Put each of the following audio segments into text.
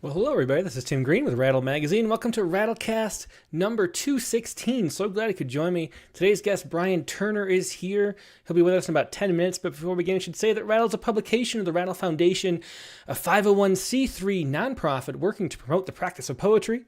Well, hello, everybody. This is Tim Green with Rattle Magazine. Welcome to Rattlecast number 216. So glad you could join me. Today's guest, Brian Turner, is here. He'll be with us in about 10 minutes. But before we begin, I should say that Rattle is a publication of the Rattle Foundation, a 501c3 nonprofit working to promote the practice of poetry.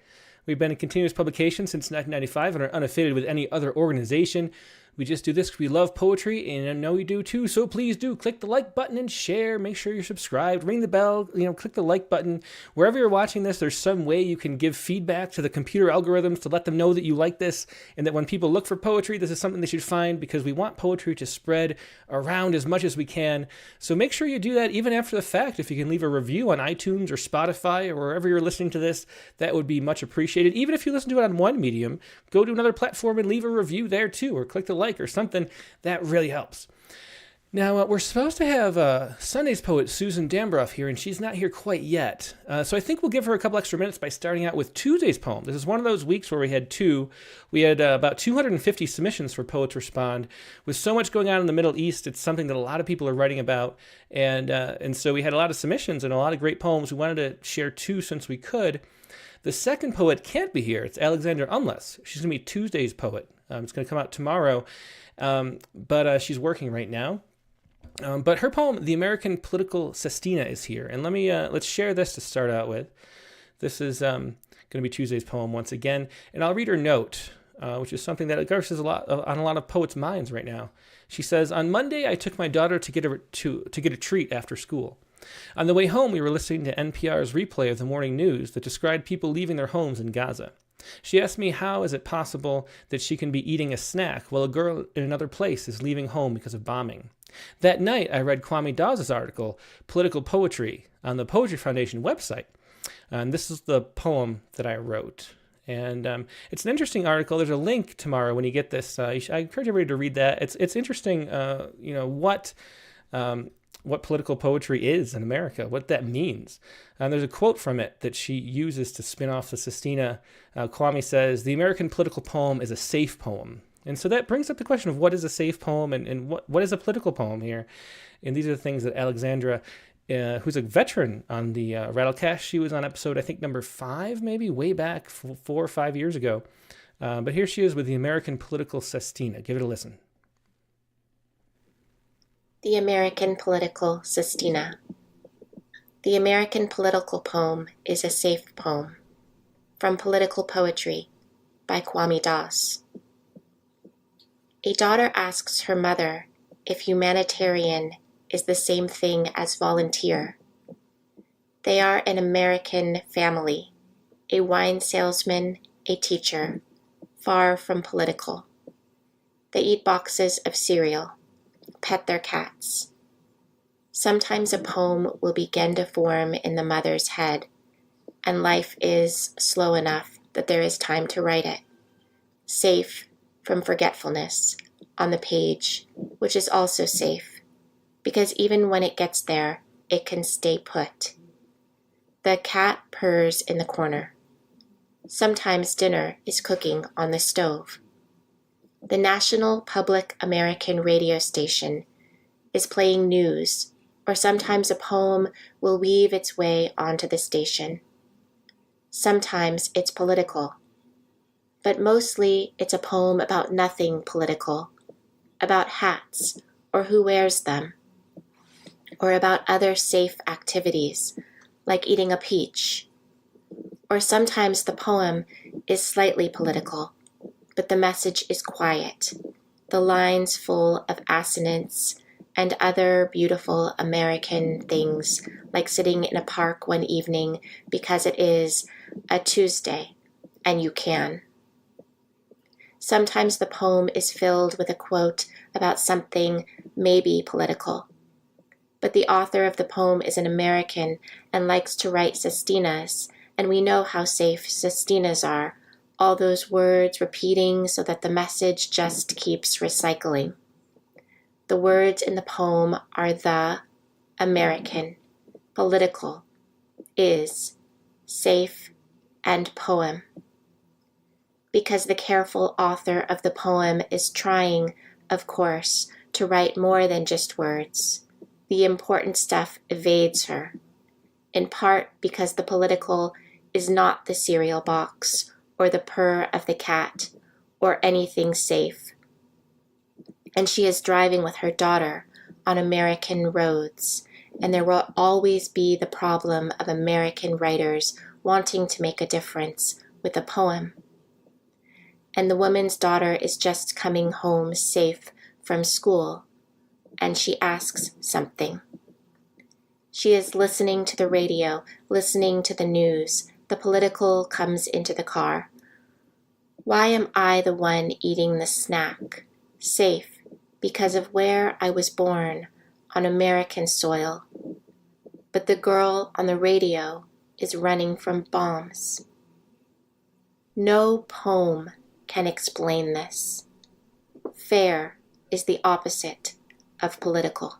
We've been in continuous publication since 1995 and are unaffiliated with any other organization. We just do this because we love poetry, and I know you do too, so please do click the like button and share. Make sure you're subscribed. Ring the bell, click the like button. Wherever you're watching this, there's some way you can give feedback to the computer algorithms to let them know that you like this, and that when people look for poetry, this is something they should find, because we want poetry to spread around as much as we can. So make sure you do that even after the fact. If you can leave a review on iTunes or Spotify or wherever you're listening to this, that would be much appreciated. Even if you listen to it on one medium, go to another platform and leave a review there too, or click the like or something. That really helps. Now, we're supposed to have Sunday's poet Susan Danbroff here, and she's not here quite yet. So I think we'll give her a couple extra minutes by starting out with Tuesday's poem. This is one of those weeks where we had two. We had about 250 submissions for Poets Respond. With so much going on in the Middle East, it's something that a lot of people are writing about. And so we had a lot of submissions and a lot of great poems. We wanted to share two since we could. The second poet can't be here. It's Alexandra Umlas. She's going to be Tuesday's poet. It's going to come out tomorrow. But she's working right now. But her poem, The American Political Sestina, is here. And let's share this to start out with. This is going to be Tuesday's poem once again. And I'll read her note, which is something that is on a lot of poets' minds right now. She says, "On Monday, I took my daughter to get a treat after school. On the way home, we were listening to NPR's replay of the morning news that described people leaving their homes in Gaza. She asked me, how is it possible that she can be eating a snack while a girl in another place is leaving home because of bombing? That night, I read Kwame Dawes' article, Political Poetry, on the Poetry Foundation website. And this is the poem that I wrote. And it's an interesting article. There's a link tomorrow when you get this. I encourage everybody to read that. It's interesting, what political poetry is in America, what that means. And there's a quote from it that she uses to spin off the Sestina. Kwame says, "The American political poem is a safe poem." And so that brings up the question of what is a safe poem and what is a political poem here. And these are the things that Alexandra, who's a veteran on the Rattlecast, she was on episode, I think, number 5, maybe, way back 4 or 5 years ago. But here she is with the American Political Sestina. Give it a listen. The American Political Sestina. The American political poem is a safe poem. From Political Poetry by Kwame Dawes. A daughter asks her mother if humanitarian is the same thing as volunteer. They are an American family, a wine salesman, a teacher, far from political. They eat boxes of cereal, pet their cats. Sometimes a poem will begin to form in the mother's head, and life is slow enough that there is time to write it, safe from forgetfulness, on the page, which is also safe, because even when it gets there, it can stay put. The cat purrs in the corner. Sometimes dinner is cooking on the stove. The National Public American radio station is playing news, or sometimes a poem will weave its way onto the station. Sometimes it's political, but mostly it's a poem about nothing political, about hats or who wears them, or about other safe activities like eating a peach. Or sometimes the poem is slightly political, but the message is quiet, the lines full of assonance and other beautiful American things, like sitting in a park one evening because it is a Tuesday and you can. Sometimes the poem is filled with a quote about something maybe political, but the author of the poem is an American and likes to write sestinas, and we know how safe sestinas are, all those words repeating so that the message just keeps recycling. The words in the poem are the, American, political, is, safe, and poem. Because the careful author of the poem is trying, of course, to write more than just words. The important stuff evades her. in part because the political is not the cereal box or the purr of the cat or anything safe. And she is driving with her daughter on American roads, and there will always be the problem of American writers wanting to make a difference with a poem. And the woman's daughter is just coming home safe from school, and she asks something. She is listening to the radio, listening to the news. The political comes into the car. Why am I the one eating the snack? Safe, because of where I was born, on American soil. But the girl on the radio is running from bombs. No poem can explain this. Fair is the opposite of political.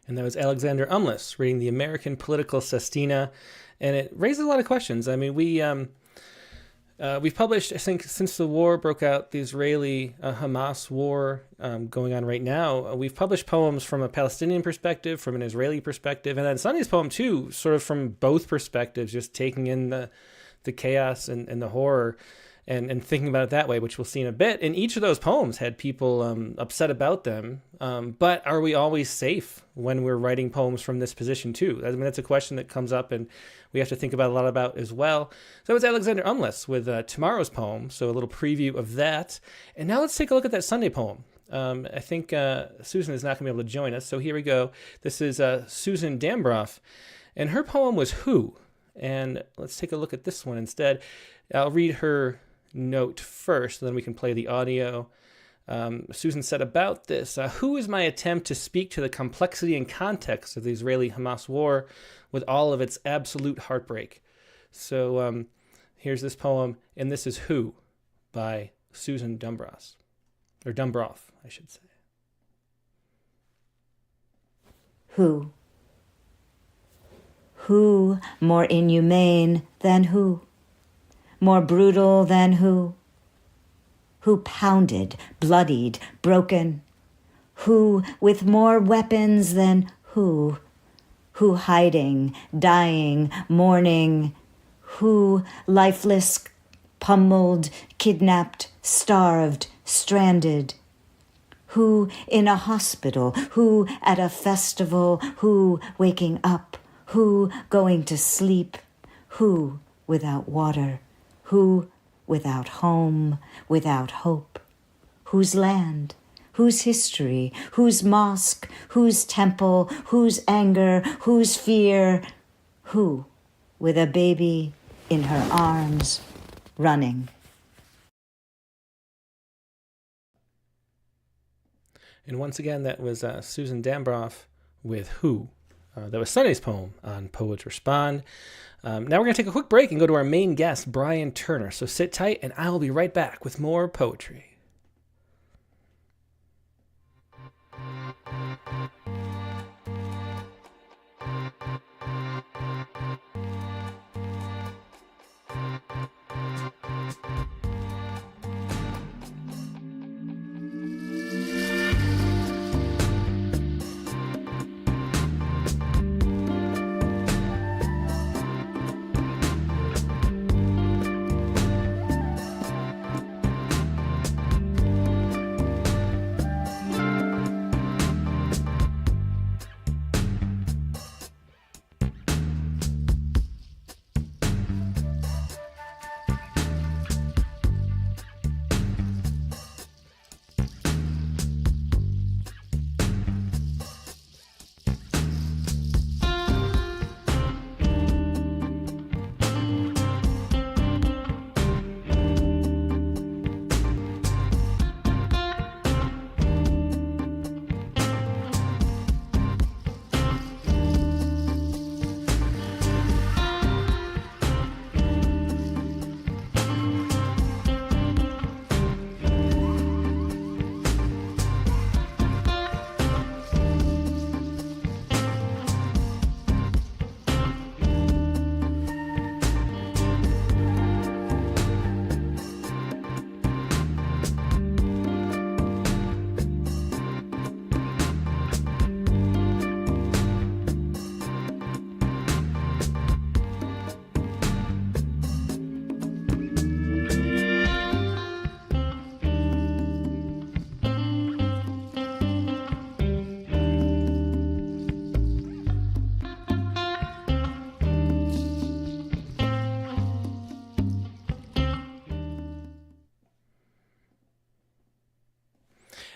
And that was Alexandra Umlas reading the American Political Sestina, and it raises a lot of questions. I mean, we've published, I think, since the war broke out, the Israeli-Hamas war going on right now, we've published poems from a Palestinian perspective, from an Israeli perspective, and then Sunday's poem, too, sort of from both perspectives, just taking in the chaos and the horror and thinking about it that way, which we'll see in a bit. And each of those poems had people upset about them. But are we always safe when we're writing poems from this position too? I mean, that's a question that comes up and we have to think about a lot about as well. So that was Alexandra Umlas with tomorrow's poem. So a little preview of that. And now let's take a look at that Sunday poem. I think Susan is not going to be able to join us. So here we go. This is Susan Danbroff. And her poem was Who? And let's take a look at this one instead. I'll read her note first, and then we can play the audio. Susan said about this, who is my attempt to speak to the complexity and context of the Israeli-Hamas war with all of its absolute heartbreak? So here's this poem, and this is Who by Susan Danbroff, or Danbroff, I should say. Who? Who more inhumane than who? More brutal than who? Who pounded, bloodied, broken? Who with more weapons than who? Who hiding, dying, mourning? Who lifeless, pummeled, kidnapped, starved, stranded? Who in a hospital? Who at a festival? Who waking up? Who going to sleep? Who without water? Who without home, without hope? Whose land? Whose history? Whose mosque? Whose temple? Whose anger? Whose fear? Who with a baby in her arms, running? And once again, that was Susan Danbroff with Who. That was Sunday's poem on Poets Respond. Now we're going to take a quick break and go to our main guest, Brian Turner. So sit tight, and I will be right back with more poetry.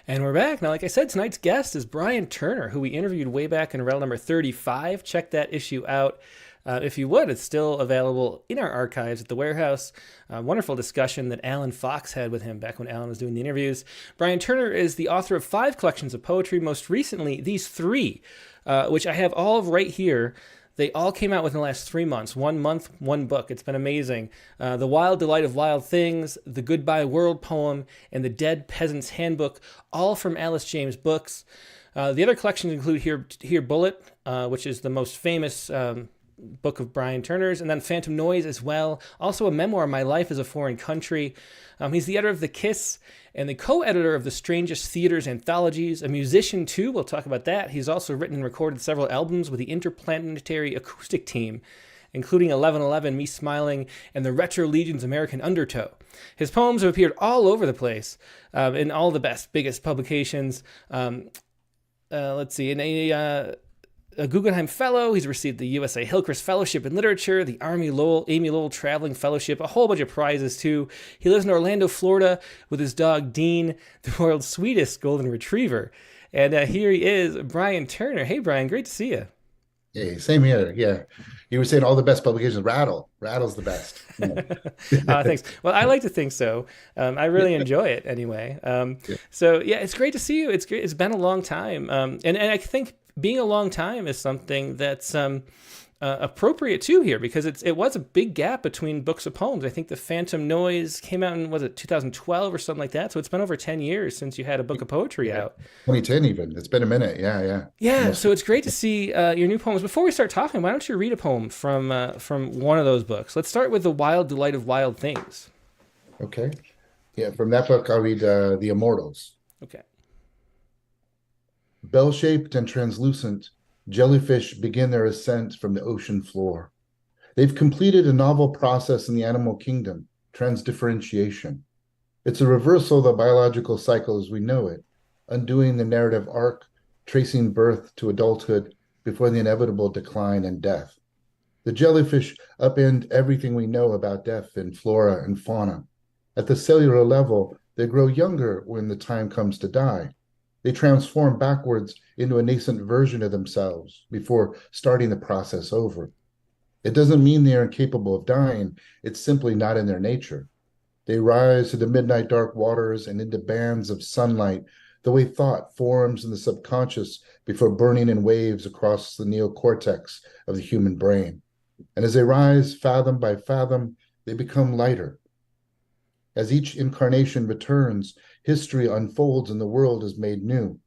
And we're back. Now, like I said, tonight's guest is Brian Turner, who we interviewed way back in Rattle number 35. Check that issue out. If you would, it's still available in our archives at the warehouse. Wonderful discussion that Alan Fox had with him back when Alan was doing the interviews. Brian Turner is the author of 5 collections of poetry, most recently these 3, which I have all right here. They all came out within the last 3 months. 1 month, 1 book. It's been amazing. The Wild Delight of Wild Things, the Goodbye World poem, and the Dead Peasant's Handbook, all from Alice James Books. The other collections include Here Bullet, which is the most famous book of Brian Turner's, and then Phantom Noise as well. Also a memoir, My Life as a Foreign Country. He's the editor of The Kiss and the co-editor of the Strangest Theatres anthologies, a musician too. We'll talk about that. He's also written and recorded several albums with the Interplanetary Acoustic Team, including 1111, Me Smiling, and the Retro Legion's American Undertow. His poems have appeared all over the place in all the biggest publications. Let's see, in a Guggenheim Fellow. He's received the USA Hillcrest Fellowship in Literature, the Amy Lowell Traveling Fellowship, a whole bunch of prizes too. He lives in Orlando, Florida with his dog Dene, the world's sweetest golden retriever. And here he is, Brian Turner. Hey, Brian, great to see you. Hey, same here. Yeah. You were saying all the best publications. Rattle's the best. Thanks. Well, I like to think so. I really enjoy it anyway. So yeah, it's great to see you. It's great. It's been a long time. And I think being a long time is something that's appropriate too here, because it was a big gap between books of poems. I think the Phantom Noise came out in, was it 2012 or something like that? So it's been over 10 years since you had a book of poetry out. 2010 even. It's been a minute. Yeah. So it's great to see your new poems. Before we start talking, why don't you read a poem from one of those books? Let's start with The Wild Delight of Wild Things. Okay. Yeah, from that book, I'll read The Immortals. Okay. Bell-shaped and translucent, jellyfish begin their ascent from the ocean floor. They've completed a novel process in the animal kingdom, transdifferentiation. It's a reversal of the biological cycle as we know it, undoing the narrative arc, tracing birth to adulthood before the inevitable decline and death. The jellyfish upend everything we know about death in flora and fauna. At the cellular level, they grow younger when the time comes to die. They transform backwards into a nascent version of themselves before starting the process over. It doesn't mean they are incapable of dying. It's simply not in their nature. They rise to the midnight dark waters and into bands of sunlight, the way thought forms in the subconscious before burning in waves across the neocortex of the human brain. And as they rise fathom by fathom, they become lighter. As each incarnation returns, history unfolds and the world is made new.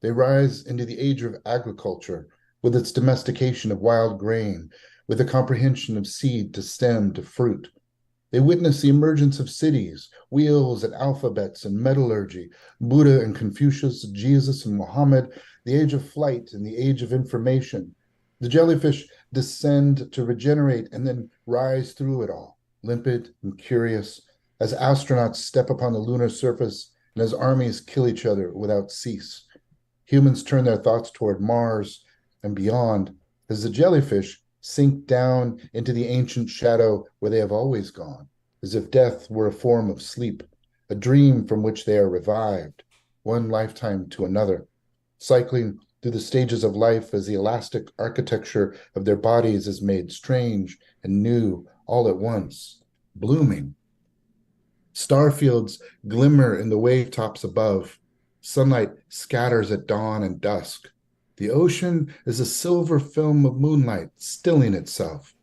They rise into the age of agriculture, with its domestication of wild grain, with the comprehension of seed to stem to fruit. They witness the emergence of cities, wheels and alphabets and metallurgy, Buddha and Confucius, Jesus and Muhammad, the age of flight and the age of information. The jellyfish descend to regenerate and then rise through it all, limpid and curious, as astronauts step upon the lunar surface and as armies kill each other without cease. Humans turn their thoughts toward Mars and beyond, as the jellyfish sink down into the ancient shadow where they have always gone, as if death were a form of sleep, a dream from which they are revived, one lifetime to another, cycling through the stages of life as the elastic architecture of their bodies is made strange and new all at once, blooming. Starfields glimmer in the wave tops above. Sunlight scatters at dawn and dusk. The ocean is a silver film of moonlight stilling itself.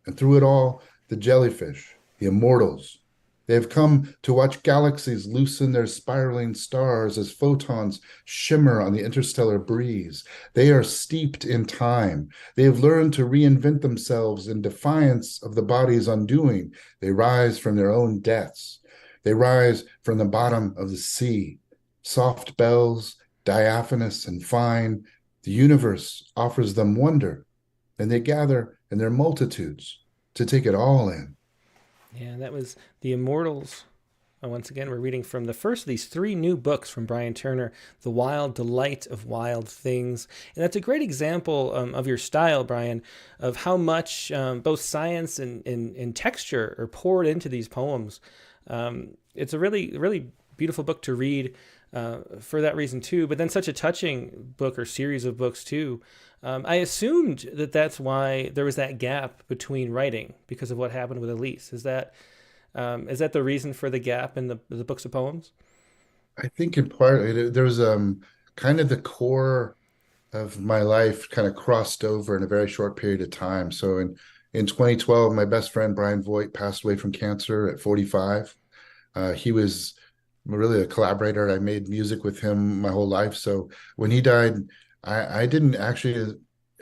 And through it all, the jellyfish, the immortals. They have come to watch galaxies loosen their spiraling stars as photons shimmer on the interstellar breeze. They are steeped in time. They have learned to reinvent themselves in defiance of the body's undoing. They rise from their own deaths. They rise from the bottom of the sea. Soft bells, diaphanous and fine, the universe offers them wonder, and they gather in their multitudes to take it all in. Yeah, that was The Immortals. Once again, we're reading from the first of these 3 new books from Brian Turner, The Wild Delight of Wild Things. And that's a great example of your style, Brian, of how much both science and texture are poured into these poems. It's a really, really beautiful book to read for that reason too. But then such a touching book or series of books too. I assumed that that's why there was that gap between writing because of what happened with Elise. Is that the reason for the gap in the books of poems? I think in part there was kind of the core of my life kind of crossed over in a very short period of time. So in 2012, my best friend Brian Voigt passed away from cancer at 45. He was really a collaborator. I made music with him my whole life. So when he died, I didn't actually,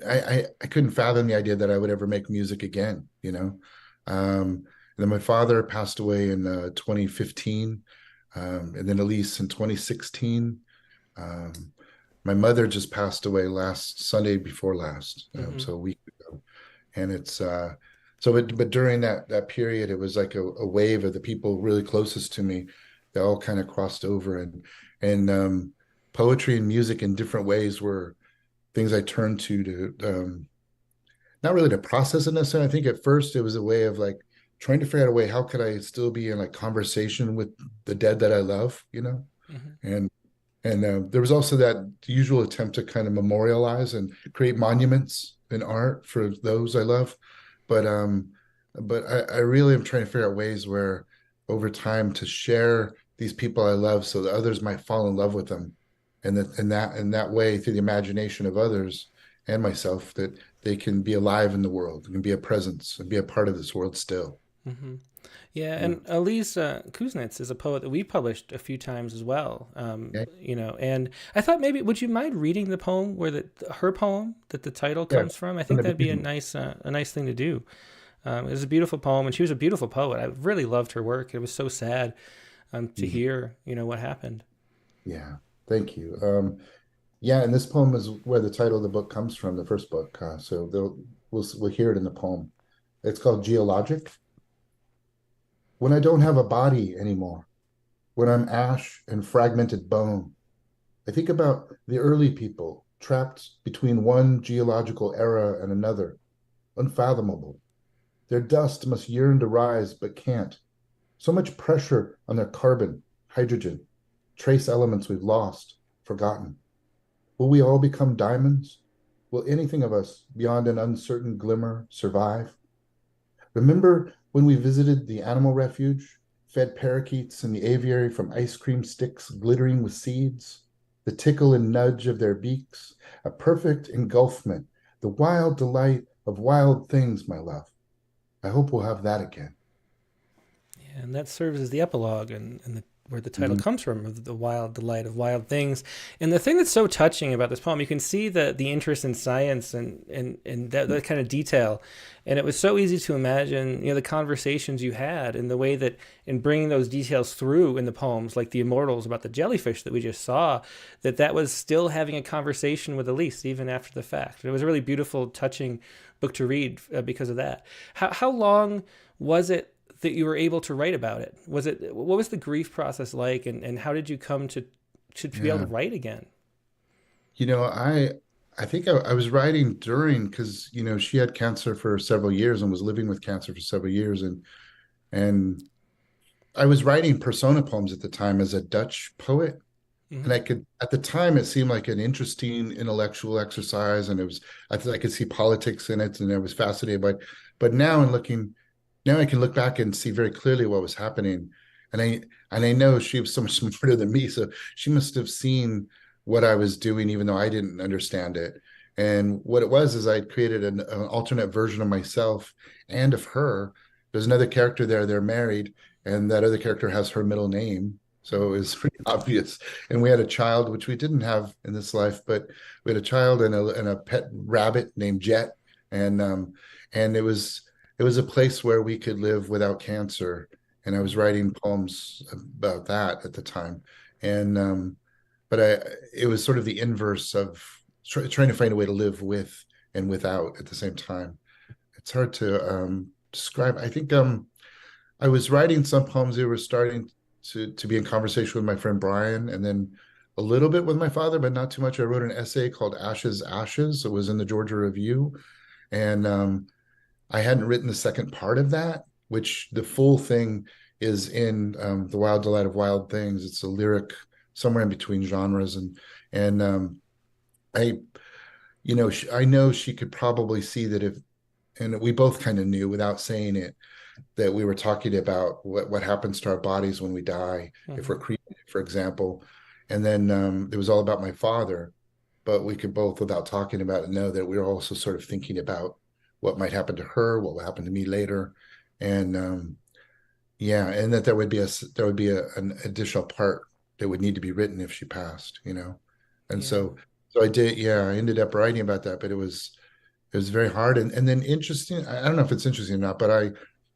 I couldn't fathom the idea that I would ever make music again, you know. And then my father passed away in 2015, and then Elise in 2016. Um, my mother just passed away last Sunday before last, so a week ago. And it's but during that period, it was like a wave of the people really closest to me. They all kind of crossed over, and poetry and music in different ways were things I turned to not really to process it necessarily. I think at first it was a way of like trying to figure out a way, how could I still be in like conversation with the dead that I love, you know? And there was also that usual attempt to kind of memorialize and create monuments in art for those I love. But I really am trying to figure out ways where over time to share these people I love so that others might fall in love with them. And that way, through the imagination of others and myself, that they can be alive in the world and be a presence and be a part of this world still. Yeah, and Elise Kuznets is a poet that we published a few times as well. Okay. You know, and I thought maybe would you mind reading the poem where her poem that the title comes from? I think that'd be a nice thing to do. It was a beautiful poem, and she was a beautiful poet. I really loved her work. It was so sad to hear, you know, what happened. Yeah, thank you. Yeah, and this poem is where the title of the book comes from, the first book. So we'll hear it in the poem. It's called Geologic. When I don't have a body anymore, when I'm ash and fragmented bone, I think about the early people trapped between one geological era and another, unfathomable. Their dust must yearn to rise, but can't. So much pressure on their carbon, hydrogen, trace elements we've lost, forgotten. Will we all become diamonds? Will anything of us beyond an uncertain glimmer survive? Remember when we visited the animal refuge, fed parakeets in the aviary from ice cream sticks glittering with seeds, the tickle and nudge of their beaks, a perfect engulfment, the wild delight of wild things, my love. I hope we'll have that again. Yeah, and that serves as the epilogue where the title comes from, of the wild delight of wild things. And the thing that's so touching about this poem, you can see the interest in science and that kind of detail. And it was so easy to imagine, you know, the conversations you had and the way that in bringing those details through in the poems, like the Immortals about the jellyfish that we just saw, that was still having a conversation with Elise even after the fact. And it was a really beautiful, touching book to read because of that. How long was it that you were able to write about it? What was the grief process like, and how did you come to be able to write again? You know, I think I was writing during, because you know she had cancer for several years and was living with cancer for several years, and I was writing persona poems at the time as a Dutch poet. And I could, at the time, it seemed like an interesting intellectual exercise, and I thought I could see politics in it, and I was fascinated by it. But now, now I can look back and see very clearly what was happening, and I know she was so much smarter than me, so she must have seen what I was doing, even though I didn't understand it. And what it was is I created an alternate version of myself and of her. There's another character there; they're married, and that other character has her middle name. So it was pretty obvious. And we had a child, which we didn't have in this life, but we had a child and a pet rabbit named Jet. And it was a place where we could live without cancer. And I was writing poems about that at the time. And but it was sort of the inverse of trying to find a way to live with and without at the same time. It's hard to describe. I think I was writing some poems that were starting to be in conversation with my friend Brian, and then a little bit with my father, but not too much. I wrote an essay called Ashes, Ashes. It was in the Georgia Review. And I hadn't written the second part of that, which the full thing is in The Wild Delight of Wild Things. It's a lyric somewhere in between genres, and I, I know she could probably see that if, and we both kind of knew without saying it, that we were talking about what happens to our bodies when we die, if we're cremated, for example. And then it was all about my father, but we could both, without talking about it, know that we were also sort of thinking about what might happen to her, what will happen to me later, and yeah, and that there would be an additional part that would need to be written if she passed, and Yeah. so I did, yeah, I ended up writing about that, but it was very hard, and then interesting. I don't know if it's interesting or not, but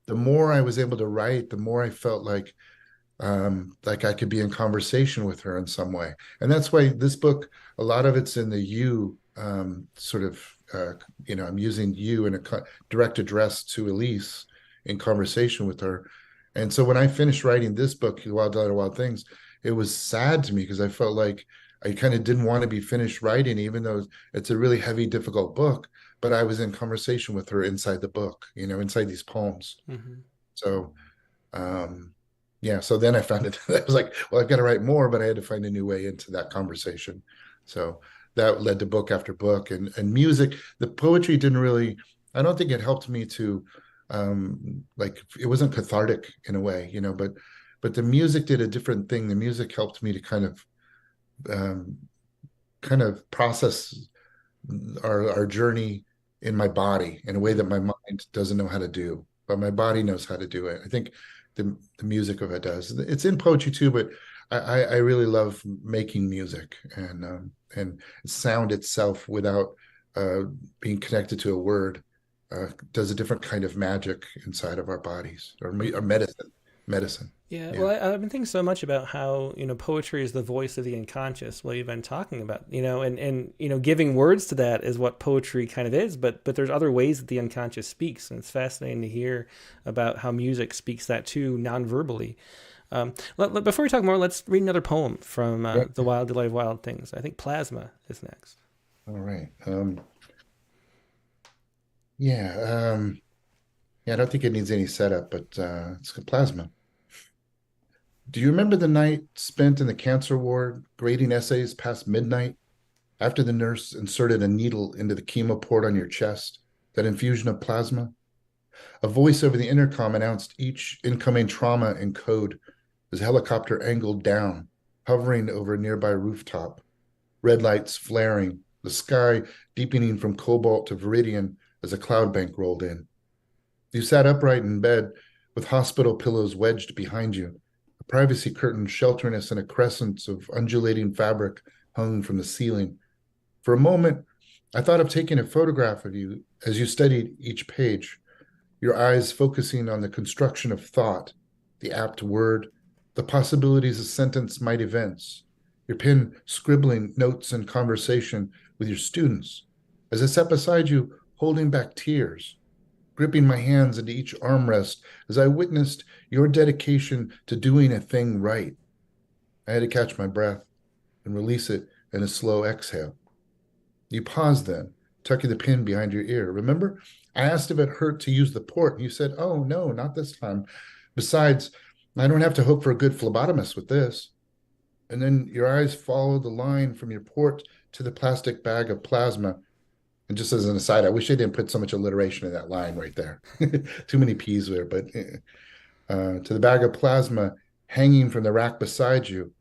the more I was able to write, the more I felt like I could be in conversation with her in some way. And that's why this book, a lot of it's in the you sort of, I'm using you in a direct address to Elise in conversation with her. And so when I finished writing this book, Wild Delight of Wild Things, it was sad to me because I felt like I kind of didn't want to be finished writing, even though it's a really heavy, difficult book. But I was in conversation with her inside the book, inside these poems. Mm-hmm. So, um, yeah, so then I found it. I was like, well, I've got to write more, but I had to find a new way into that conversation. So that led to book after book, and music. The poetry didn't really, I don't think it helped me to, like, it wasn't cathartic in a way, but the music did a different thing. The music helped me to um, kind of process our journey in my body in a way that my mind doesn't know how to do, but my body knows how to do it. I think the music of it does. It's in poetry too, but I really love making music and sound itself without being connected to a word does a different kind of magic inside of our bodies or medicine. Medicine. Yeah, Yeah. well, I've been thinking so much about how, poetry is the voice of the unconscious. Well, you've been talking about, and giving words to that is what poetry kind of is, but there's other ways that the unconscious speaks, and it's fascinating to hear about how music speaks that too, non-verbally. Before we talk more, let's read another poem from Yeah. The Wild Delight of Wild Things. I think Plasma is next. All right. Yeah. Yeah, I don't think it needs any setup, but it's plasma. Do you remember the night spent in the cancer ward, grading essays past midnight, after the nurse inserted a needle into the chemo port on your chest, that infusion of plasma? A voice over the intercom announced each incoming trauma in code as a helicopter angled down, hovering over a nearby rooftop, red lights flaring, the sky deepening from cobalt to viridian as a cloud bank rolled in. You sat upright in bed with hospital pillows wedged behind you, a privacy curtain sheltering us in a crescent of undulating fabric hung from the ceiling. For a moment, I thought of taking a photograph of you as you studied each page, your eyes focusing on the construction of thought, the apt word, the possibilities a sentence might evince, your pen scribbling notes and conversation with your students. As I sat beside you, holding back tears, gripping my hands into each armrest as I witnessed your dedication to doing a thing right. I had to catch my breath and release it in a slow exhale. You paused then, tucking the pin behind your ear. Remember, I asked if it hurt to use the port, and you said, oh, no, not this time. Besides, I don't have to hope for a good phlebotomist with this. And then your eyes followed the line from your port to the plastic bag of plasma. And just as an aside, I wish I didn't put so much alliteration in that line right there. Too many P's there, but to the bag of plasma hanging from the rack beside you.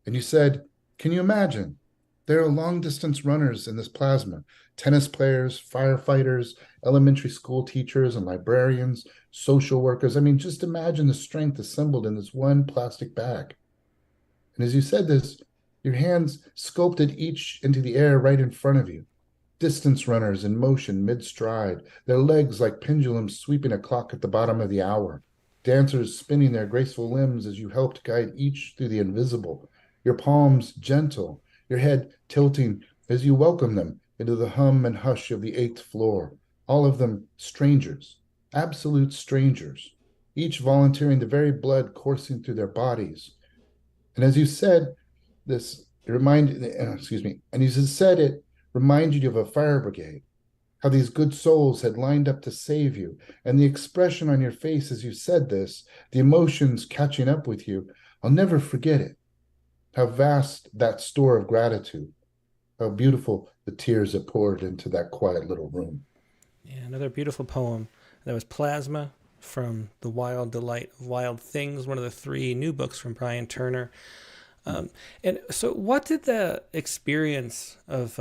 And you said, can you imagine? There are long distance runners in this plasma, tennis players, firefighters, elementary school teachers and librarians, social workers. I mean, just imagine the strength assembled in this one plastic bag. And as you said this, your hands sculpted each into the air right in front of you. Distance runners in motion mid-stride, their legs like pendulums sweeping a clock at the bottom of the hour. Dancers spinning their graceful limbs as you helped guide each through the invisible, your palms gentle, your head tilting as you welcome them into the hum and hush of the 8th floor, all of them strangers, absolute strangers, each volunteering the very blood coursing through their bodies. And as you said this, it reminded, excuse me, and as you said it, reminded you of a fire brigade, how these good souls had lined up to save you, and the expression on your face as you said this, the emotions catching up with you, I'll never forget it. How vast that store of gratitude, how beautiful the tears that poured into that quiet little room. Yeah, another beautiful poem. That was Plasma from The Wild Delight of Wild Things, one of the 3 new books from Brian Turner. And so, what did the experience of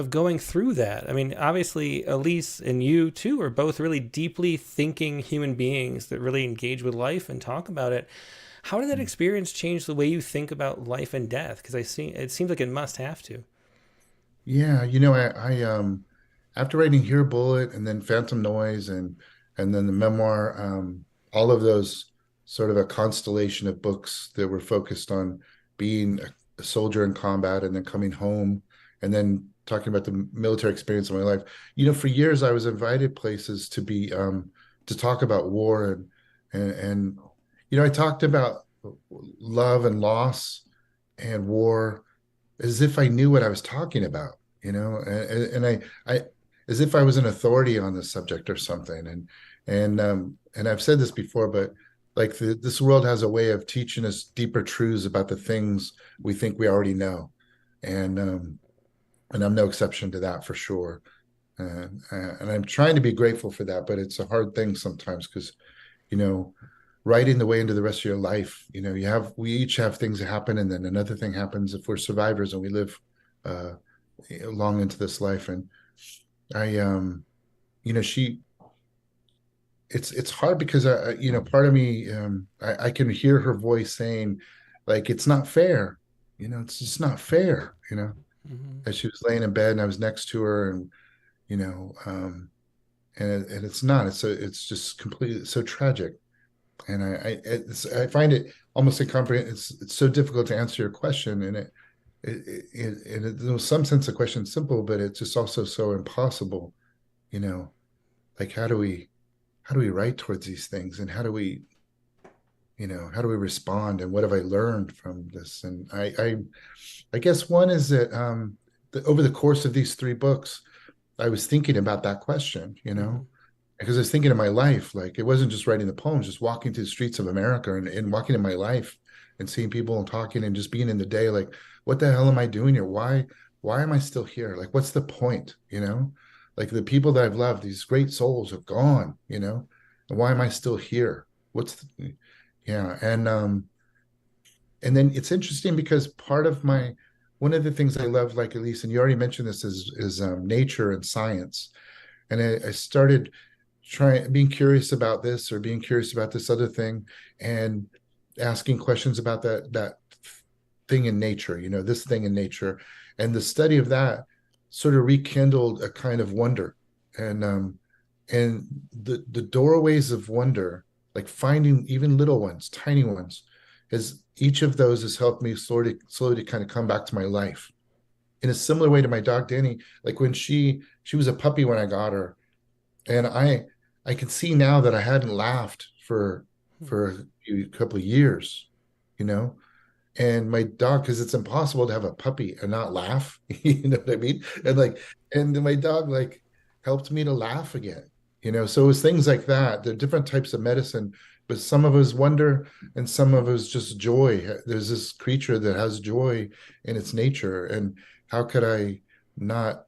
going through that? I mean, obviously, Elise and you too are both really deeply thinking human beings that really engage with life and talk about it. How did that experience change the way you think about life and death? Because it seems like it must have to. Yeah, I after writing Here Bullet and then Phantom Noise and then the memoir, all of those sort of a constellation of books that were focused on being a soldier in combat and then coming home and then talking about the military experience of my life. For years I was invited places to be to talk about war and I talked about love and loss and war as if I knew what I was talking about, and I as if I was an authority on the subject or something. And I've said this before, but like this world has a way of teaching us deeper truths about the things we think we already know, and I'm no exception to that for sure. And I'm trying to be grateful for that, but it's a hard thing sometimes because you know writing the way into the rest of your life, we each have things that happen, and then another thing happens if we're survivors and we live uh long into this life. And I she it's hard because part of me, I can hear her voice saying like it's not fair, it's just not fair, Mm-hmm. as she was laying in bed and I was next to her. And you know and it's not, it's just completely so tragic. And I find it almost incomprehensible. It's so difficult to answer your question, and in some sense the question's simple, but it's just also so impossible. You know, like how do we write towards these things, and how do we respond, and what have I learned from this? And I guess one is that over the course of these 3 books, I was thinking about that question. Mm-hmm. Because I was thinking of my life. Like it wasn't just writing the poems, just walking through the streets of America and walking in my life and seeing people and talking and just being in the day. Like, what the hell am I doing here? Why am I still here? Like, what's the point? Like the people that I've loved, these great souls have gone, and why am I still here? Yeah. And then it's interesting because one of the things I love, like Elise, and you already mentioned this, is nature and science. And I started being curious about this or being curious about this other thing, and asking questions about that thing in nature, this thing in nature. And the study of that sort of rekindled a kind of wonder. And the doorways of wonder, like finding even little ones, tiny ones, is each of those has helped me slowly kind of come back to my life in a similar way to my dog Dene. Like when she was a puppy when I got her, and I can see now that I hadn't laughed for a couple of years, you know. And my dog, because it's impossible to have a puppy and not laugh, you know what I mean? And my dog like helped me to laugh again, So it was things like that. There are different types of medicine, but some of us wonder, and some of us just joy. There's this creature that has joy in its nature, and how could I not,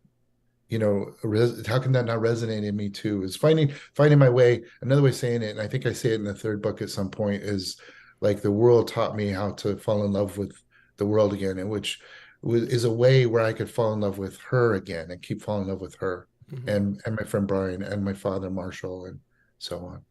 how can that not resonate in me too? Is finding my way. Another way of saying it, and I think I say it in the 3rd book at some point, is like the world taught me how to fall in love with the world again, and which is a way where I could fall in love with her again and keep falling in love with her, Mm-hmm. and my friend Brian and my father Marshall and so on.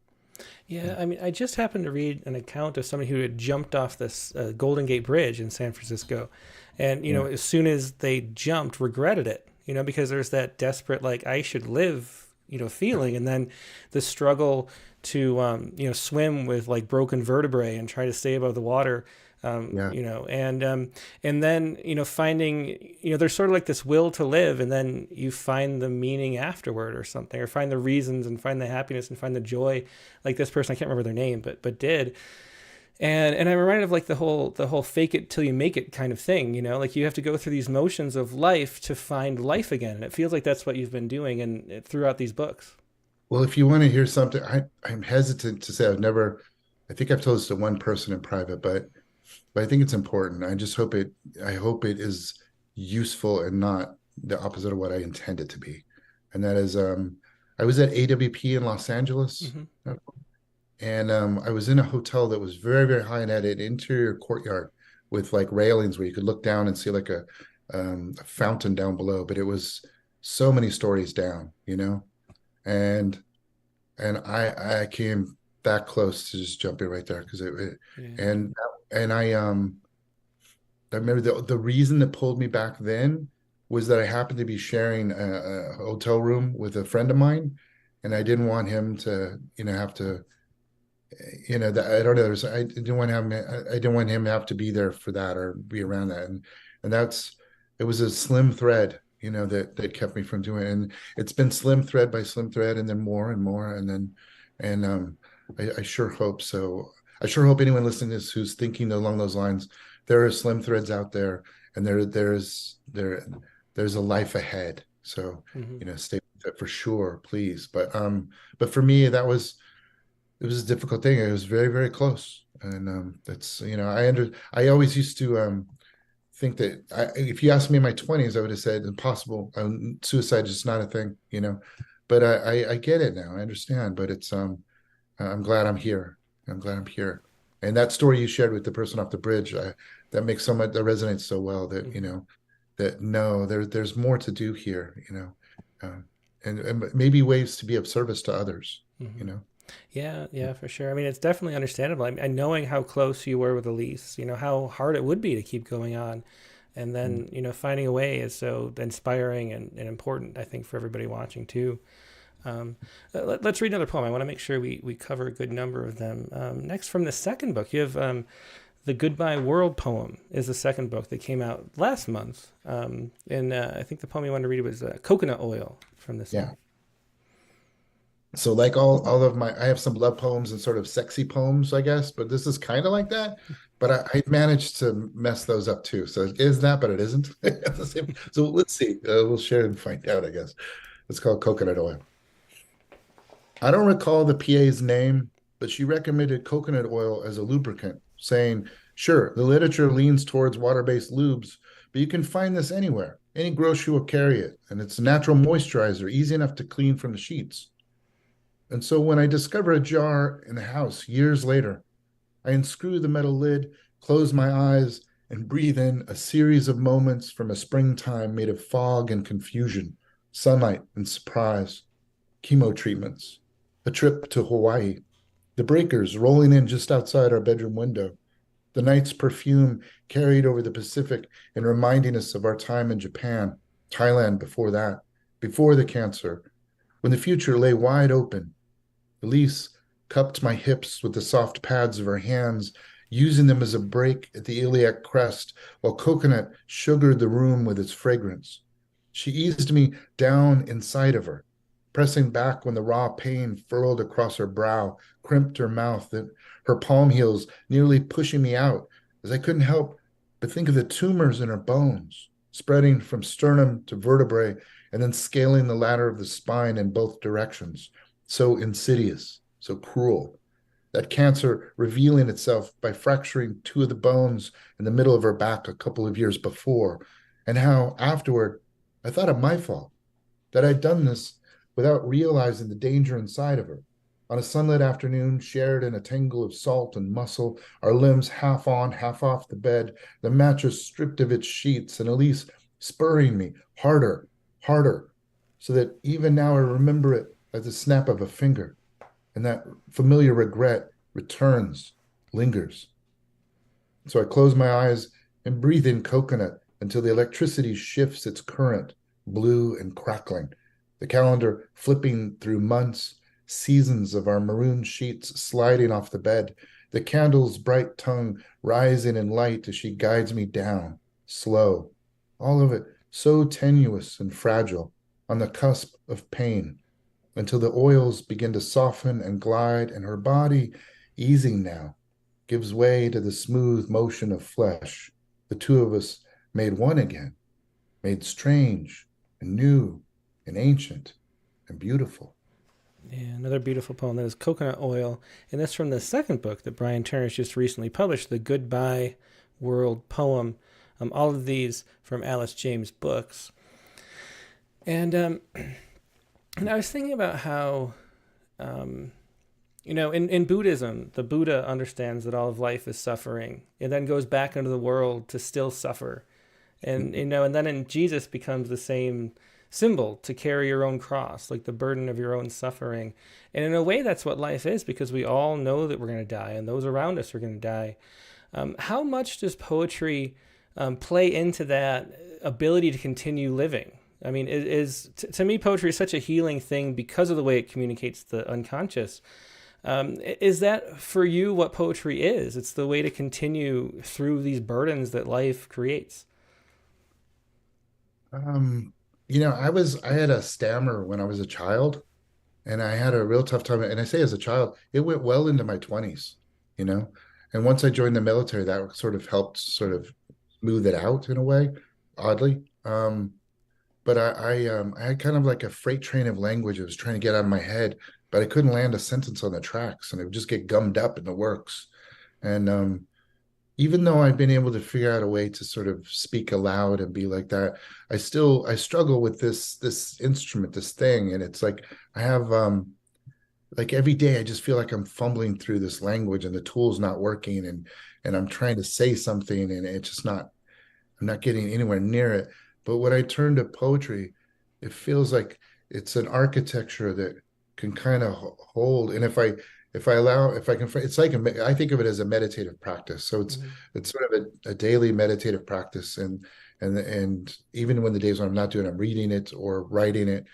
Yeah, I mean, I just happened to read an account of somebody who had jumped off this Golden Gate Bridge in San Francisco, and Yeah. as soon as they jumped, regretted it. Because there's that desperate, like, I should live, feeling, and then the struggle to swim with like broken vertebrae and try to stay above the water. Yeah. And then finding, there's sort of like this will to live, and then you find the meaning afterward or something, or find the reasons and find the happiness and find the joy, like this person, I can't remember their name, but did. And I'm reminded of like the whole fake it till you make it kind of thing, like you have to go through these motions of life to find life again. And it feels like that's what you've been doing and throughout these books. Well, if you want to hear something, I'm hesitant to say I think I've told this to one person in private, but I think it's important. I hope it is useful and not the opposite of what I intend it to be. And that is, I was at AWP in Los Angeles, Hmm. and I was in a hotel that was very, very high and had an interior courtyard with like railings where you could look down and see like a fountain down below, but it was so many stories down, and I came that close to just jumping right there because Yeah. and and I remember the reason that pulled me back then was that I happened to be sharing a hotel room with a friend of mine, and I didn't want him to, have to, that I don't know. I didn't want him. I didn't want him to have to be there for that or be around that, and it was a slim thread, that kept me from doing it, and it's been slim thread by slim thread, and then more and more, and I sure hope so. I sure hope anyone listening to this who's thinking along those lines, there are slim threads out there, and there's a life ahead. So, Hmm. stay with it for sure, please. But for me, it was a difficult thing. It was very, very close, and that's I always used to think that if you asked me in my 20s, I would have said impossible. Suicide is just not a thing, But I get it now. I understand. But I'm glad I'm here. I'm glad I'm here. And that story you shared with the person off the bridge, that makes so much that resonates so well that Hmm. that no, there's more to do here, and maybe ways to be of service to others, Hmm. you know. Yeah, yeah, for sure. I mean, it's definitely understandable. I mean, and knowing how close you were with Elise, how hard it would be to keep going on. And Mm. then, finding a way is so inspiring and important, I think, for everybody watching too. Let's read another poem. I want to make sure we cover a good number of them. Next, from the second book, you have The Goodbye World poem is the second book that came out last month. And I think the poem you wanted to read was Coconut Oil from this Yeah. one. So like all of I have some love poems and sort of sexy poems, I guess, but this is kind of like that. But I managed to mess those up too. So it is that, but it isn't. So let's see. We'll share and find out, I guess. It's called Coconut Oil. I don't recall the PA's name, but she recommended coconut oil as a lubricant, saying, sure, the literature leans towards water-based lubes, but you can find this anywhere. Any grocery will carry it, and it's a natural moisturizer, easy enough to clean from the sheets. And so when I discover a jar in the house years later, I unscrew the metal lid, close my eyes, and breathe in a series of moments from a springtime made of fog and confusion, sunlight and surprise, chemo treatments, a trip to Hawaii, the breakers rolling in just outside our bedroom window, the night's perfume carried over the Pacific and reminding us of our time in Japan, Thailand before that, before the cancer, when the future lay wide open. Elise cupped my hips with the soft pads of her hands, using them as a break at the iliac crest, while coconut sugared the room with its fragrance. She eased me down inside of her, pressing back when the raw pain furrowed across her brow, crimped her mouth, and her palm heels nearly pushing me out, as I couldn't help but think of the tumors in her bones, spreading from sternum to vertebrae, and then scaling the ladder of the spine in both directions. So insidious, so cruel. That cancer revealing itself by fracturing two of the bones in the middle of her back a couple of years before, and how afterward I thought it my fault that I'd done this without realizing the danger inside of her. On a sunlit afternoon, shared in a tangle of salt and muscle, our limbs half on, half off the bed, the mattress stripped of its sheets, and Elise spurring me harder, harder, so that even now I remember it as the snap of a finger, and that familiar regret returns, lingers. So I close my eyes and breathe in coconut until the electricity shifts its current, blue and crackling. The calendar flipping through months, seasons of our maroon sheets sliding off the bed, the candle's bright tongue rising in light as she guides me down, slow. All of it so tenuous and fragile, on the cusp of pain, until the oils begin to soften and glide, and her body easing now, gives way to the smooth motion of flesh. The two of us made one again, made strange and new and ancient and beautiful. Yeah, another beautiful poem that is Coconut Oil. And that's from the second book that Brian Turner's just recently published, the Goodbye World poem. All of these from Alice James Books. And and I was thinking about how, in Buddhism, the Buddha understands that all of life is suffering and then goes back into the world to still suffer. And, and then in Jesus becomes the same symbol to carry your own cross, like the burden of your own suffering. And in a way, that's what life is, because we all know that we're going to die and those around us are going to die. How much does poetry play into that ability to continue living? I mean, to me, poetry is such a healing thing because of the way it communicates the unconscious. Is that for you what poetry is? It's the way to continue through these burdens that life creates. I had a stammer when I was a child, and I had a real tough time. And I say as a child, it went well into my 20s, you know. And once I joined the military, that sort of helped sort of smooth it out in a way, oddly. But I had kind of like a freight train of language. I was trying to get out of my head, but I couldn't land a sentence on the tracks, and it would just get gummed up in the works. And even though I've been able to figure out a way to sort of speak aloud and be like that, I struggle with this instrument, this thing. And it's like I have like every day I just feel like I'm fumbling through this language and the tool's not working, and I'm trying to say something and it's just not, I'm not getting anywhere near it. But when I turn to poetry, it feels like it's an architecture that can kind of hold. And if I can, it's like I think of it as a meditative practice. So Mm-hmm. it's sort of a daily meditative practice, and even when the days when I'm not doing it, I'm reading it or writing it,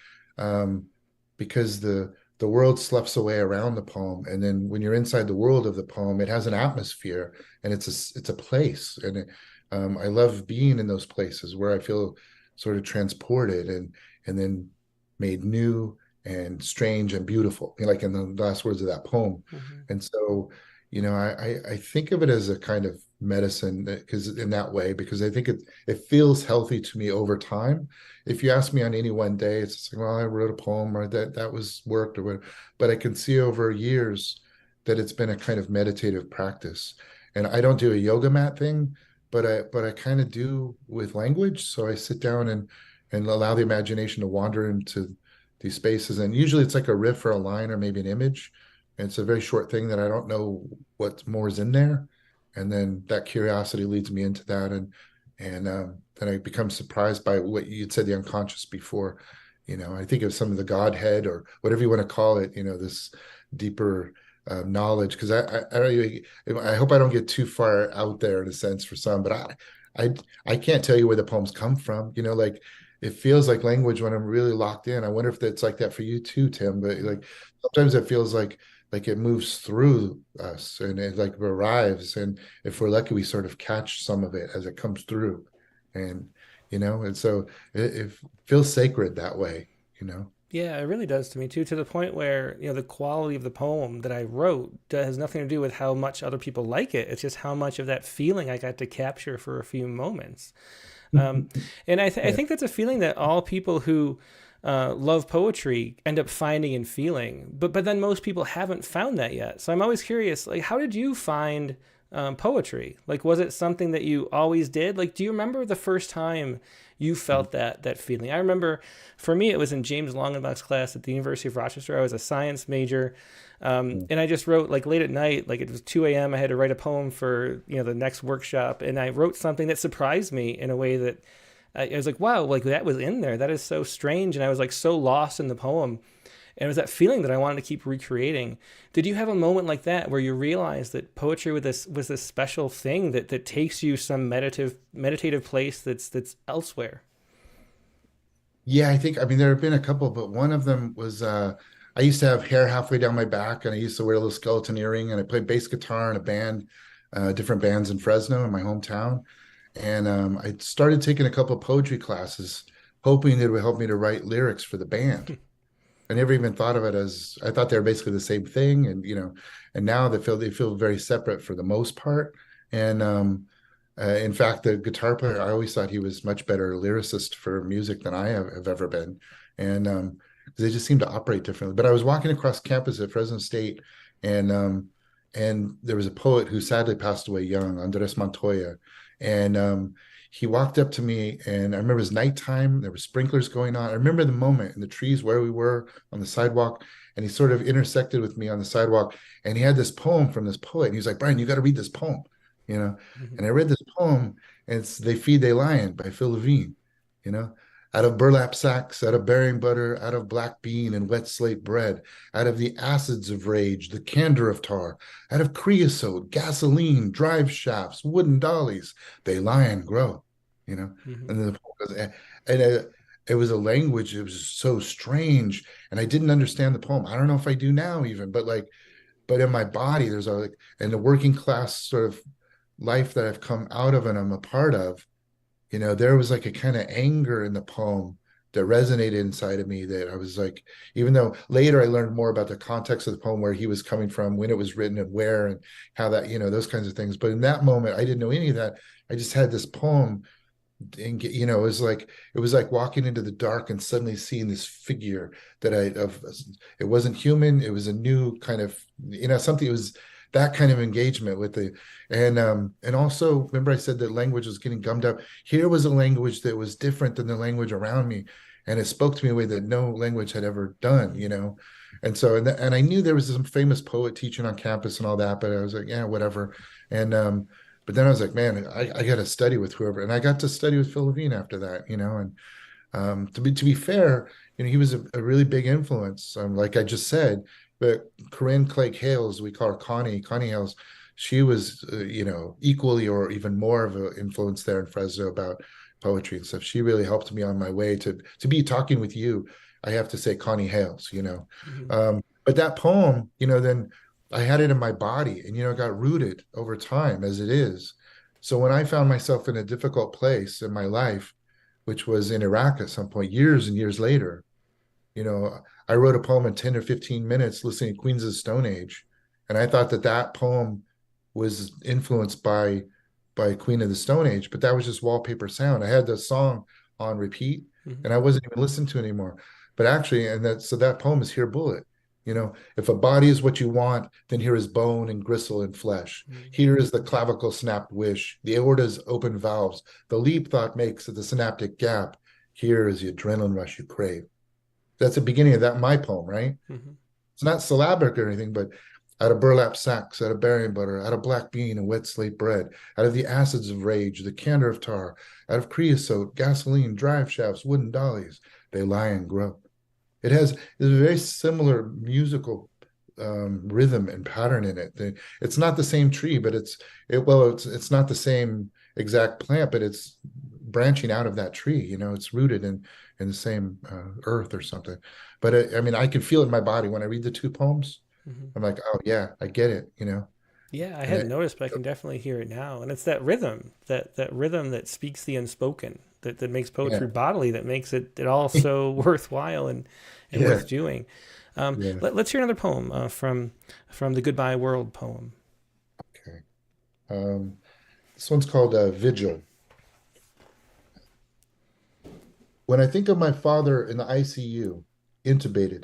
because the world sloughs away around the poem, and then when you're inside the world of the poem, it has an atmosphere, and it's a place, and I love being in those places where I feel sort of transported and then made new and strange and beautiful, like in the last words of that poem. Mm-hmm. And so, I think of it as a kind of medicine, because in that way, because I think it feels healthy to me over time. If you ask me on any one day, it's just like, well, I wrote a poem or that was worked or whatever. But I can see over years that it's been a kind of meditative practice. And I don't do a yoga mat thing, but I kind of do with language. So I sit down and allow the imagination to wander into these spaces. And usually it's like a riff or a line or maybe an image. And it's a very short thing that I don't know what more is in there. And then that curiosity leads me into that. And then I become surprised by what you'd said, the unconscious before. I think of some of the Godhead or whatever you want to call it, this deeper knowledge. Because I don't even, I hope I don't get too far out there in a sense for some, but I can't tell you where the poems come from. Like it feels like language when I'm really locked in. I wonder if that's like that for you too, Tim. But like sometimes it feels like it moves through us and it like arrives. And if we're lucky, we sort of catch some of it as it comes through. And and so it feels sacred that way. Yeah, it really does to me too, to the point where, the quality of the poem that I wrote has nothing to do with how much other people like it. It's just how much of that feeling I got to capture for a few moments. And I think that's a feeling that all people who love poetry end up finding and feeling. But then most people haven't found that yet. So I'm always curious, like, how did you find poetry? Like, was it something that you always did? Like, do you remember the first time you felt that feeling? I remember for me, it was in James Longenbach's class at the University of Rochester. I was a science major. And I just wrote like late at night, like it was 2 a.m. I had to write a poem for, the next workshop. And I wrote something that surprised me in a way that I was like, wow, like that was in there. That is so strange. And I was like so lost in the poem. And it was that feeling that I wanted to keep recreating. Did you have a moment like that where you realized that poetry was this special thing that takes you some meditative place that's elsewhere? Yeah, I mean, there have been a couple, but one of them was I used to have hair halfway down my back, and I used to wear a little skeleton earring, and I played bass guitar in a band, different bands in Fresno in my hometown. And I started taking a couple of poetry classes, hoping it would help me to write lyrics for the band. I never even thought of it as, I thought they were basically the same thing. And, and now they feel very separate for the most part. And in fact, the guitar player, I always thought he was much better lyricist for music than I have ever been. And they just seem to operate differently. But I was walking across campus at Fresno State, and there was a poet who sadly passed away young, Andres Montoya. And he walked up to me, and I remember it was nighttime. There were sprinklers going on. I remember the moment in the trees where we were on the sidewalk, and he sort of intersected with me on the sidewalk. And he had this poem from this poet. And he was like, Brian, you got to read this poem, you know? Mm-hmm. And I read this poem, and it's They Feed They Lion by Phil Levine, you know? Out of burlap sacks, out of bearing butter, out of black bean and wet slate bread, out of the acids of rage, the candor of tar, out of creosote, gasoline, drive shafts, wooden dollies, they lie and grow, you know? Mm-hmm. And it was a language, it was so strange, and I didn't understand the poem. I don't know if I do now even, but in my body, there's and the working class sort of life that I've come out of and I'm a part of, there was like a kind of anger in the poem that resonated inside of me, that I was like, even though later I learned more about the context of the poem, where he was coming from, when it was written and where, and how that, those kinds of things. But in that moment, I didn't know any of that. I just had this poem, and it was like walking into the dark and suddenly seeing this figure it wasn't human. It was a new kind of, something. It was that kind of engagement with and also, remember I said that language was getting gummed up. Here was a language that was different than the language around me, and it spoke to me in a way that no language had ever done, and so, and I knew there was some famous poet teaching on campus and all that, but I was like, yeah, whatever. And but then I was like, man, I got to study with whoever, and I got to study with Phil Levine after that, and to be fair, he was a really big influence, like I just said. But Corinne Clegg Hales, we call her Connie Hales, she was, equally or even more of an influence there in Fresno about poetry and stuff. She really helped me on my way to be talking with you. I have to say Connie Hales, Mm-hmm. But that poem, then I had it in my body, and, it got rooted over time, as it is. So when I found myself in a difficult place in my life, which was in Iraq at some point, years and years later, I wrote a poem in 10 or 15 minutes listening to Queens of the Stone Age. And I thought that poem was influenced by Queen of the Stone Age, but that was just wallpaper sound. I had the song on repeat, Mm-hmm. and I wasn't even listening to it anymore. But actually, so that poem is Here Bullet. If a body is what you want, then here is bone and gristle and flesh. Mm-hmm. Here is the clavicle snapped wish, the aorta's open valves, the leap thought makes at the synaptic gap. Here is the adrenaline rush you crave. That's the beginning of my poem, right? Mm-hmm. It's not syllabic or anything, but out of burlap sacks, out of bearing butter, out of black bean and wet slate bread, out of the acids of rage, the candor of tar, out of creosote, gasoline, drive shafts, wooden dollies, they lie and grow. There's a very similar musical rhythm and pattern in it. It's not the same tree, but it's not the same exact plant, but it's branching out of that tree. It's rooted in the same earth or something. But I can feel it in my body when I read the two poems. Mm-hmm. I'm like, oh yeah, I get it. Yeah, I And hadn't noticed, but I can definitely hear it now. And it's that rhythm, that rhythm that speaks the unspoken, that makes poetry yeah, bodily, that makes it all so worthwhile and yeah, worth doing. yeah. Let's hear another poem from the Goodbye World poem. Okay. This one's called Vigil. When I think of my father in the ICU, intubated,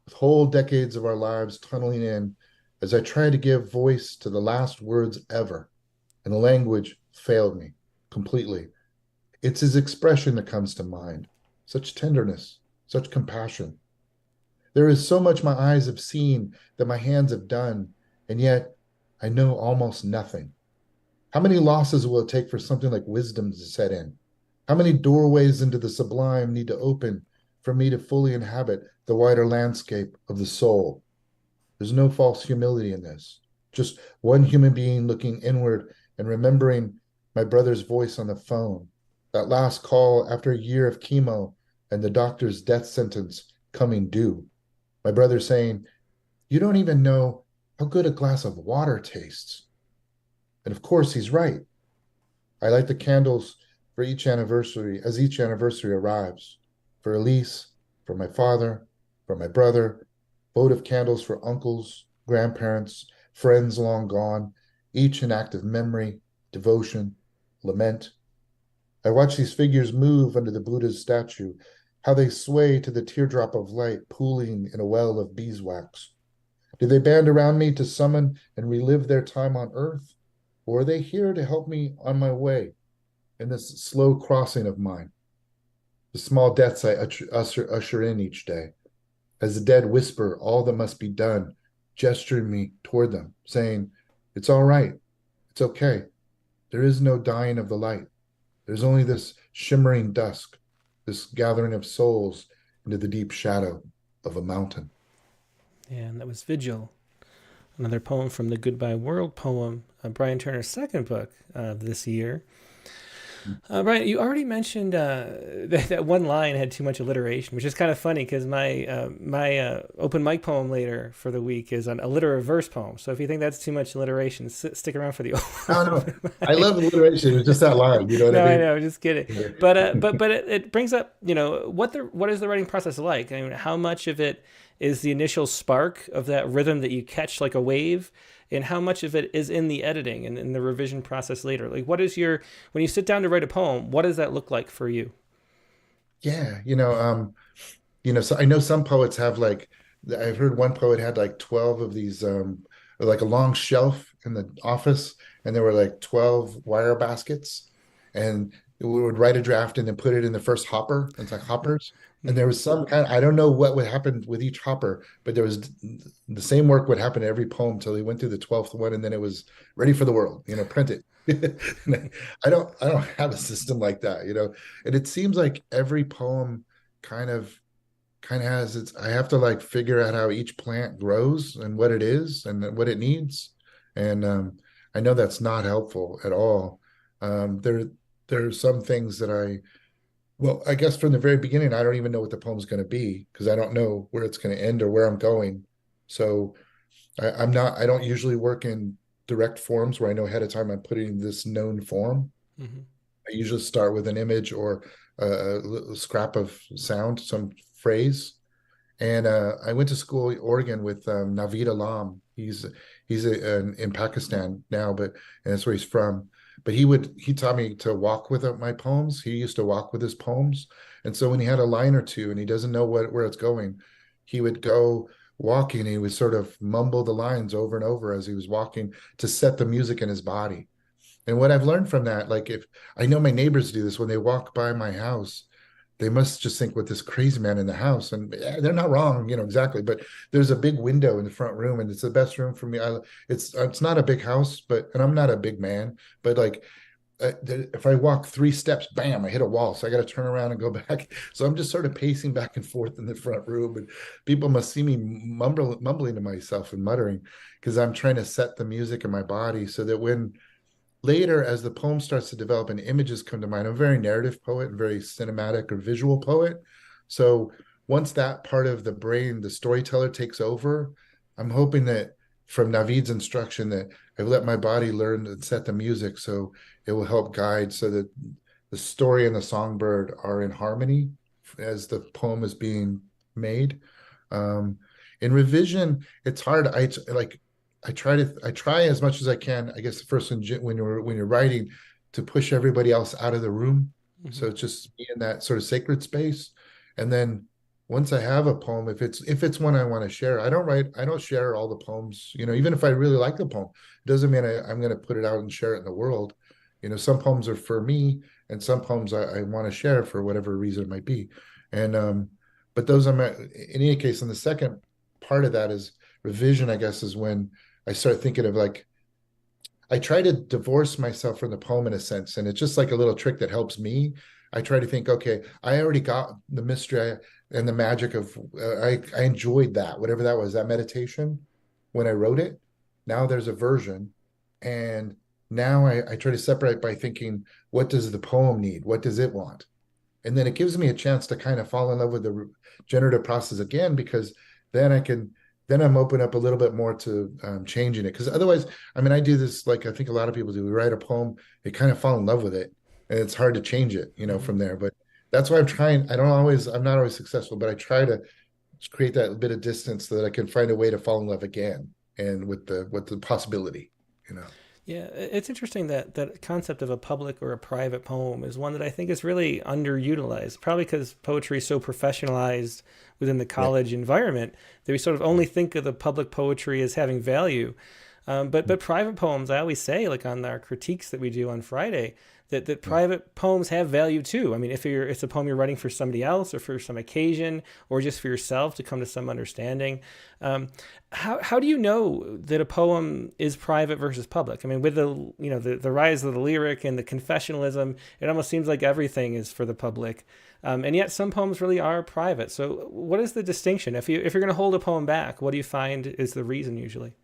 with whole decades of our lives tunneling in, as I try to give voice to the last words ever, and the language failed me completely. It's his expression that comes to mind. Such tenderness, such compassion. There is so much my eyes have seen that my hands have done, and yet I know almost nothing. How many losses will it take for something like wisdom to set in? How many doorways into the sublime need to open for me to fully inhabit the wider landscape of the soul? There's no false humility in this. Just one human being looking inward and remembering my brother's voice on the phone, that last call after a year of chemo and the doctor's death sentence coming due. My brother saying, "You don't even know how good a glass of water tastes." And of course, he's right. I light the candles for each anniversary as each anniversary arrives. For Elise, for my father, for my brother, votive candles for uncles, grandparents, friends long gone, each an act of memory, devotion, lament. I watch these figures move under the Buddha's statue, how they sway to the teardrop of light pooling in a well of beeswax. Do they band around me to summon and relive their time on earth? Or are they here to help me on my way in this slow crossing of mine? The small deaths I usher in each day. As the dead whisper all that must be done, gesturing me toward them, saying, it's all right, it's okay. There is no dying of the light. There's only this shimmering dusk, this gathering of souls into the deep shadow of a mountain. And that was Vigil, another poem from the Goodbye World poem, Brian Turner's second book this year. Brian, you already mentioned that one line had too much alliteration, which is kind of funny because my open mic poem later for the week is an alliterative verse poem. So if you think that's too much alliteration, stick around for the Oh, no, I love alliteration. It's just that line, you know what no, I mean? I know, just kidding. But it brings up, what is the writing process like? I mean, how much of it is the initial spark of that rhythm that you catch like a wave, and how much of it is in the editing and in the revision process later? Like, when you sit down to write a poem, what does that look like for you? Yeah, so I know some poets have like, I've heard one poet had like 12 of these, like a long shelf in the office, and there were like 12 wire baskets, and we would write a draft and then put it in the first hopper. It's like hoppers. And there was some kind, I don't know what would happen with each hopper, but there was the same work would happen to every poem till he went through the 12th one, and then it was ready for the world, printed. I don't have a system like that, and it seems like every poem kind of has its, I have to like figure out how each plant grows and what it is and what it needs. And I know that's not helpful at all. There are some things that well, I guess from the very beginning, I don't even know what the poem's going to be because I don't know where it's going to end or where I'm going. So I don't usually work in direct forms where I know ahead of time I'm putting this known form. Mm-hmm. I usually start with an image or a scrap of sound, some phrase. And I went to school in Oregon with Naveed Alam. He's in Pakistan now, and that's where he's from. But he taught me to walk with my poems. He used to walk with his poems, and so when he had a line or two and he doesn't know where it's going, he would go walking and he would sort of mumble the lines over and over as he was walking to set the music in his body. And what I've learned from that, like if I know my neighbors do this when they walk by my house, they must just think with this crazy man in the house, and they're not wrong, exactly. But there's a big window in the front room, and it's the best room for me. It's not a big house, and I'm not a big man, but like if I walk 3 steps, bam, I hit a wall, so I got to turn around and go back. So I'm just sort of pacing back and forth in the front room, and people must see me mumbling to myself and muttering because I'm trying to set the music in my body so that when later, as the poem starts to develop and images come to mind, I'm a very narrative poet and very cinematic or visual poet. So once that part of the brain, the storyteller takes over, I'm hoping that from Naveed's instruction that I've let my body learn and set the music so it will help guide so that the story and the songbird are in harmony as the poem is being made. In revision, it's hard. I try as much as I can, I guess, first when you're writing, to push everybody else out of the room. Mm-hmm. So it's just be in that sort of sacred space. And then once I have a poem, if it's one I want to share, I don't share all the poems, even if I really like the poem, it doesn't mean I'm going to put it out and share it in the world. Some poems are for me and some poems I want to share for whatever reason it might be. And, but those in any case, and the second part of that is revision, I guess, is when I start thinking of like, I try to divorce myself from the poem in a sense. And it's just like a little trick that helps me. I try to think, okay, I already got the mystery and the magic of, I enjoyed that, whatever that was, that meditation when I wrote it. Now there's a version. And now I try to separate by thinking, what does the poem need? What does it want? And then it gives me a chance to kind of fall in love with the generative process again, because then I'm open up a little bit more to changing it. Because otherwise, I mean, I do this like I think a lot of people do. We write a poem, they kind of fall in love with it, and it's hard to change it, from there. But that's why I'm trying. I'm not always successful, but I try to create that bit of distance so that I can find a way to fall in love again, and with the possibility, you know. Yeah, it's interesting that that concept of a public or a private poem is one that I think is really underutilized, probably because poetry is so professionalized within the Yeah. college environment that we sort of only think of the public poetry as having value. But private poems, I always say, like on our critiques that we do on Friday, that Yeah. private poems have value too. I mean, if it's a poem you're writing for somebody else or for some occasion or just for yourself to come to some understanding, how do you know that a poem is private versus public? I mean, with the rise of the lyric and the confessionalism, it almost seems like everything is for the public, and yet some poems really are private. So, what is the distinction? If you're going to hold a poem back, what do you find is the reason usually?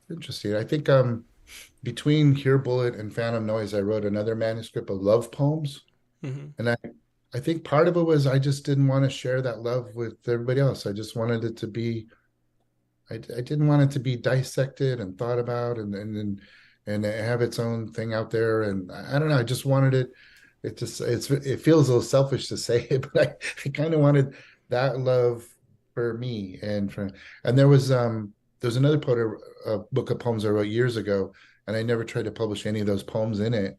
Interesting. I think between Here Bullet and Phantom Noise, I wrote another manuscript of love poems. Hmm. And I think part of it was I just didn't want to share that love with everybody else. I just wanted it to be, I didn't want it to be dissected and thought about, and have its own thing out there. And I don't know, I just wanted it. It feels a little selfish to say it, but I kind of wanted that love for me, and there was another book of poems I wrote years ago, and I never tried to publish any of those poems in it.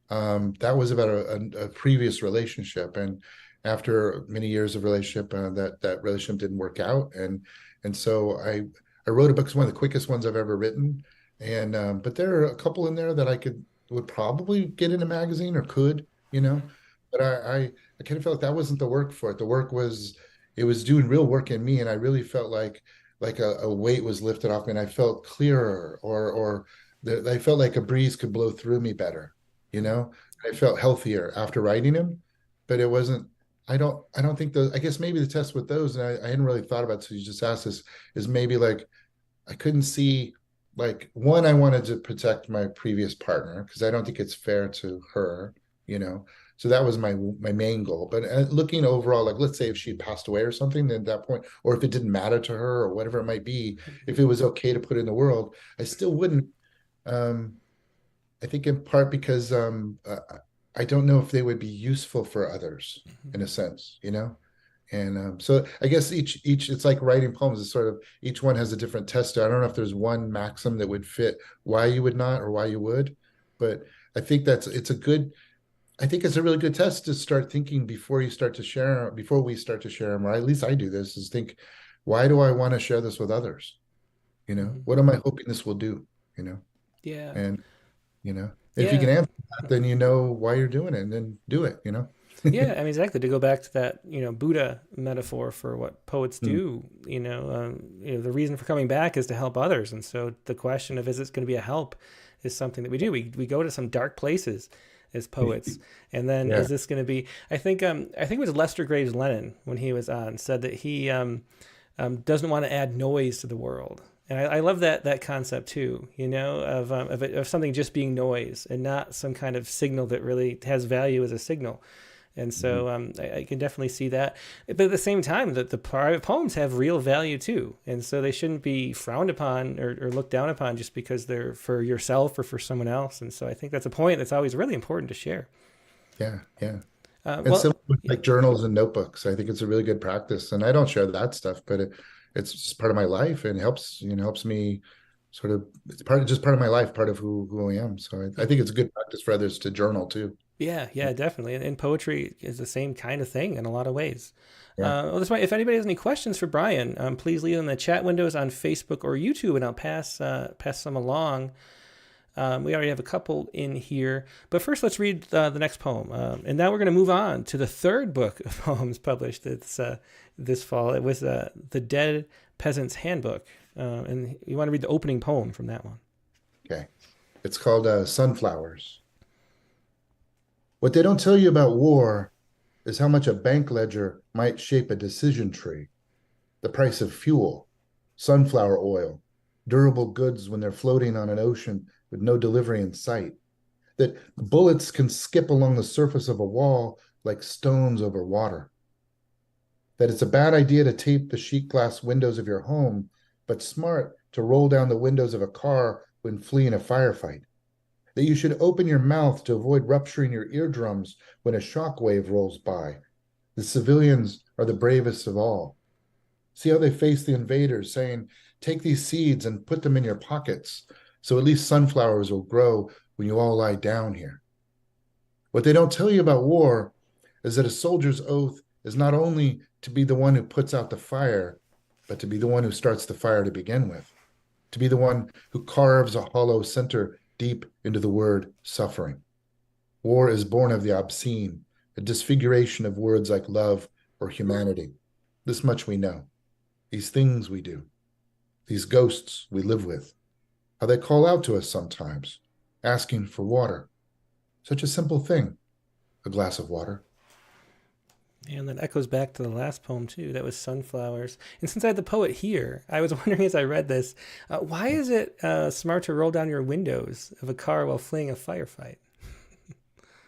That was about a previous relationship, and after many years of relationship, that relationship didn't work out, and so I wrote a book. It's one of the quickest ones I've ever written, and but there are a couple in there that would probably get in a magazine, or could, you know, but I kind of felt like that wasn't the work for it. The work was, it was doing real work in me, and I really felt like a weight was lifted off me, and I felt clearer, I felt like a breeze could blow through me better, you know. I felt healthier after writing him, but it wasn't. I don't think I guess maybe the test with those, and I hadn't really thought about. So you just asked this, is maybe like I couldn't see, like, one, I wanted to protect my previous partner because I don't think it's fair to her, you know. So that was my main goal. But looking overall, like, let's say if she passed away or something, then at that point, or if it didn't matter to her or whatever it might be, if it was okay to put in the world, I still wouldn't. Um, I think in part because I don't know if they would be useful for others in a sense, you know. And so I guess each it's like writing poems. It's sort of, each one has a different test. I don't know if there's one maxim that would fit why you would not or why you would, but I think I think it's a really good test to start thinking before you start to share, before we start to share them, or at least I do this, is think, why do I want to share this with others? You know, Hmm. what am I hoping this will do? You know, Yeah, and if you can yeah. answer that, then you know why you're doing it, and then do it. You know. Yeah, I mean, exactly. To go back to that, Buddha metaphor for what poets Mm. do, the reason for coming back is to help others. And so the question of is it going to be a help is something that we do. We go to some dark places as poets, and then Yeah. is this going to be? I think it was Lester Graves Lennon when he was on said that he doesn't want to add noise to the world. And I love that concept too, of something just being noise and not some kind of signal that really has value as a signal. And Mhm. so I can definitely see that. But at the same time, that the private poems have real value too. And so they shouldn't be frowned upon or looked down upon just because they're for yourself or for someone else. And so I think that's a point that's always really important to share. Yeah, yeah. Uh, And well, similar with yeah, like journals and notebooks. I think it's a really good practice. And I don't share that stuff, but it's just part of my life, and helps me sort of, it's part of my life, part of who I am. So I think it's a good practice for others to journal too. yeah, definitely. And poetry is the same kind of thing in a lot of ways. Yeah. Well, that's why if anybody has any questions for Brian, please leave them in the chat windows on Facebook or YouTube, and I'll pass them along. We already have a couple in here, but first let's read the next poem. And now we're going to move on to the third book of poems published this fall. It was The Dead Peasant's Handbook. And you want to read the opening poem from that one. Okay. It's called Sunflowers. What they don't tell you about war is how much a bank ledger might shape a decision tree. The price of fuel, sunflower oil, durable goods when they're floating on an ocean with no delivery in sight. That bullets can skip along the surface of a wall like stones over water. That it's a bad idea to tape the sheet glass windows of your home, but smart to roll down the windows of a car when fleeing a firefight. That you should open your mouth to avoid rupturing your eardrums when a shock wave rolls by. The civilians are the bravest of all. See how they face the invaders, saying, take these seeds and put them in your pockets, so at least sunflowers will grow when you all lie down here. What they don't tell you about war is that a soldier's oath is not only to be the one who puts out the fire, but to be the one who starts the fire to begin with, to be the one who carves a hollow center deep into the word suffering. War is born of the obscene, a disfiguration of words like love or humanity. This much we know. These things we do, these ghosts we live with, how they call out to us sometimes, asking for water. Such a simple thing, a glass of water. And that echoes back to the last poem, too. That was Sunflowers. And since I had the poet here, I was wondering as I read this, why is it smart to roll down your windows of a car while fleeing a firefight?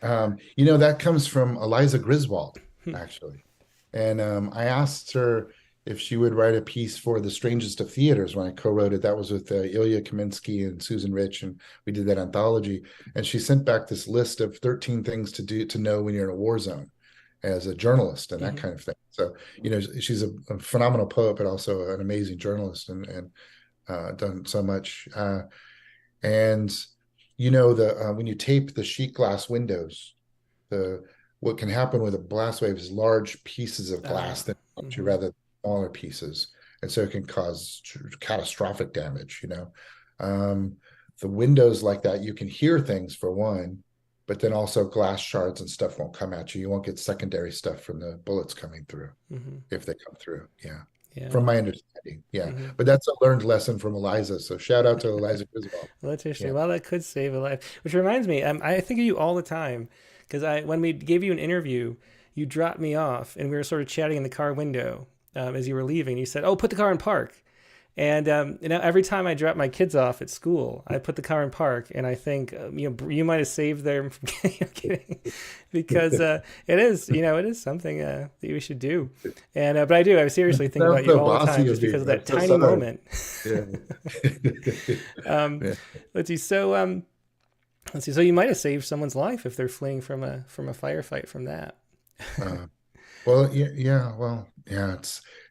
That comes from Eliza Griswold, actually. And I asked her if she would write a piece for The Strangest of Theatres when I co-wrote it. That was with Ilya Kaminsky and Susan Rich, and we did that anthology. And she sent back this list of 13 things to know when you're in a war zone as a journalist and that kind of thing. So, she's a phenomenal poet, but also an amazing journalist and done so much. When you tape the sheet glass windows, what can happen with a blast wave is large pieces of glass that rather than smaller pieces, and so it can cause catastrophic damage. The windows like that, you can hear things for one, but then also glass shards and stuff won't come at you. You won't get secondary stuff from the bullets coming through if they come through. Yeah. From my understanding. Yeah. But that's a learned lesson from Eliza. So shout out to Eliza Griswold. Well, that's interesting. Yeah. Well, that could save a life. Which reminds me, I think of you all the time because when we gave you an interview, you dropped me off and we were sort of chatting in the car window as you were leaving. You said, "Oh, put the car in park." And every time I drop my kids off at school, I put the car in park, and I think you might have saved them from getting because it is something that we should do. And but I seriously think about you all the time just because of that tiny moment. Let's see. So So you might have saved someone's life if they're fleeing from a firefight from that.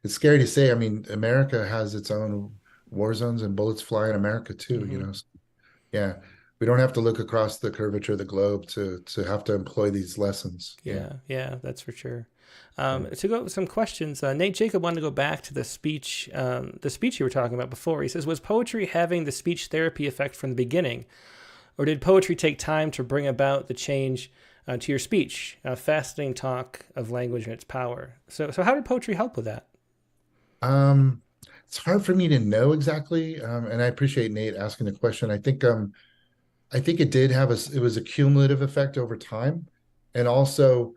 It's scary to say. I mean, America has its own war zones and bullets fly in America too, So, we don't have to look across the curvature of the globe to have to employ these lessons. Yeah, that's for sure. To go with some questions, Nate Jacob wanted to go back to the speech you were talking about before. He says, was poetry having the speech therapy effect from the beginning, or did poetry take time to bring about the change to your speech? Fascinating talk of language and its power. So how did poetry help with that? It's hard for me to know exactly, and I appreciate Nate asking the question. I think it did have it was a cumulative effect over time, and also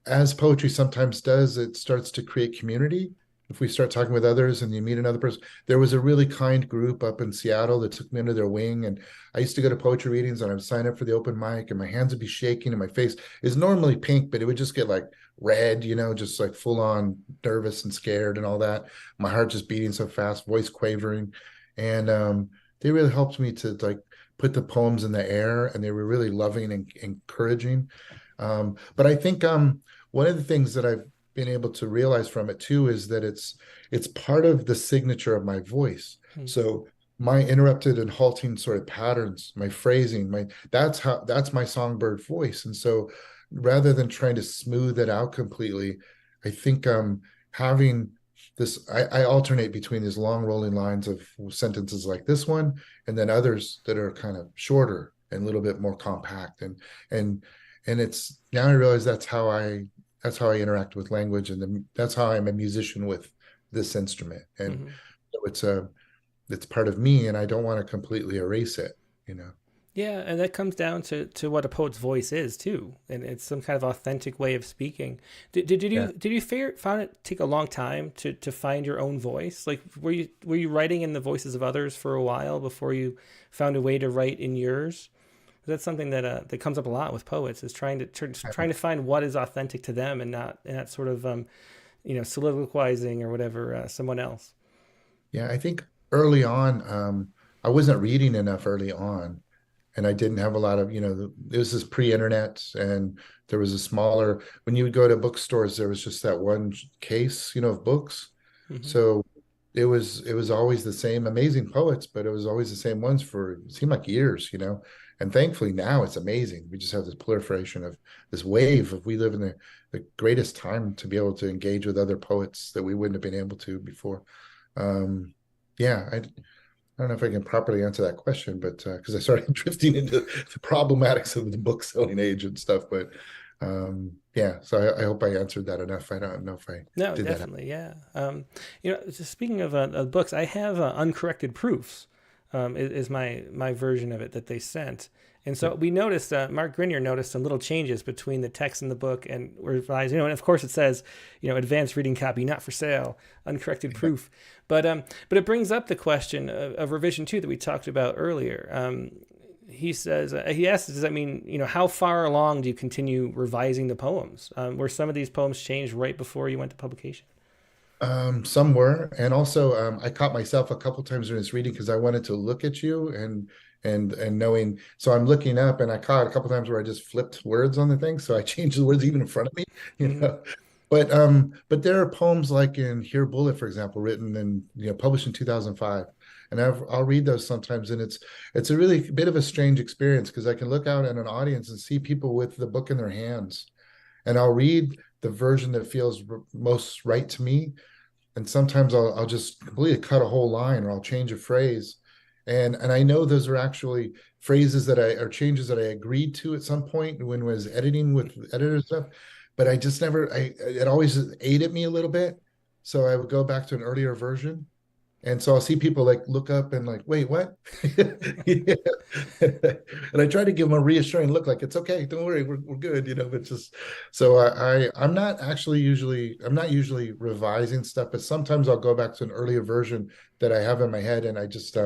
as poetry sometimes does, it starts to create community. If we start talking with others and you meet another person, there was a really kind group up in Seattle that took me under their wing. And I used to go to poetry readings and I would sign up for the open mic and my hands would be shaking and my face is normally pink, but it would just get like red, just like full on nervous and scared and all that. My heart just beating so fast, voice quavering. And they really helped me to like put the poems in the air, and they were really loving and encouraging. But I think one of the things that I've been able to realize from it too is that it's part of the signature of my voice. So my interrupted and halting sort of patterns, my phrasing, that's my songbird voice. And so rather than trying to smooth it out completely, I think having this, I alternate between these long rolling lines of sentences like this one, and then others that are kind of shorter and a little bit more compact. And it's now I realize that's how I interact with language, and that's how I'm a musician with this instrument. And so it's part of me, and I don't want to completely erase it, Yeah, and that comes down to what a poet's voice is too, and it's some kind of authentic way of speaking. Did you found it take a long time to find your own voice? Like, were you writing in the voices of others for a while before you found a way to write in yours? That's something that comes up a lot with poets, is trying to find what is authentic to them and not sort of soliloquizing or whatever someone else. Yeah, I think early on, I wasn't reading enough early on, and I didn't have a lot of, it was this pre-internet, and there was a smaller, when you would go to bookstores, there was just that one case, of books. Mm-hmm. So it was always the same amazing poets, but it was always the same ones for, it seemed like years, and thankfully now it's amazing. We just have this proliferation of this wave of, we live in the greatest time to be able to engage with other poets that we wouldn't have been able to before. Yeah, I don't know if I can properly answer that question, but because I started drifting into the problematics of the book selling age and stuff. But yeah, so I hope I answered that enough. I don't know if I No, did definitely, yeah. Just speaking of books, I have uncorrected proofs. Is my version of it that they sent, and so we noticed Mark Grenier noticed some little changes between the text in the book and revised. And of course it says, advanced reading copy not for sale, uncorrected proof. But it brings up the question of revision 2 that we talked about earlier. He says, he asks, does that mean, how far along do you continue revising the poems? Were some of these poems changed right before you went to publication? Some were, and also I caught myself a couple times during this reading because I wanted to look at you and knowing. So I'm looking up, and I caught a couple times where I just flipped words on the thing, so I changed the words even in front of me, But there are poems like in Here Bullet, for example, written and published in 2005, and I'll read those sometimes, and it's a really bit of a strange experience because I can look out at an audience and see people with the book in their hands, and I'll read the version that feels most right to me. And sometimes I'll just completely cut a whole line, or I'll change a phrase. And I know those are actually phrases or changes that I agreed to at some point when I was editing with editor stuff, but I just never, it always ate at me a little bit. So I would go back to an earlier version. And so I'll see people like look up and like, wait, what? Yeah. And I try to give them a reassuring look, like it's okay, don't worry, we're good, but just so I'm not usually revising stuff, but sometimes I'll go back to an earlier version that I have in my head, and I just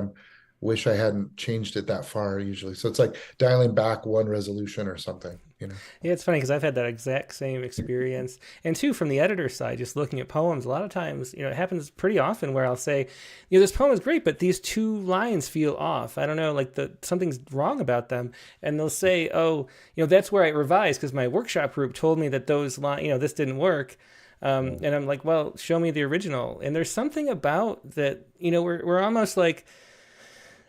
wish I hadn't changed it that far usually. So it's like dialing back one resolution or something. Yeah, it's funny because I've had that exact same experience. And too, from the editor side, just looking at poems, a lot of times, it happens pretty often where I'll say, this poem is great, but these 2 lines feel off. I don't know, like something's wrong about them. And they'll say, oh, that's where I revised because my workshop group told me that those lines, this didn't work. And I'm like, well, show me the original. And there's something about that, we're almost like,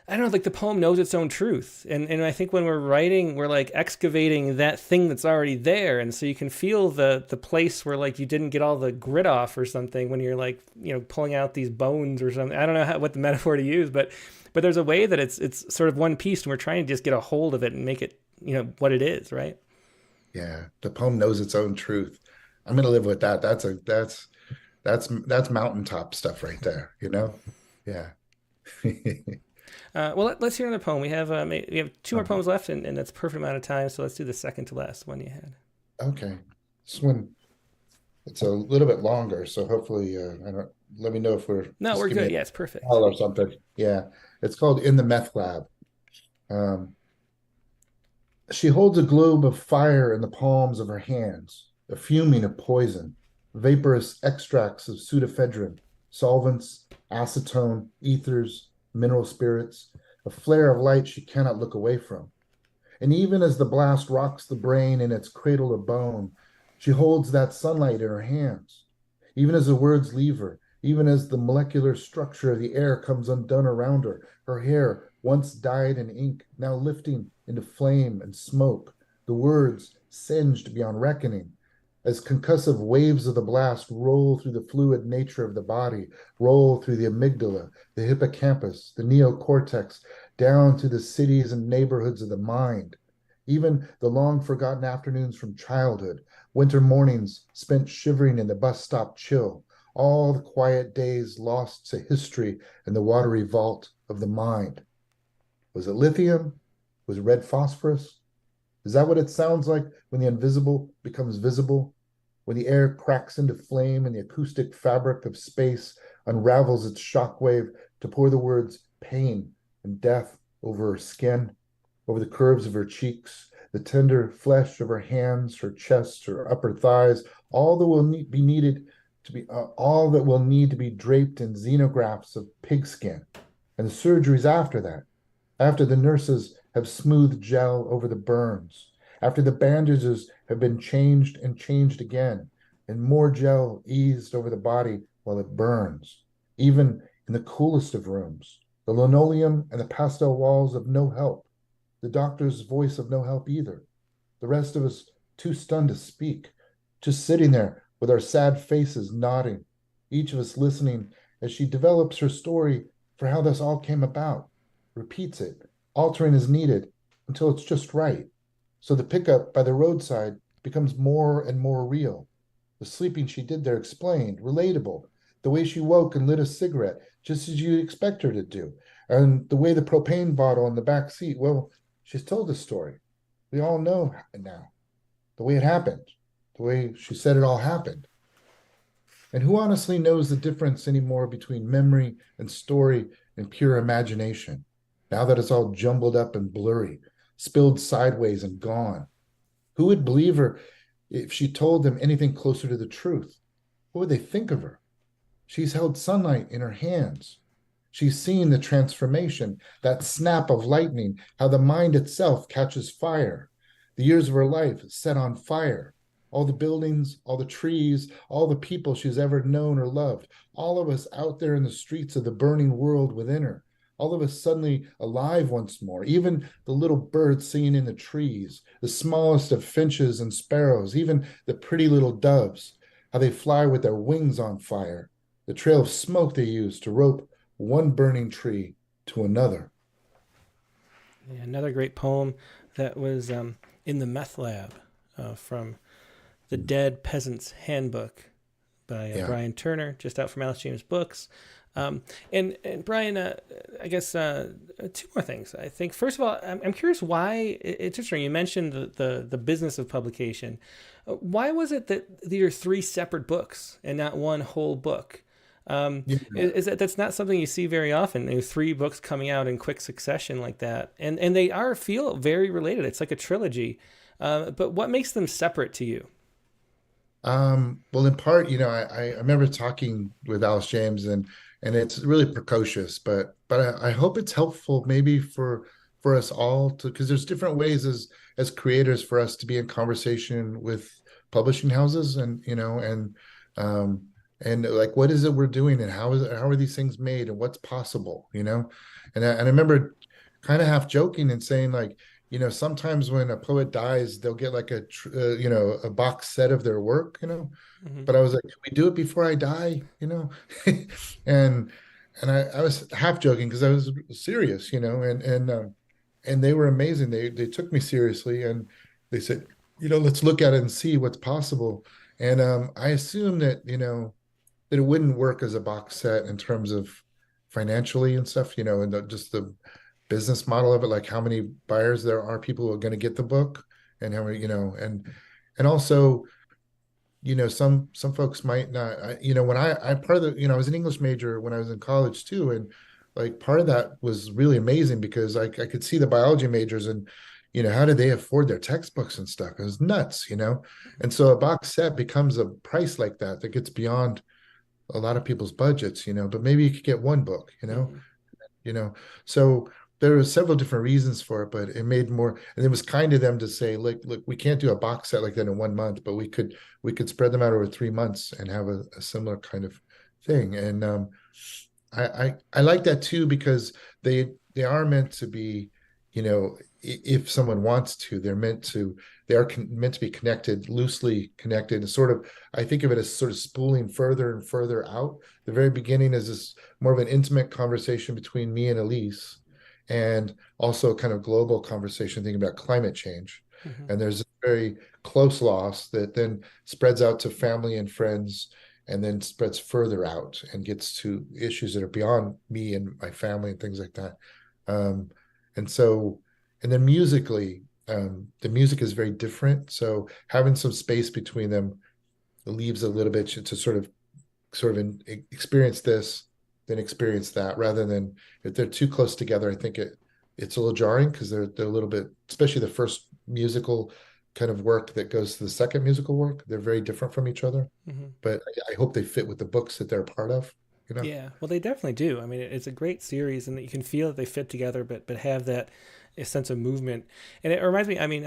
I don't know, like the poem knows its own truth. And I think when we're writing, we're like excavating that thing that's already there. And so you can feel the place where like you didn't get all the grit off or something when you're like, pulling out these bones or something. I don't know what the metaphor to use, but there's a way that it's sort of one piece and we're trying to just get a hold of it and make it, what it is, right? Yeah. The poem knows its own truth. I'm going to live with that. That's mountaintop stuff right there, Yeah. Well, let's hear another poem. We have 2 more poems left, and that's a perfect amount of time. So let's do the second to last one you had. Okay, this one, it's a little bit longer, so hopefully, let me know if we're. No, we're good. Yeah, it's perfect. Or something. Yeah, it's called In the Meth Lab. She holds a globe of fire in the palms of her hands, a fuming of poison, vaporous extracts of pseudoephedrine, solvents, acetone, ethers, mineral spirits, a flare of light she cannot look away from. And even as the blast rocks the brain in its cradle of bone, she holds that sunlight in her hands. Even as the words leave her, even as the molecular structure of the air comes undone around her, her hair, once dyed in ink, now lifting into flame and smoke, the words singed beyond reckoning, as concussive waves of the blast roll through the fluid nature of the body, roll through the amygdala, the hippocampus, the neocortex, down to the cities and neighborhoods of the mind. Even the long forgotten afternoons from childhood, winter mornings spent shivering in the bus stop chill, all the quiet days lost to history in the watery vault of the mind. Was it lithium? Was it red phosphorus? Is that what it sounds like when the invisible becomes visible? When the air cracks into flame and the acoustic fabric of space unravels its shockwave to pour the words pain and death over her skin, over the curves of her cheeks, the tender flesh of her hands, her chest, her upper thighs, all that will need to be draped in xenografts of pigskin, and the surgeries after that, after the nurses have smoothed gel over the burns, after the bandages have been changed and changed again, and more gel eased over the body while it burns, even in the coolest of rooms, the linoleum and the pastel walls of no help, the doctor's voice of no help either, the rest of us too stunned to speak, just sitting there with our sad faces nodding, each of us listening as she develops her story for how this all came about, repeats it, altering as needed until it's just right. So the pickup by the roadside becomes more and more real. The sleeping she did there explained, relatable, the way she woke and lit a cigarette, just as you'd expect her to do, and the way the propane bottle in the back seat, well, she's told the story. We all know now the way it happened, the way she said it all happened. And who honestly knows the difference anymore between memory and story and pure imagination, now that it's all jumbled up and blurry, spilled sideways and gone? Who would believe her if she told them anything closer to the truth? What would they think of her? She's held sunlight in her hands. She's seen the transformation, that snap of lightning, how the mind itself catches fire. The years of her life set on fire. All the buildings, all the trees, all the people she's ever known or loved, all of us out there in the streets of the burning world within her, all of us suddenly alive once more, even the little birds singing in the trees, the smallest of finches and sparrows, even the pretty little doves, how they fly with their wings on fire, the trail of smoke they use to rope one burning tree to another. Yeah, another great poem that was in the meth lab from The Dead Peasant's Handbook by Brian Turner, just out from Alice James Books. And Brian, I guess two more things. I think, first of all, I'm curious why, it's interesting, you mentioned the business of publication. Why was it that there are three separate books and not one whole book? Is that's not something you see very often. Three books coming out in quick succession like that, and they feel very related. It's like a trilogy. But what makes them separate to you? Well, in part, I remember talking with Alice James, and it's really precocious, but I hope it's helpful maybe for us all to, because there's different ways as creators for us to be in conversation with publishing houses, and like, what is it we're doing, and how are these things made, and what's possible, and I remember kind of half joking and saying, like, sometimes when a poet dies, they'll get like a box set of their work, Mm-hmm. but I was like, can we do it before I die, and I was half joking because I was serious, and they were amazing. They took me seriously, and they said, let's look at it and see what's possible. And I assume that that it wouldn't work as a box set in terms of financially and stuff, and just the business model of it, like how many buyers there are, people who are going to get the book, and how many, and also, some folks might not. When I part of the, I was an English major when I was in college too, and like part of that was really amazing because I could see the biology majors and how do they afford their textbooks and stuff? It was nuts, and so a box set becomes a price like that gets beyond a lot of people's budgets, but maybe you could get one book, Mm-hmm. so there were several different reasons for it, but it made more, and it was kind of them to say, like, look, we can't do a box set like that in 1 month, but we could spread them out over 3 months and have a similar kind of thing. And I like that too, because they are meant to be, if someone wants to, they are meant to be connected, loosely connected, and sort of, I think of it as sort of spooling further and further out. The very beginning is this more of an intimate conversation between me and Elise, and also a kind of global conversation thinking about climate change. Mm-hmm. And there's a very close loss that then spreads out to family and friends, and then spreads further out and gets to issues that are beyond me and my family and things like that. Um, and so, and then musically, the music is very different. So having some space between them leaves a little bit to sort of experience this, then experience that, rather than, if they're too close together, I think it's a little jarring because they're a little bit, especially the first musical kind of work that goes to the second musical work, they're very different from each other. Mm-hmm. But I hope they fit with the books that they're a part of. Yeah, well, they definitely do. I mean, it's a great series, and you can feel that they fit together, but have that a sense of movement. And it reminds me, I mean,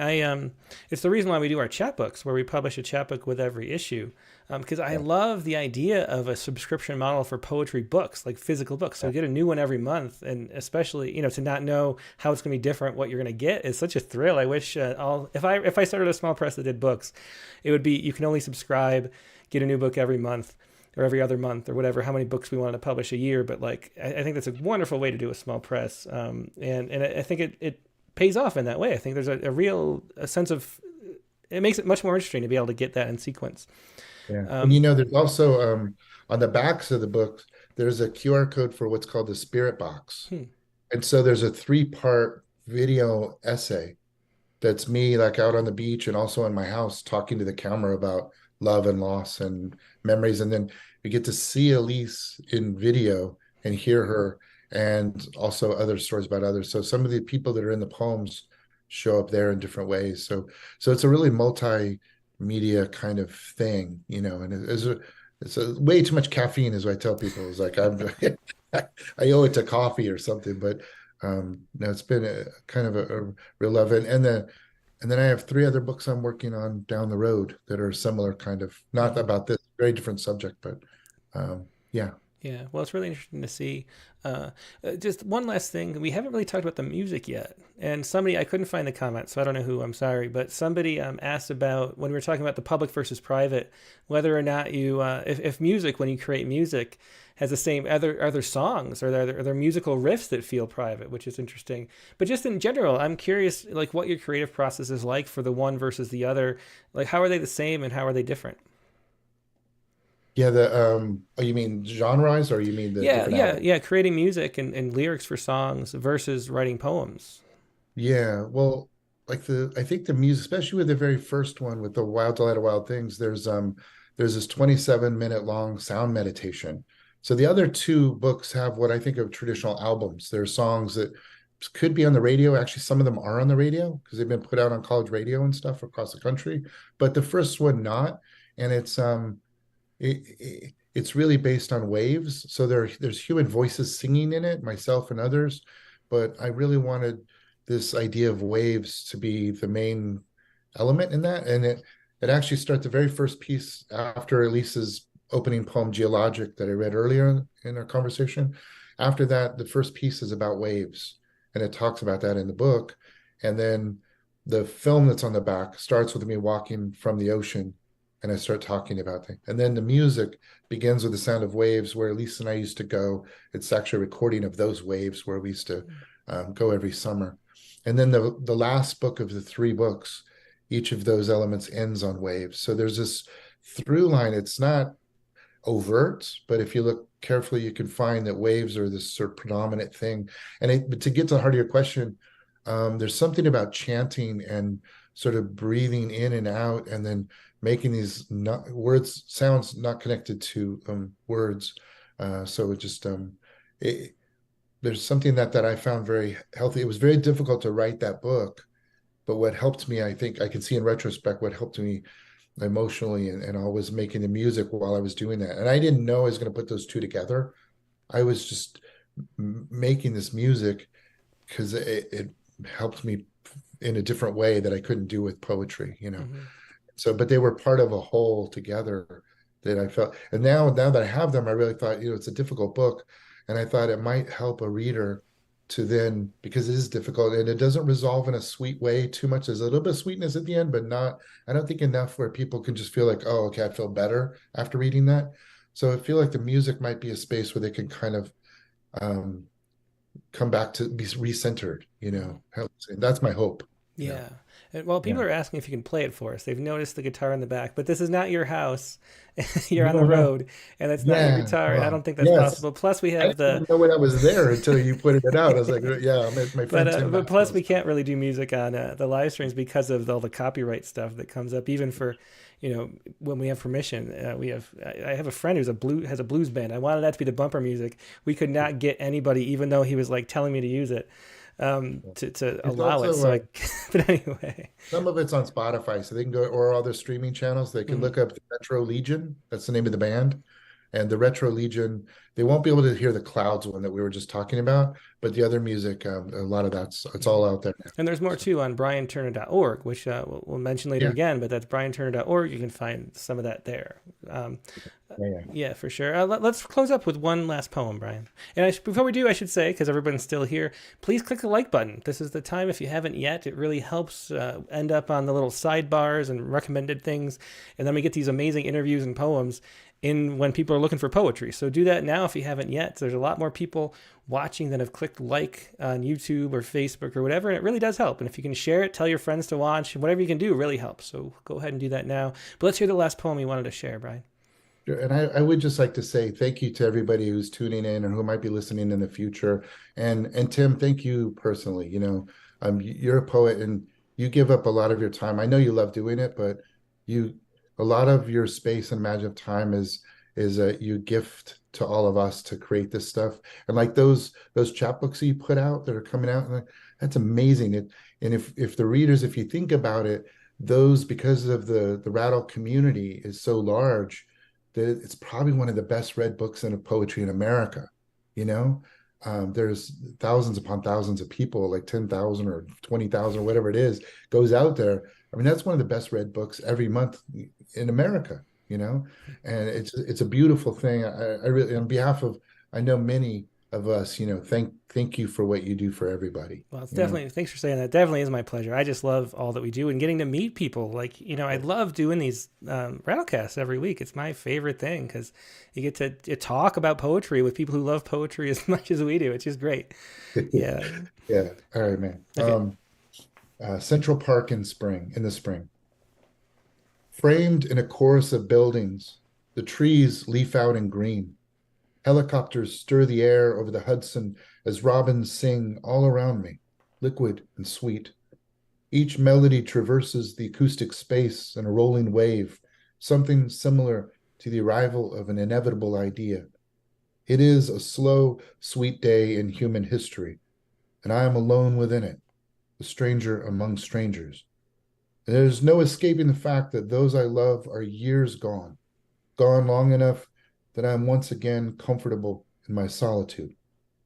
it's the reason why we do our chapbooks, where we publish a chapbook with every issue. Because I love the idea of a subscription model for poetry books, like physical books. So you get a new one every month, and especially, you know, to not know how it's going to be different, what you're going to get is such a thrill. I wish if I started a small press that did books, it would be you can only subscribe, get a new book every month or every other month or whatever, how many books we wanted to publish a year. But like, I think that's a wonderful way to do a small press. And I think it pays off in that way. I think there's a real sense of, it makes it much more interesting to be able to get that in sequence. Yeah. And you know, there's also on the backs of the books, there's a QR code for what's called the Spirit Box. And so there's a 3-part video essay that's me like out on the beach and also in my house talking to the camera about love and loss and memories. And then we get to see Elise in video and hear her, and also other stories about others. So some of the people that are in the poems show up there in different ways. So it's a really multimedia kind of thing, you know, and it's a way too much caffeine, as I tell people. It's like I owe it to coffee or something, but no, it's been a kind of a real love. And then I have 3 other books I'm working on down the road that are similar, kind of, not about this, very different subject, but yeah. Yeah, well, it's really interesting to see. Just one last thing. We haven't really talked about the music yet. And somebody, I couldn't find the comment, so I don't know who, I'm sorry, but somebody asked about, when we were talking about the public versus private, whether or not you, if music, when you create music, has the same, are there songs, or are there musical riffs that feel private, which is interesting. But just in general, I'm curious, like, what your creative process is like for the one versus the other. Like, how are they the same and how are they different? Yeah, you mean genre-wise, or you mean the different albums? Yeah, creating music and lyrics for songs versus writing poems. Yeah, well, like I think the music, especially with the very first one with the Wild Delight of Wild Things, there's this 27-minute long sound meditation. So the other 2 books have what I think of traditional albums. There are songs that could be on the radio. Actually, some of them are on the radio because they've been put out on college radio and stuff across the country. But the first one not, and it's really based on waves. So there's human voices singing in it, myself and others. But I really wanted this idea of waves to be the main element in that. And it actually starts the very first piece after Elise's opening poem, Geologic, that I read earlier in our conversation. After that, the first piece is about waves. And it talks about that in the book. And then the film that's on the back starts with me walking from the ocean, and I start talking about things. And then the music begins with the sound of waves, where Lisa and I used to go. It's actually a recording of those waves where we used to go every summer. And then the last book of the 3 books, each of those elements ends on waves. So there's this through line. It's not overt, but if you look carefully, you can find that waves are this sort of predominant thing. But to get to the heart of your question, there's something about chanting and sort of breathing in and out, and then making these sounds not connected to words. So it just there's something that I found very healthy. It was very difficult to write that book, but what helped me, I think I can see in retrospect, what helped me emotionally and I was making the music while I was doing that. And I didn't know I was going to put those 2 together. I was just making this music because it helped me in a different way that I couldn't do with poetry, you know. So, but they were part of a whole together that I felt. And now that I have them, I really thought, you know, it's a difficult book. And I thought it might help a reader to then, because it is difficult and it doesn't resolve in a sweet way too much. There's a little bit of sweetness at the end, but I don't think enough where people can just feel like, oh, okay, I feel better after reading that. So I feel like the music might be a space where they can kind of come back to be recentered, you know. That's my hope. Yeah. Well, people are asking if you can play it for us. They've noticed the guitar in the back, but this is not your house. You're on the road, and it's not your guitar. And I don't think that's possible. Plus, we have I didn't know that was there until you pointed it out. I was like, yeah, my friend. But plus, we can't really do music on the live streams because of all the copyright stuff that comes up, even for, you know, when we have permission. I have a friend who's has a blues band. I wanted that to be the bumper music. We could not get anybody, even though he was like telling me to use it. To allow it. So but anyway, some of it's on Spotify, so they can go, or other streaming channels. They can look up the Metro Legion. That's the name of the band. And the Retro Legion, they won't be able to hear the Clouds one that we were just talking about, but the other music, a lot of it's all out there now. And there's more So, too on brianturner.org, which we'll mention later yeah, again, but that's brianturner.org. You can find some of that there. yeah. Yeah, for sure. Let's close up with one last poem, Brian. And before we do, I should say, because everyone's still here, please click the like button. This is the time, if you haven't yet. It really helps end up on the little sidebars and recommended things. And then we get these amazing interviews and poems in when people are looking for poetry. So do that now if you haven't yet. There's a lot more people watching that have clicked like on YouTube or Facebook or whatever, and it really does help. And if you can share it, tell your friends to watch, whatever you can do really helps. So go ahead and do that now. But let's hear the last poem you wanted to share, Brian. And I would just like to say thank you to everybody who's tuning in and who might be listening in the future. And Tim, thank you personally. You're a poet and you give up a lot of your time. I know you love doing it, but a lot of your space and imaginative time is you gift to all of us to create this stuff. And like those chapbooks that you put out that are coming out, that's amazing. And if the readers, if you think about it, those, because of the Rattle community is so large, that it's probably one of the best read books in poetry in America. There's thousands upon thousands of people, like 10,000 or 20,000 or whatever it is, goes out there. I mean, that's one of the best read books every month in America, and it's a beautiful thing. I really, on behalf of, I know many of us, thank you for what you do for everybody. Well, it's definitely, thanks for saying that. Definitely is my pleasure. I just love all that we do and getting to meet people. Like, I love doing these Rattlecasts every week. It's my favorite thing because you get to talk about poetry with people who love poetry as much as we do, which is great. Yeah. Yeah. All right, man. Okay. Central Park in the spring. Framed in a chorus of buildings, the trees leaf out in green. Helicopters stir the air over the Hudson as robins sing all around me, liquid and sweet. Each melody traverses the acoustic space in a rolling wave, something similar to the arrival of an inevitable idea. It is a slow, sweet day in human history, and I am alone within it, a stranger among strangers. And there is no escaping the fact that those I love are years gone long enough that I am once again comfortable in my solitude,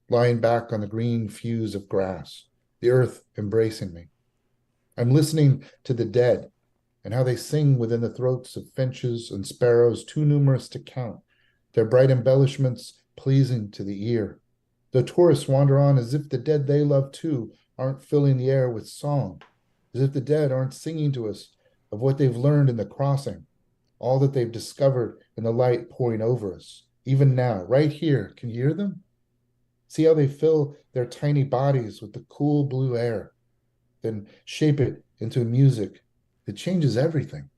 lying back on the green fuse of grass, the earth embracing me. I'm listening to the dead and how they sing within the throats of finches and sparrows too numerous to count, their bright embellishments pleasing to the ear. The tourists wander on as if the dead they love too aren't filling the air with song, as if the dead aren't singing to us of what they've learned in the crossing, all that they've discovered in the light pouring over us. Even now, right here, can you hear them? See how they fill their tiny bodies with the cool blue air, then shape it into music that changes everything.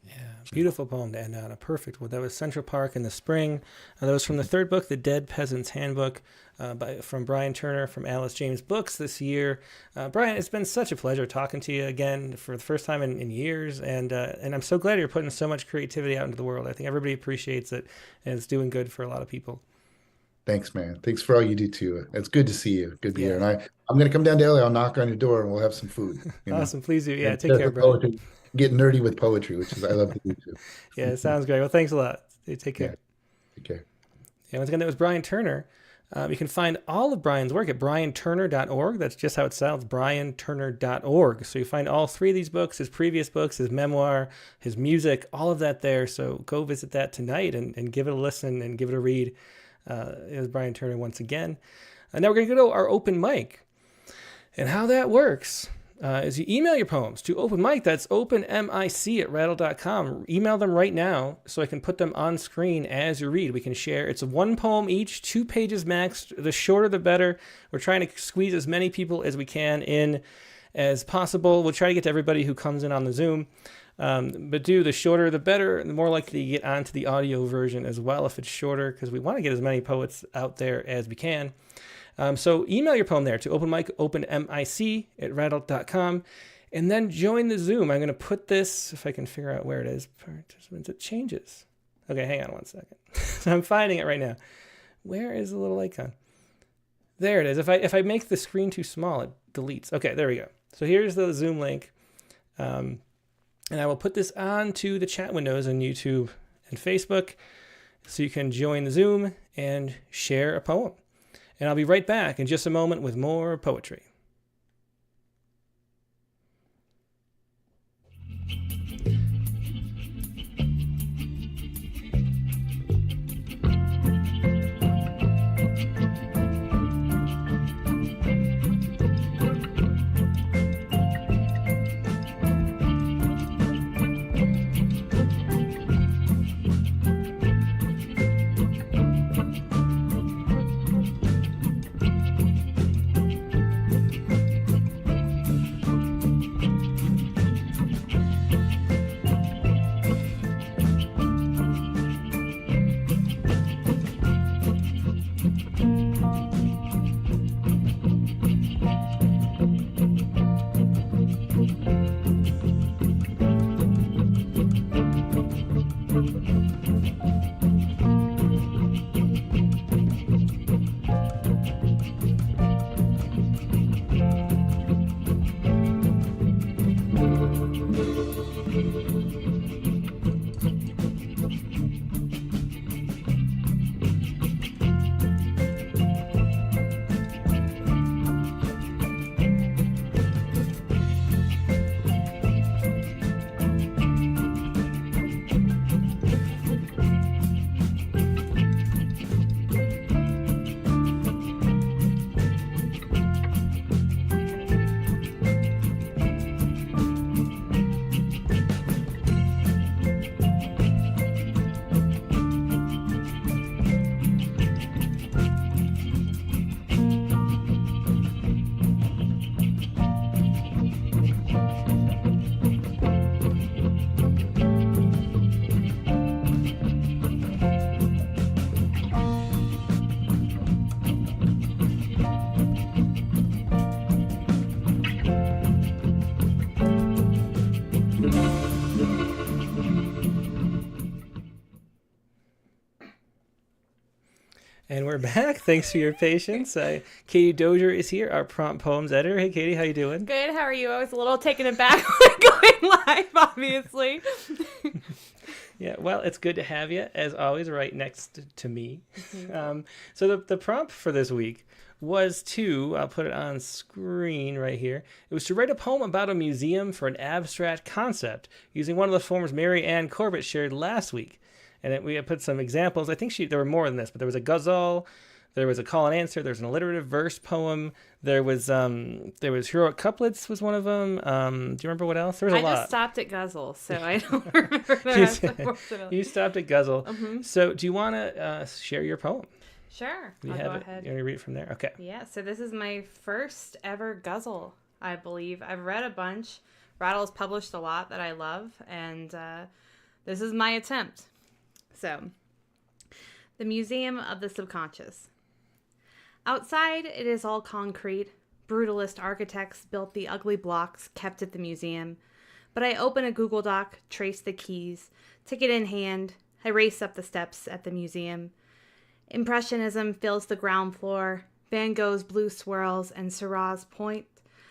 Yeah, beautiful poem to end on. A perfect one. That was Central Park in the spring. That was from the third book, The Dead Peasant's Handbook, from Brian Turner from Alice James Books this year. Brian, it's been such a pleasure talking to you again for the first time in years, and I'm so glad you're putting so much creativity out into the world. I think everybody appreciates it, and it's doing good for a lot of people. Thanks, man. Thanks for all you do too. It's good to see you. Good to hear. And I'm going to come down to LA. I'll knock on your door and we'll have some food. Awesome. Please do. Yeah. And Take care, Brian. poetry, get nerdy with poetry, which is I love to do too. Yeah. Sounds great. Well, thanks a lot. Take care. Yeah, take care. Yeah. Once again, that was Brian Turner. You can find all of Brian's work at brianturner.org. That's just how it sounds, brianturner.org. So you find all three of these books, his previous books, his memoir, his music, all of that there. So go visit that tonight and give it a listen and give it a read. It was Brian Turner once again. And now we're going to go to our open mic. And how that works is you email your poems to open mic. That's openmic@rattle.com. Email them right now so I can put them on screen as you read. We can share. It's one poem each, 2 pages max. The shorter, the better. We're trying to squeeze as many people as we can in as possible. We'll try to get to everybody who comes in on the Zoom. But the shorter, the better. The more likely you get onto the audio version as well if it's shorter, because we want to get as many poets out there as we can. So email your poem there to openmic@rattle.com, and then join the Zoom. I'm going to put this, if I can figure out where it is. Participants, it changes. Okay, hang on one second. So I'm finding it right now. Where is the little icon? There it is. If I make the screen too small, it deletes. Okay, there we go. So here's the Zoom link. And I will put this onto the chat windows on YouTube and Facebook. so you can join the Zoom and share a poem. And I'll be right back in just a moment with more poetry. And we're back. Thanks for your patience. Katie Dozier is here, our prompt poems editor. Hey, Katie, how you doing? Good. How are you? I was a little taken aback going live, obviously. Yeah, well, it's good to have you, as always, right next to me. Mm-hmm. So the prompt for this week was I'll put it on screen right here. It was to write a poem about a museum for an abstract concept using one of the forms Mary Ann Corbett shared last week. And we had put some examples. I think there were more than this, but there was a ghazal, there was a call and answer, there's an alliterative verse poem, there was heroic couplets was one of them. Do you remember what else? There was a lot. I just stopped at ghazal, so I don't remember the rest, unfortunately. You stopped at ghazal. Mm-hmm. So do you want to share your poem? Sure. I'll go ahead. You want to read it from there? Okay. Yeah, so this is my first ever ghazal, I believe. I've read a bunch. Rattle's published a lot that I love, and this is my attempt. So, the Museum of the Subconscious. Outside, it is all concrete. Brutalist architects built the ugly blocks kept at the museum. But I open a Google Doc, trace the keys, ticket in hand. I race up the steps at the museum. Impressionism fills the ground floor. Van Gogh's blue swirls and Seurat's point.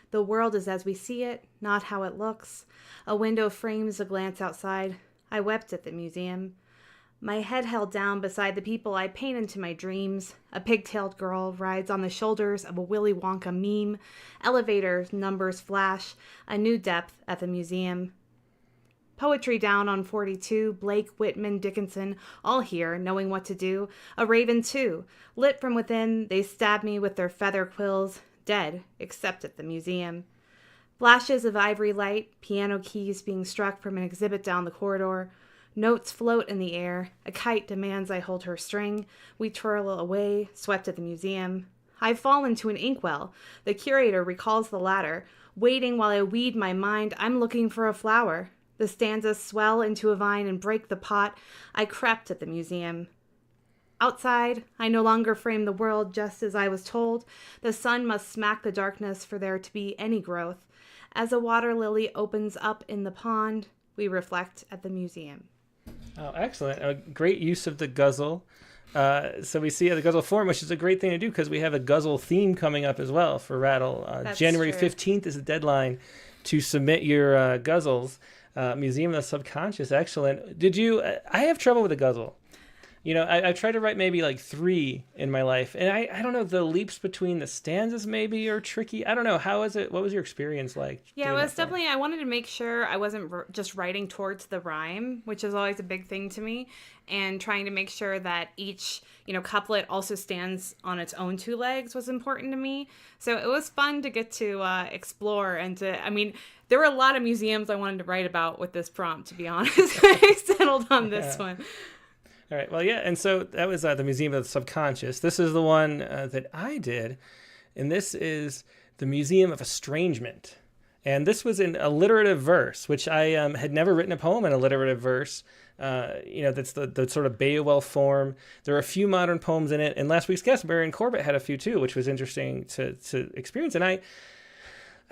The world is as we see it, not how it looks. A window frames a glance outside. I wept at the museum. My head held down beside the people I paint into my dreams. A pigtailed girl rides on the shoulders of a Willy Wonka meme. Elevator numbers flash, a new depth at the museum. Poetry down on 42, Blake, Whitman, Dickinson, all here, knowing what to do. A raven too. Lit from within, they stab me with their feather quills. Dead, except at the museum. Flashes of ivory light, piano keys being struck from an exhibit down the corridor. Notes float in the air. A kite demands I hold her string. We twirl away, swept at the museum. I fall into an inkwell. The curator recalls the ladder. Waiting while I weed my mind, I'm looking for a flower. The stanzas swell into a vine and break the pot. I crept at the museum. Outside, I no longer frame the world just as I was told. The sun must smack the darkness for there to be any growth. As a water lily opens up in the pond, we reflect at the museum. Oh, excellent. A great use of the ghazal. So we see the ghazal form, which is a great thing to do because we have a ghazal theme coming up as well for Rattle. January 15th is the deadline to submit your ghazals. Museum of the Subconscious, excellent. I have trouble with the ghazal. I've tried to write maybe like 3 in my life, and I don't know, the leaps between the stanzas maybe are tricky. I don't know. How is it? What was your experience like? Yeah, it doing was that poem? definitely, I wanted to make sure I wasn't just writing towards the rhyme, which is always a big thing to me, and trying to make sure that each, couplet also stands on its own 2 legs was important to me. So it was fun to get to explore and there were a lot of museums I wanted to write about with this prompt, to be honest. I settled on this one. All right. Well, yeah. And so that was the Museum of the Subconscious. This is the one that I did. And this is the Museum of Estrangement. And this was in alliterative verse, which I had never written a poem in alliterative verse. That's the sort of Beowulf form. There are a few modern poems in it. And last week's guest, Marion Corbett, had a few too, which was interesting to experience. And I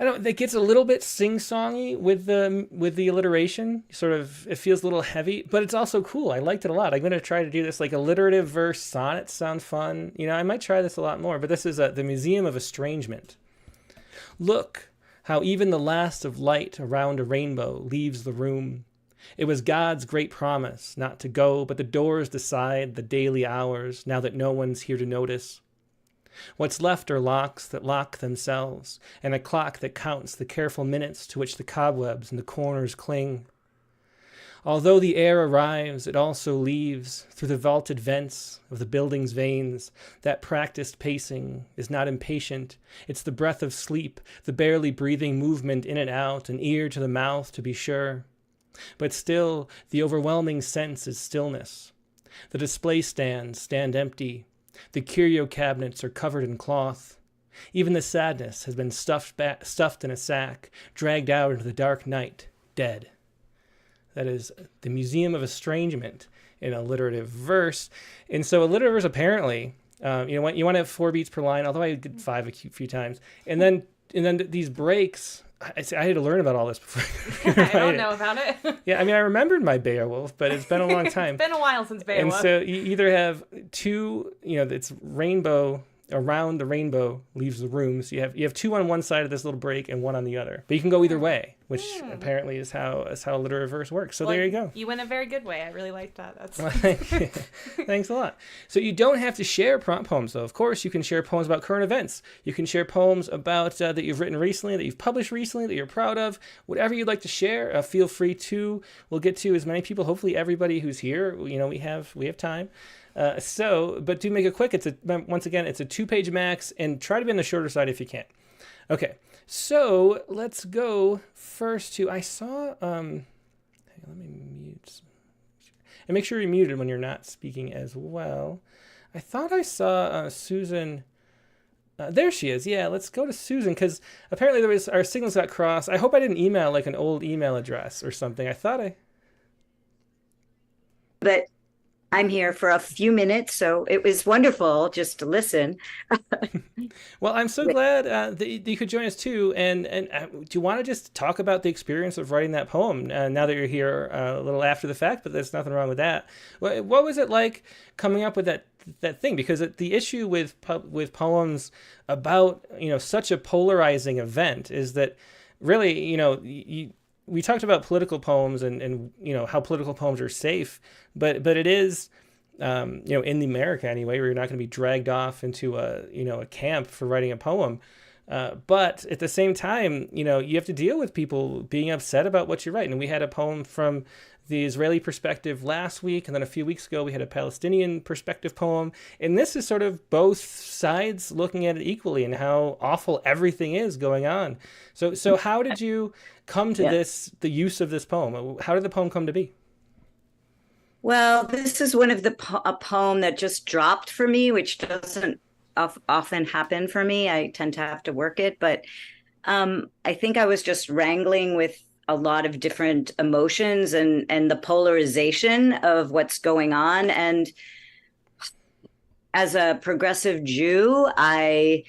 don't. It gets a little bit sing-songy with the alliteration. Sort of, it feels a little heavy, but it's also cool. I liked it a lot. I'm going to try to do this. Like alliterative verse sonnets sound fun. I might try this a lot more. But this is the Museum of Estrangement. Look, how even the last of light around a rainbow leaves the room. It was God's great promise not to go, but the doors decide the daily hours. Now that no one's here to notice. What's left are locks that lock themselves, and a clock that counts the careful minutes to which the cobwebs in the corners cling. Although the air arrives, it also leaves, through the vaulted vents of the building's veins. That practiced pacing is not impatient. It's the breath of sleep, the barely breathing movement in and out, an ear to the mouth to be sure. But still, the overwhelming sense is stillness. The display stands stand empty. The curio cabinets are covered in cloth. Even the sadness has been stuffed in a sack, dragged out into the dark night, dead. That is the Museum of Estrangement in alliterative verse. And so alliterative verse, apparently, you want to have 4 beats per line, although I did 5 a few times. And then these breaks, I had to learn about all this before. I don't know about it. Yeah, I remembered my Beowulf, but it's been a long time. It's been a while since Beowulf. And so you either have 2, it's rainbow, around the rainbow leaves the room. So you have 2 on one side of this little break and 1 on the other. But you can go either way, which apparently is how alliterative verse works. So there you go. You went a very good way. I really liked that. Thanks a lot. So you don't have to share prompt poems, though. Of course, you can share poems about current events. You can share poems about that you've written recently, that you've published recently, that you're proud of. Whatever you'd like to share, feel free to. We'll get to as many people, hopefully everybody who's here. We have time. But do make it quick. Once again, it's a 2-page max, and try to be on the shorter side if you can. Okay, so let's go first to, I saw, hang on, let me mute, and make sure you're muted when you're not speaking as well. I thought I saw Susan, there she is. Yeah, let's go to Susan, because apparently our signals got crossed. I hope I didn't email like an old email address or something. But I'm here for a few minutes, so it was wonderful just to listen. Well, I'm so glad that you could join us too. And do you want to just talk about the experience of writing that poem now that you're here a little after the fact? But there's nothing wrong with that. What was it like coming up with that thing? Because the issue with poems about such a polarizing event is that really we talked about political poems and how political poems are safe, but it is, in America anyway, where you're not going to be dragged off into a camp for writing a poem. But at the same time, you have to deal with people being upset about what you write. And we had a poem from the Israeli perspective last week, and then a few weeks ago we had a Palestinian perspective poem. And this is sort of both sides looking at it equally and how awful everything is going on. So how did you come to the use of this poem? How did the poem come to be? Well, this is one of a poem that just dropped for me, which doesn't often happen for me. I tend to have to work it, but I think I was just wrangling with a lot of different emotions and the polarization of what's going on. And as a progressive Jew, I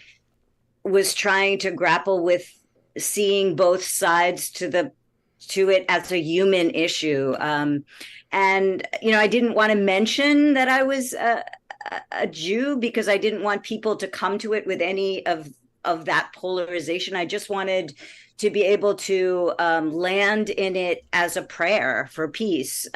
was trying to grapple with seeing both sides to it as a human issue. And, I didn't want to mention that I was a Jew because I didn't want people to come to it with any of that polarization. I just wanted to be able to land in it as a prayer for peace.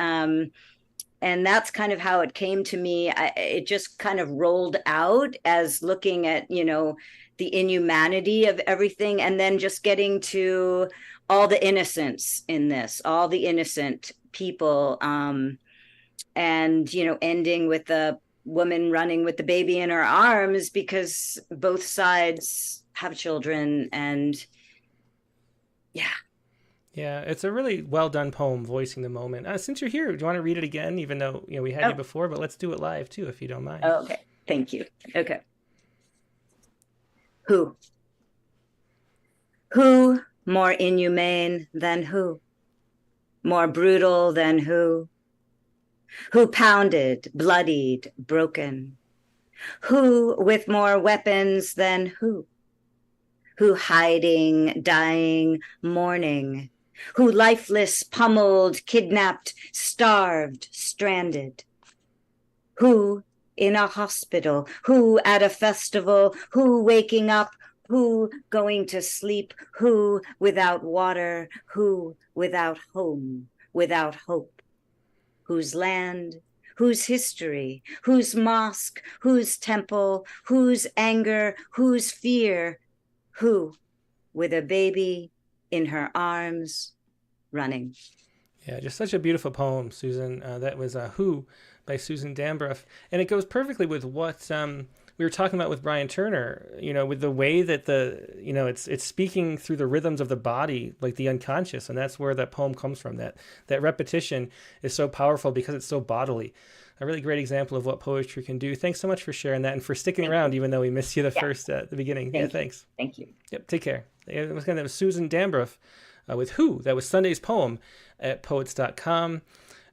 And that's kind of how it came to me. It just kind of rolled out as looking at, the inhumanity of everything, and then just getting to all the innocence in this, all the innocent people, and ending with the woman running with the baby in her arms because both sides have children. And Yeah, it's a really well done poem voicing the moment. Since you're here, do you want to read it again, even though we had you before, but let's do it live too, if you don't mind. Okay, thank you. Okay. Who more inhumane than who? More brutal than who? Who pounded, bloodied, broken? Who with more weapons than who? Who hiding, dying, mourning? Who lifeless, pummeled, kidnapped, starved, stranded? Who in a hospital? Who at a festival? Who waking up? Who going to sleep? Who without water? Who without home, without hope? Whose land? Whose history? Whose mosque? Whose temple? Whose anger? Whose fear? Who with a baby in her arms running? Yeah, just such a beautiful poem, Susan. That was Who by Susan Danbroff. And it goes perfectly with what we were talking about with Brian Turner, with the way that it's speaking through the rhythms of the body, like the unconscious. And that's where that poem comes from. That repetition is so powerful because it's so bodily. A really great example of what poetry can do. Thanks so much for sharing that and for sticking around, even though we missed you the beginning. Thanks. Thank you. Yep, take care. That was Susan Danbroff with Who. That was Sunday's poem at poets.com.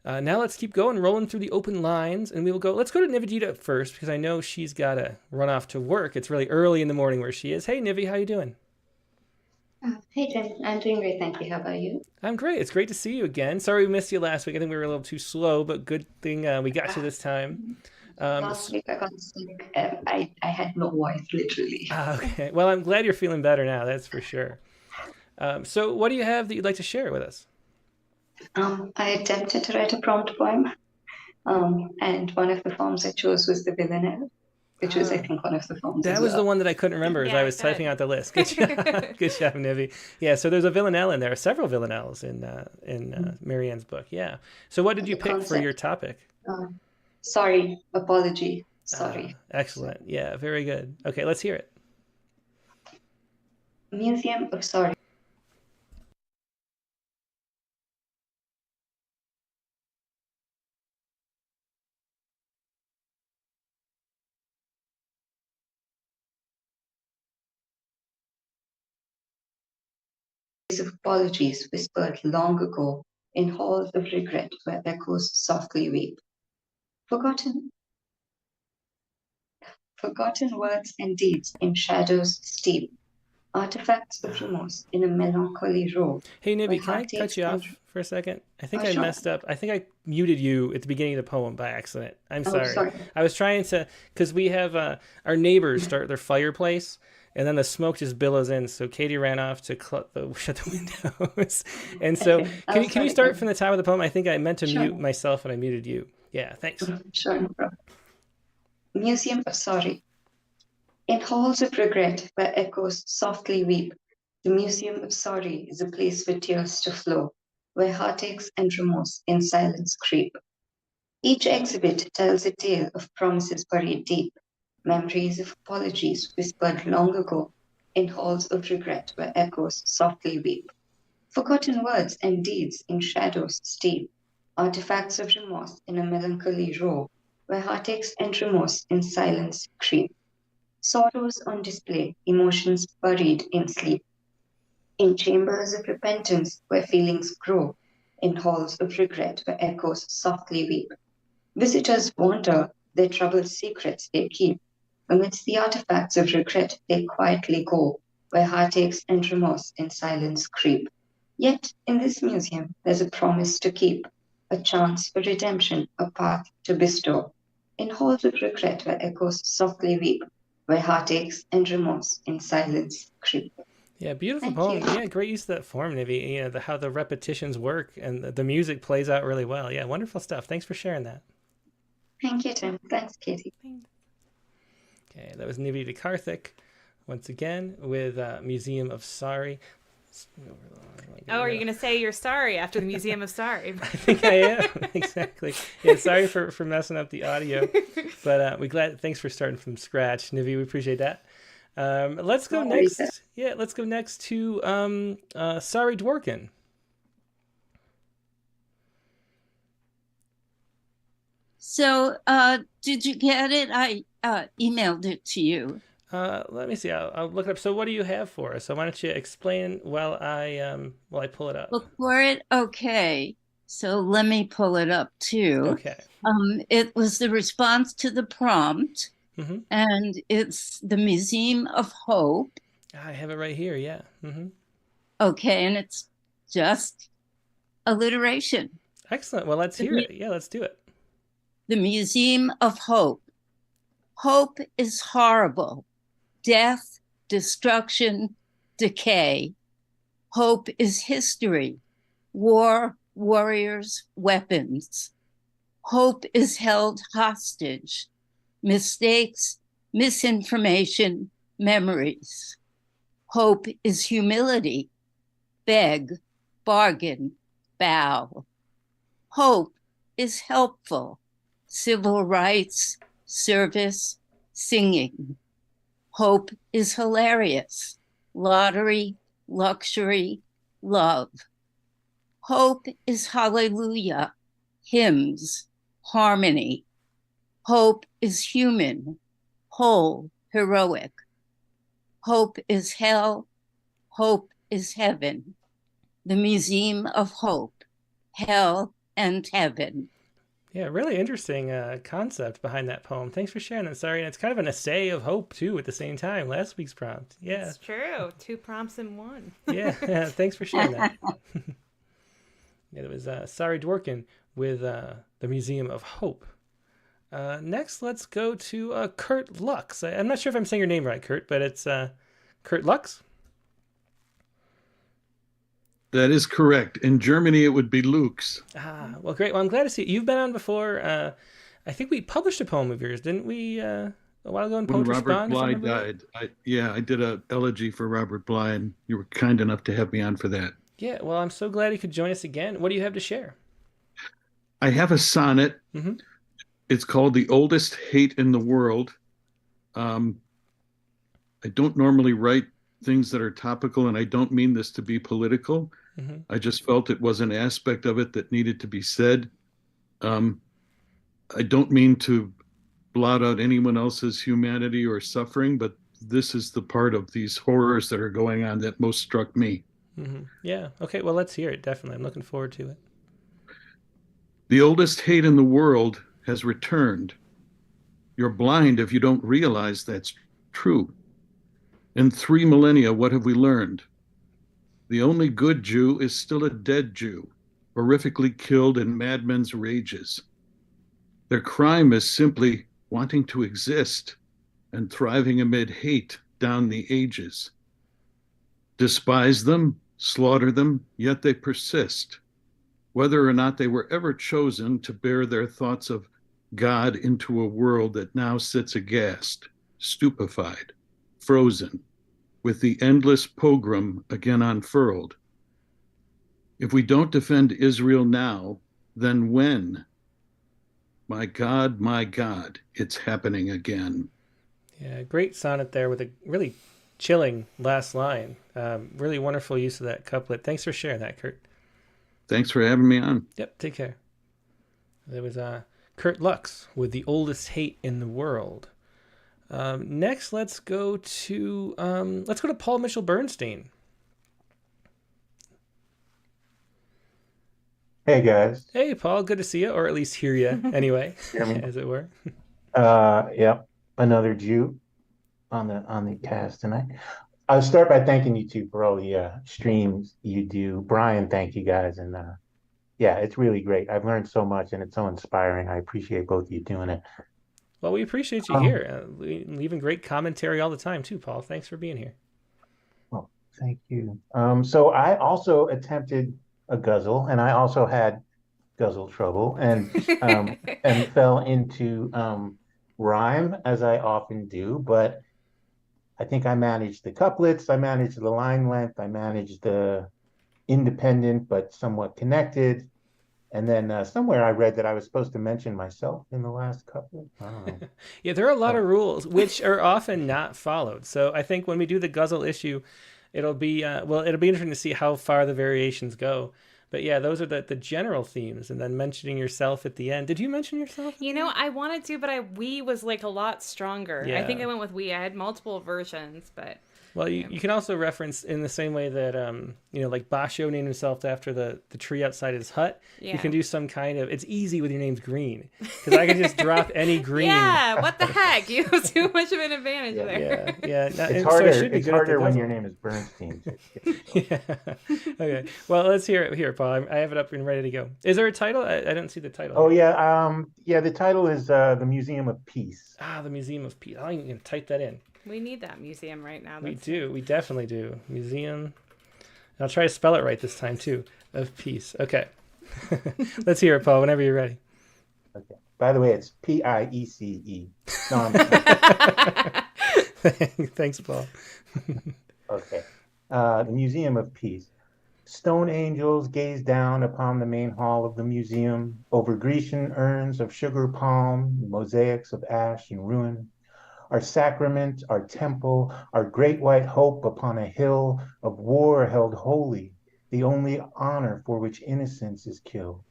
Now let's keep going, rolling through the open lines, and let's go to Nivedita first, because I know she's got to run off to work. It's really early in the morning where she is. Hey, Nivi, how you doing? Hey, Tim. I'm doing great, thank you. How about you? I'm great. It's great to see you again. Sorry we missed you last week. I think we were a little too slow, but good thing we got you this time. Last week I got sick. I had no voice, literally. Okay. Well, I'm glad you're feeling better now. That's for sure. So what do you have that you'd like to share with us? I attempted to write a prompt poem, and one of the forms I chose was the villanelle, which was, I think, one of the forms. That was the one that I couldn't remember as I was typing out the list. Good job, good job, Nivi. Yeah, so there's a villanelle in there, several villanelles in Marianne's book. Yeah. So what did you pick for your topic? Sorry, apology. Sorry. Excellent. Yeah, very good. Okay, let's hear it. Museum of Sorry. Of apologies whispered long ago in halls of regret where echoes softly weep. Forgotten words and deeds in shadows steep, artifacts of remorse in a melancholy row. Hey, Nivi, can I cut you off for a second? I think I messed up. I think I muted you at the beginning of the poem by accident. I'm sorry. I was trying to, because we have our neighbors start their fireplace, and then the smoke just billows in. So Katie ran off to shut the windows. And so can you start from the top of the poem? I think I meant to mute myself and I muted you. Yeah, thanks. Sure, no problem. Museum of Sorry. In halls of regret where echoes softly weep, the Museum of Sorry is a place for tears to flow, where heartaches and remorse in silence creep. Each exhibit tells a tale of promises buried deep, memories of apologies whispered long ago in halls of regret where echoes softly weep. Forgotten words and deeds in shadows steep, artifacts of remorse in a melancholy row where heartaches and remorse in silence creep. Sorrows on display, emotions buried in sleep. In chambers of repentance where feelings grow, in halls of regret where echoes softly weep. Visitors wander, their troubled secrets they keep. Amidst the artifacts of regret, they quietly go, where heartaches and remorse in silence creep. Yet, in this museum, there's a promise to keep, a chance for redemption, a path to bestow. In halls of regret, where echoes softly weep, where heartaches and remorse in silence creep. Yeah, beautiful Thank poem. you. Yeah, great use of that form, Nivi. You know, how the repetitions work and the music plays out really well. Yeah, wonderful stuff. Thanks for sharing that. Thank you, Tim. Thanks, Katie. Okay, that was Nivi DeKarthik once again with Museum of Sorry. Oh, are you going to say you're sorry after the Museum of Sorry? I think I am. Exactly. Yeah, sorry for messing up the audio. But thanks for starting from scratch, Nivi. We appreciate that. Let's go next. Yeah, let's go next to Sorry Dworkin. So, did you get it? I emailed it to you. Let me see. I'll look it up. So, what do you have for us? So, why don't you explain while I pull it up? Look for it. Okay. So let me pull it up too. Okay. It was the response to the prompt, Mm-hmm. and it's the Museum of Hope. I have it right here. Yeah. Mm-hmm. Okay, and it's just alliteration. Excellent. Well, let's hear it. Yeah, let's do it. The Museum of Hope. Hope is horrible. Death, destruction, decay. Hope is history. War, warriors, weapons. Hope is held hostage. Mistakes, misinformation, memories. Hope is humility. Beg, bargain, bow. Hope is helpful. Civil rights, service, singing. Hope is hilarious. Lottery, luxury, love. Hope is hallelujah, hymns, harmony. Hope is human, whole, heroic. Hope is hell, hope is heaven. The Museum of Hope, hell and heaven. Yeah, really interesting concept behind that poem. Thanks for sharing that. Sorry, and it's kind of an essay of hope too at the same time. Last week's prompt. Yeah, it's true. 2 prompts in one. yeah. Thanks for sharing that. Yeah, it was Sorry Dworkin with the Museum of Hope. Next, let's go to Kurt Lux. I'm not sure if I'm saying your name right, Kurt, but it's Kurt Lux. That is correct. In Germany, it would be Lux. Ah, well, great. Well, I'm glad to see you. You've been on before. I think we published a poem of yours, didn't we, a while ago in When Poetry Robert Spawn? Bly died, I did an elegy for Robert Bly, and you were kind enough to have me on for that. Yeah, well, I'm so glad you could join us again. What do you have to share? I have a sonnet. Mm-hmm. It's called The Oldest Hate in the World. I don't normally write things that are topical, and I don't mean this to be political. Mm-hmm. I just felt it was an aspect of it that needed to be said. I don't mean to blot out anyone else's humanity or suffering, but this is the part of these horrors that are going on that most struck me. Mm-hmm. Yeah. Okay, well, let's hear it. Definitely. I'm looking forward to it. The oldest hate in the world has returned. You're blind if you don't realize that's true. In 3 millennia, what have we learned? The only good Jew is still a dead Jew, horrifically killed in madmen's rages. Their crime is simply wanting to exist and thriving amid hate down the ages. Despise them, slaughter them, yet they persist, whether or not they were ever chosen to bear their thoughts of God into a world that now sits aghast, stupefied, frozen, with the endless pogrom again unfurled. If we don't defend Israel now, then when? My God, it's happening again. Yeah, great sonnet there with a really chilling last line. Really wonderful use of that couplet. Thanks for sharing that, Kurt. Thanks for having me on. Yep, take care. There was Kurt Lux with The Oldest Hate in the World. Next, let's go to Paul Mitchell Bernstein. Hey guys. Hey Paul, good to see you, or at least hear you anyway, as it were. Yep, another Jew on the cast tonight. I'll start by thanking you two for all the streams you do. Brian, thank you guys, and yeah, it's really great. I've learned so much, and it's so inspiring. I appreciate both of you doing it. Well, we appreciate you here, leaving great commentary all the time too, Paul. Thanks for being here. Well, thank you. So I also attempted a guzzle, and I also had guzzle trouble, and fell into rhyme as I often do. But I think I managed the couplets, I managed the line length, I managed the independent but somewhat connected. And then somewhere I read that I was supposed to mention myself in the last couplet. I don't know. Yeah, there are a lot of rules which are often not followed. So I think when we do the guzzle issue, it'll be it'll be interesting to see how far the variations go. But yeah, those are the general themes, and then mentioning yourself at the end. Did you mention yourself? You know, I wanted to, but we was like a lot stronger. Yeah. I think I went with we. I had multiple versions, but Well, you can also reference in the same way that like Basho named himself after the tree outside his hut. Yeah. You can do some kind of. It's easy with your name's Green, because I can just drop any green. Yeah, what the heck? You have too much of an advantage there. Yeah. It's harder. It's harder when your name is Bernstein. Yeah. Okay. Well, let's hear it here, Paul. I have it up and ready to go. Is there a title? I don't see the title. Oh yeah. The title is the Museum of Peace. Ah, the Museum of Peace. I'm going to type that in. We need that museum right now. We do. We definitely do. Museum. And I'll try to spell it right this time too. Of Peace. Okay. Let's hear it, Paul. Whenever you're ready. Okay. By the way, it's Piece. No, Thanks, Paul. Okay. The Museum of Peace. Stone angels gaze down upon the main hall of the museum, over Grecian urns of sugar palm, mosaics of ash and ruin. Our sacrament, our temple, our great white hope upon a hill of war held holy, the only honor for which innocence is killed.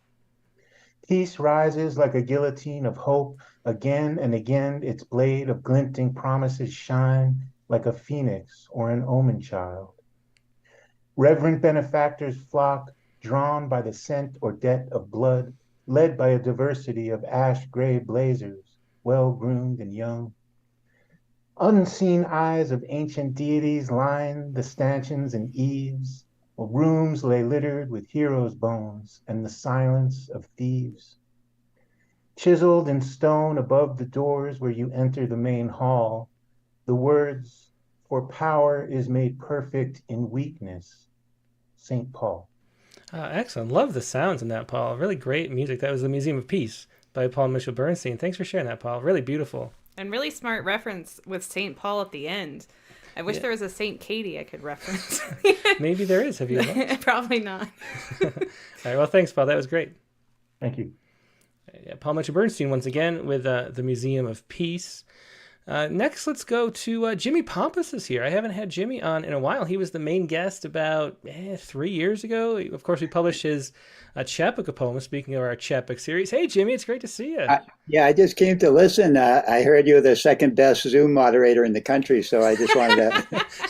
Peace rises like a guillotine of hope, again and again its blade of glinting promises shine like a phoenix or an omen child. Reverent benefactors flock, drawn by the scent or debt of blood, led by a diversity of ash-gray blazers, well-groomed and young. Unseen eyes of ancient deities line the stanchions and eaves, while rooms lay littered with heroes' bones and the silence of thieves. Chiseled in stone above the doors where you enter the main hall, the words, "For power is made perfect in weakness," St. Paul. Excellent. Love the sounds in that, Paul. Really great music. That was the Museum of Peace by Paul Mitchell Bernstein. Thanks for sharing that, Paul. Really beautiful. And really smart reference with St. Paul at the end. I wish there was a St. Katie I could reference. Maybe there is. Have you looked? Probably not. All right. Well, thanks, Paul. That was great. Thank you. Yeah, Paul Mitchell Bernstein once again with the Museum of Peace. Next, let's go to Jimmy Pompas is here. I haven't had Jimmy on in a while. He was the main guest about 3 years ago. Of course, we published his chapbook poem, speaking of our chapbook series. Hey, Jimmy, it's great to see you. Yeah, I just came to listen. I heard you were the second best Zoom moderator in the country, so I just wanted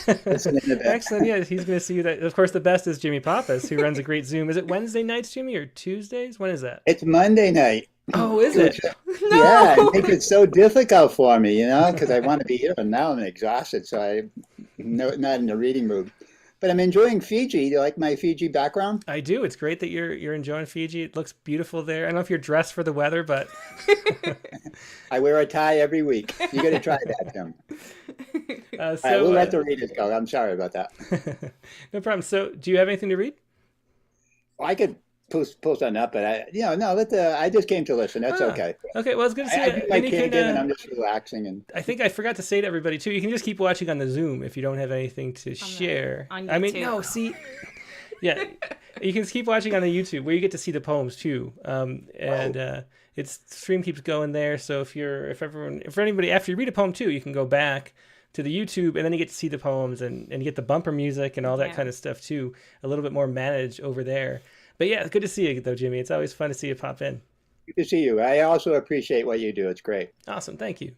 to listen in a bit. Excellent. Yeah, he's going to see you. Of course, the best is Jimmy Pompas, who runs a great Zoom. Is it Wednesday nights, Jimmy, or Tuesdays? When is that? It's Monday night. Oh, is it? No! Yeah, I think it's so difficult for me, because I want to be here, and now I'm exhausted, so I'm not in the reading mood. But I'm enjoying Fiji. Do you like my Fiji background? I do. It's great that you're enjoying Fiji. It looks beautiful there. I don't know if you're dressed for the weather, but I wear a tie every week. You got to try that, Tim. All right, we'll let the readers go. I'm sorry about that. No problem. So, do you have anything to read? Well, I could post on that, but I just came to listen. That's okay. Okay, well, it's good to see I you. do my caregiving. I'm just relaxing, and I think I forgot to say to everybody too. You can just keep watching on the Zoom if you don't have anything to share. On YouTube. I mean, no, see, yeah, you can keep watching on the YouTube where you get to see the poems too. It's stream keeps going there. So if anybody after you read a poem too, you can go back to the YouTube and then you get to see the poems and you get the bumper music and all that kind of stuff too. A little bit more managed over there. But yeah, good to see you though, Jimmy. It's always fun to see you pop in. Good to see you. I also appreciate what you do. It's great. Awesome. Thank you.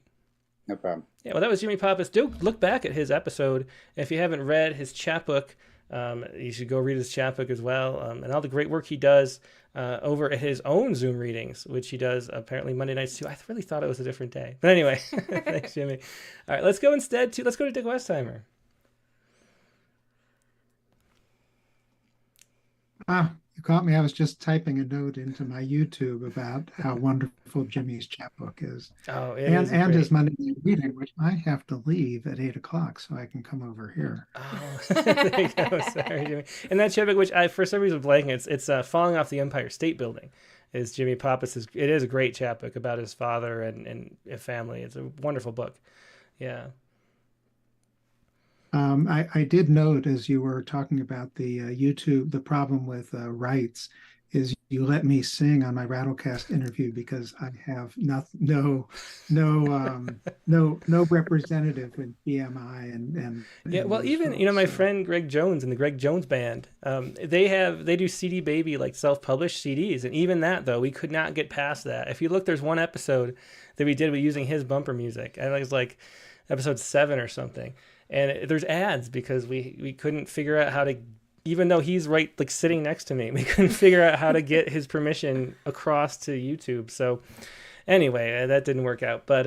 No problem. Yeah, well, that was Jimmy Pompas. Do look back at his episode. If you haven't read his chapbook, you should go read his chapbook as well. And all the great work he does over at his own Zoom readings, which he does apparently Monday nights too. I really thought it was a different day. But anyway, thanks, Jimmy. All right, let's go to Dick Westheimer. You caught me. I was just typing a note into my YouTube about how wonderful Jimmy's chapbook is. Oh, it and is and great. his Monday night reading, which I have to leave at 8 o'clock so I can come over here. Oh, there you go. Sorry, Jimmy. And that chapbook, which I for some reason was blanking, it's Falling Off the Empire State Building. Is Jimmy Pappas's? It is a great chapbook about his father and a family. It's a wonderful book. Yeah. I did note as you were talking about the YouTube, the problem with rights is you let me sing on my Rattlecast interview because I have no representative with BMI and Yeah, well, those even folks, my so. friend Greg Jones and the Greg Jones Band, they do CD Baby, like self-published CDs, and even that though we could not get past that. If you look, there's one episode that we did with using his bumper music, and it was like episode 7 or something, and there's ads because we couldn't figure out how to, even though he's right like sitting next to me, we couldn't figure out how to get his permission across to YouTube. So anyway, that didn't work out, but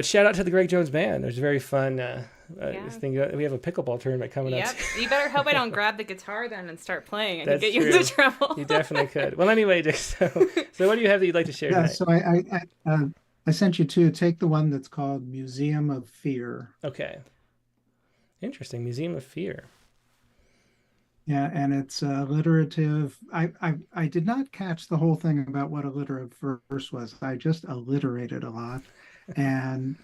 shout out to the Greg Jones Band. It was very fun. Thing. We have a pickleball tournament coming up. Yep. You better hope I don't grab the guitar then and start playing. I That's could get you true. into trouble. You definitely could. Well, anyway, Dick, so what do you have that you'd like to share Yeah, tonight? so I sent you to take the one that's called Museum of Fear. Okay. Interesting. Museum of Fear. Yeah, and it's alliterative. I did not catch the whole thing about what alliterative verse was. I just alliterated a lot, and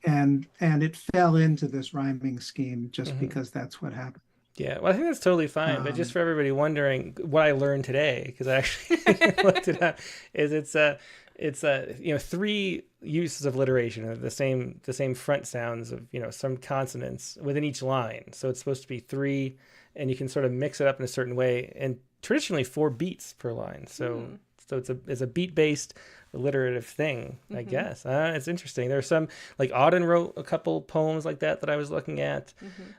it fell into this rhyming scheme just because that's what happened. Yeah, well, I think that's totally fine. But just for everybody wondering what I learned today, because I actually looked it up, is it's 3 uses of alliteration, the same front sounds of some consonants within each line. So it's supposed to be 3, and you can sort of mix it up in a certain way, and traditionally 4 beats per line. So it's a beat based alliterative thing, I guess. It's interesting. There's some, like Auden wrote a couple poems like that I was looking at,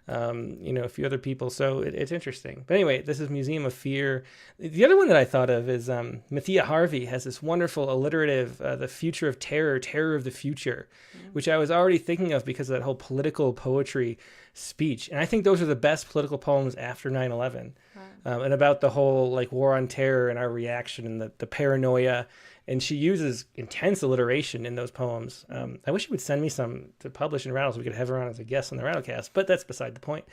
a few other people. So it's interesting. But anyway, this is Museum of Fear. The other one that I thought of is Mathia Harvey has this wonderful alliterative, The Future of Terror, Terror of the Future, which I was already thinking of because of that whole political poetry speech. And I think those are the best political poems after 9/11, and about the whole like war on terror and our reaction and the paranoia. And she uses intense alliteration in those poems. I wish she would send me some to publish in Rattle so we could have her on as a guest on the Rattlecast, but that's beside the point.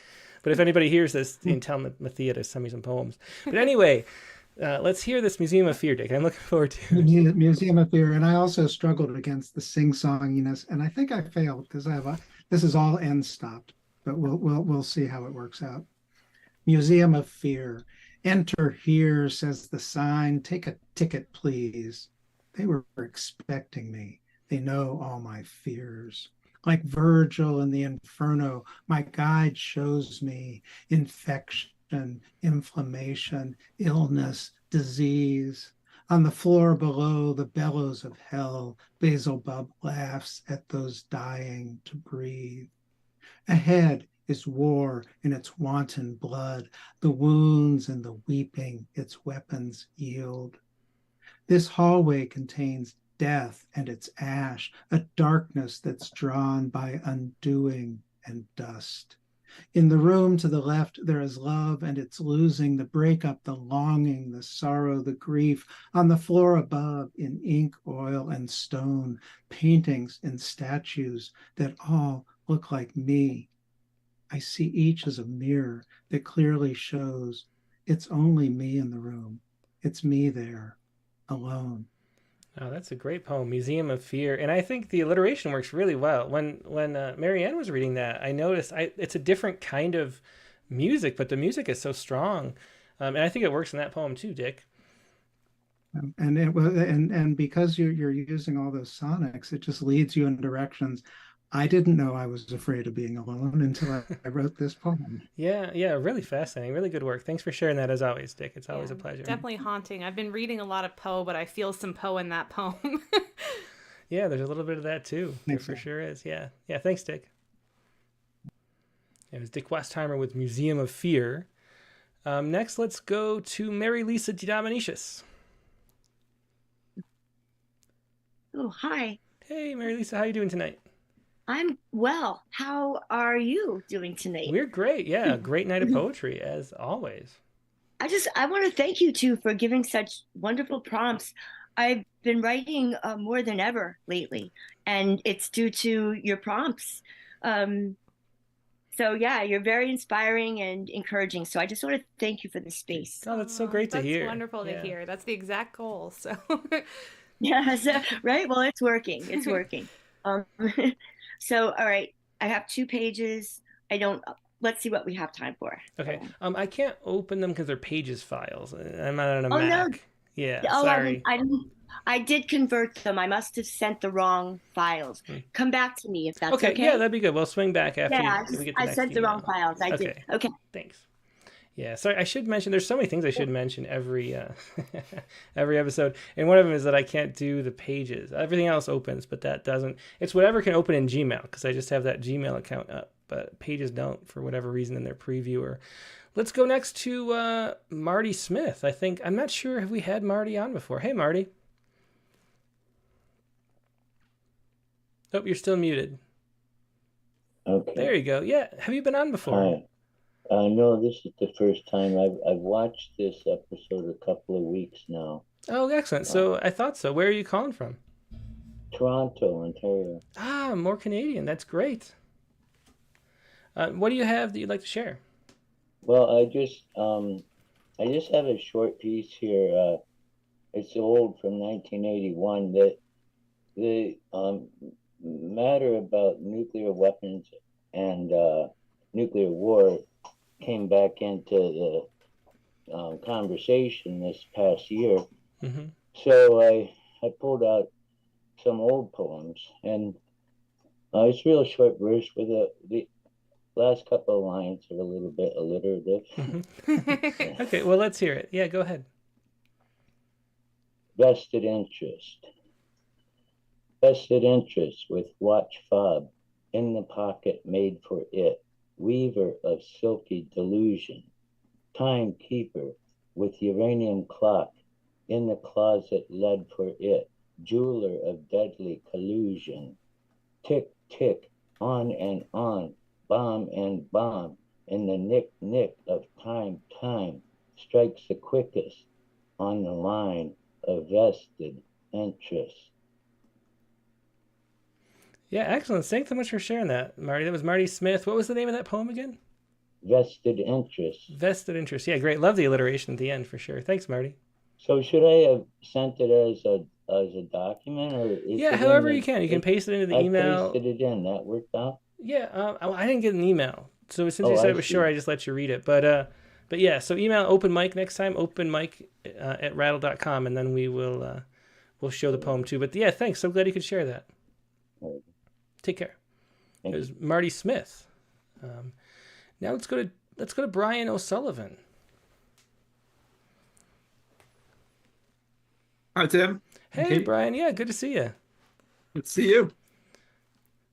But if anybody hears this, you can tell Mathia to send me some poems. But anyway, let's hear this Museum of Fear, Dick. I'm looking forward to it. Museum of Fear. And I also struggled against the sing-songiness, and I think I failed because this is all end stopped, but we'll see how it works out. Museum of Fear. Enter here, says the sign. Take a ticket, please. They were expecting me. They know all my fears. Like Virgil in the Inferno, my guide shows me infection, inflammation, illness, disease. On the floor below, the bellows of hell, Beelzebub laughs at those dying to breathe. Ahead is war in its wanton blood, the wounds and the weeping its weapons yield. This hallway contains death and its ash, a darkness that's drawn by undoing and dust. In the room to the left, there is love and its losing, the breakup, the longing, the sorrow, the grief. On the floor above, in ink, oil, and stone, paintings and statues that all look like me. I see each as a mirror that clearly shows it's only me in the room. It's me there, alone. Oh, that's a great poem, Museum of Fear. And I think the alliteration works really well. When Marianne was reading that, I noticed it's a different kind of music, but the music is so strong. And I think it works in that poem too, Dick. And because you're using all those sonics, it just leads you in directions. I didn't know I was afraid of being alone until I wrote this poem. Yeah, really fascinating. Really good work. Thanks for sharing that as always, Dick. It's always a pleasure. Definitely haunting. I've been reading a lot of Poe, but I feel some Poe in that poem. Yeah, there's a little bit of that too. There for sure is. Yeah. Thanks, Dick. It was Dick Westheimer with Museum of Fear. Next, let's go to Mary Lisa DiDominicius. Oh, hi. Hey, Mary Lisa, how you doing tonight? I'm well. How are you doing tonight? We're great. Yeah, great night of poetry as always. I want to thank you two for giving such wonderful prompts. I've been writing more than ever lately, and it's due to your prompts. Um, so yeah, you're very inspiring and encouraging. So I just want to thank you for the space. Oh, that's so great to hear. That's wonderful to hear. That's the exact goal. So yeah, so, right. Well, it's working. It's working. So all right, I have 2 pages. I don't. Let's see what we have time for. Okay. I can't open them because they're Pages files. I'm not on a Oh Mac. no. Yeah. Oh, Sorry. I did convert them. I must have sent the wrong files. Come back to me if that's okay. Yeah, that'd be good. We'll swing back after we get the I next sent the email. wrong files. I did. Okay. Thanks. Yeah, sorry. I should mention. There's so many things I should mention every every episode, and one of them is that I can't do the pages. Everything else opens, but that doesn't. It's whatever can open in Gmail because I just have that Gmail account up, but pages don't for whatever reason in their previewer. Let's go next to Marty Smith. I'm not sure have we had Marty on before. Hey, Marty. Oh, you're still muted. Okay. There you go. Yeah. Have you been on before? Hi. No, this is the first time. I've watched this episode a couple of weeks now. Oh, excellent. So I thought so. Where are you calling from? Toronto, Ontario. Ah, more Canadian. That's great. What do you have that you'd like to share? Well, I just have a short piece here. It's old from 1981. That the matter about nuclear weapons and nuclear war came back into the conversation this past year. Mm-hmm. So I pulled out some old poems, and it's a real short verse with the last couple of lines are a little bit alliterative. Mm-hmm. Okay, well, let's hear it. Yeah, go ahead. Vested interest. Vested interest with watch fob in the pocket made for it, weaver of silky delusion, timekeeper with uranium clock in the closet led for it, jeweler of deadly collusion. Tick, tick, on and on, bomb and bomb, in the nick of time, strikes the quickest on the line of vested interest. Yeah, excellent. Thanks so much for sharing that, Marty. That was Marty Smith. What was the name of that poem again? Vested interest. Vested interest. Yeah, great. Love the alliteration at the end for sure. Thanks, Marty. So should I have sent it as a document, or however you can. You can paste it into the email. I pasted it in. That worked out. Yeah, I didn't get an email, so since you said it was short, I just let you read it. But yeah, so email open mic next time. Open mic at rattle.com, and then we'll show the poem too. But yeah, thanks. So glad you could share that. Take care. It was Marty Smith. Now let's go to Brian O'Sullivan. Hi, Tim. Hey, Brian. Yeah, good to see you. Good to see you.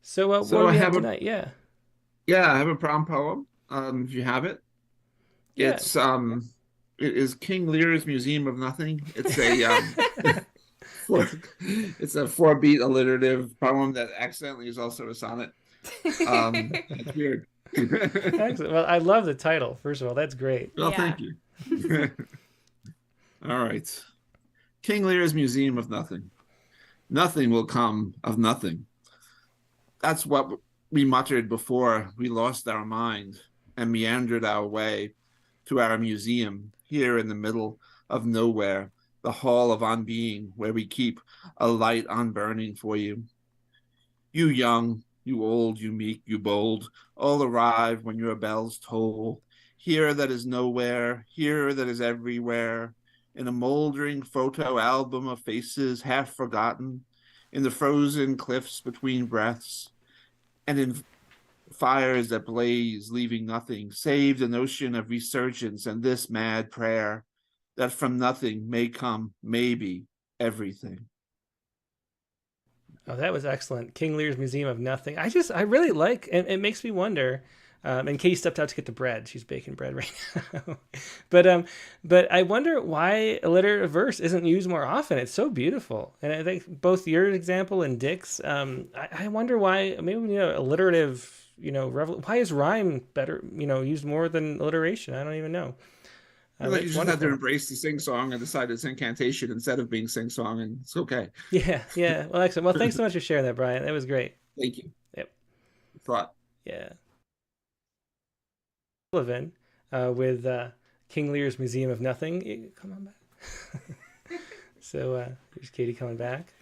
So what do we have tonight? Yeah, I have a prom poem. If you have it, it's it is King Lear's Museum of Nothing. It's a it's a 4-beat alliterative poem that accidentally is also a sonnet. It's weird. Excellent. Well, I love the title. First of all, that's great. Well, thank you. All right. King Lear's Museum of Nothing. Nothing will come of nothing. That's what we muttered before we lost our mind and meandered our way to our museum here in the middle of nowhere, the hall of unbeing, where we keep a light on burning for you. You young, you old, you meek, you bold, all arrive when your bells toll. Here that is nowhere, here that is everywhere, in a moldering photo album of faces half forgotten, in the frozen cliffs between breaths, and in fires that blaze, leaving nothing, save the notion of resurgence and this mad prayer that from nothing may come, maybe, everything. Oh, that was excellent. King Lear's Museum of Nothing. I really like, and it makes me wonder, and Katie stepped out to get the bread. She's baking bread right now. But I wonder why alliterative verse isn't used more often. It's so beautiful. And I think both your example and Dick's, I wonder why, maybe we need an alliterative, why is rhyme better, used more than alliteration? I don't even know. You That's just wonderful. had to embrace the sing song and decide it's incantation instead of being sing song, and it's okay. Yeah, yeah. Well, excellent. Well, thanks so much for sharing that, Brian. That was great. Thank you. Yep. Thought. Yeah. Sullivan with King Lear's Museum of Nothing. Come on back. So here's Katie coming back.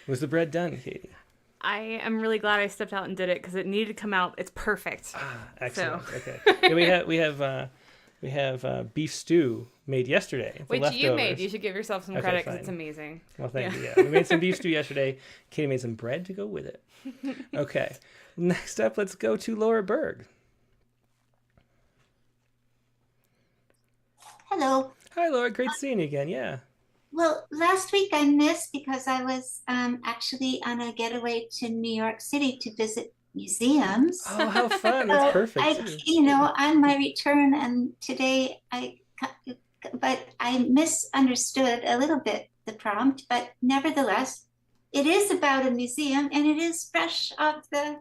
Was the bread done, Katie? I am really glad I stepped out and did it because it needed to come out. It's perfect. Excellent. So. Okay. Yeah, we have beef stew made yesterday. Which leftovers. you made. You should give yourself some credit because it's fine. amazing. Well, thank you. Yeah, we made some beef stew yesterday. Katie made some bread to go with it. Okay. Next up, let's go to Laura Berg. Hello. Hi, Laura. Great seeing you again. Yeah. Well, last week I missed because I was actually on a getaway to New York City to visit museums. Oh, how fun. That's perfect. On my return, and today but I misunderstood a little bit the prompt, but nevertheless, it is about a museum and it is fresh off the,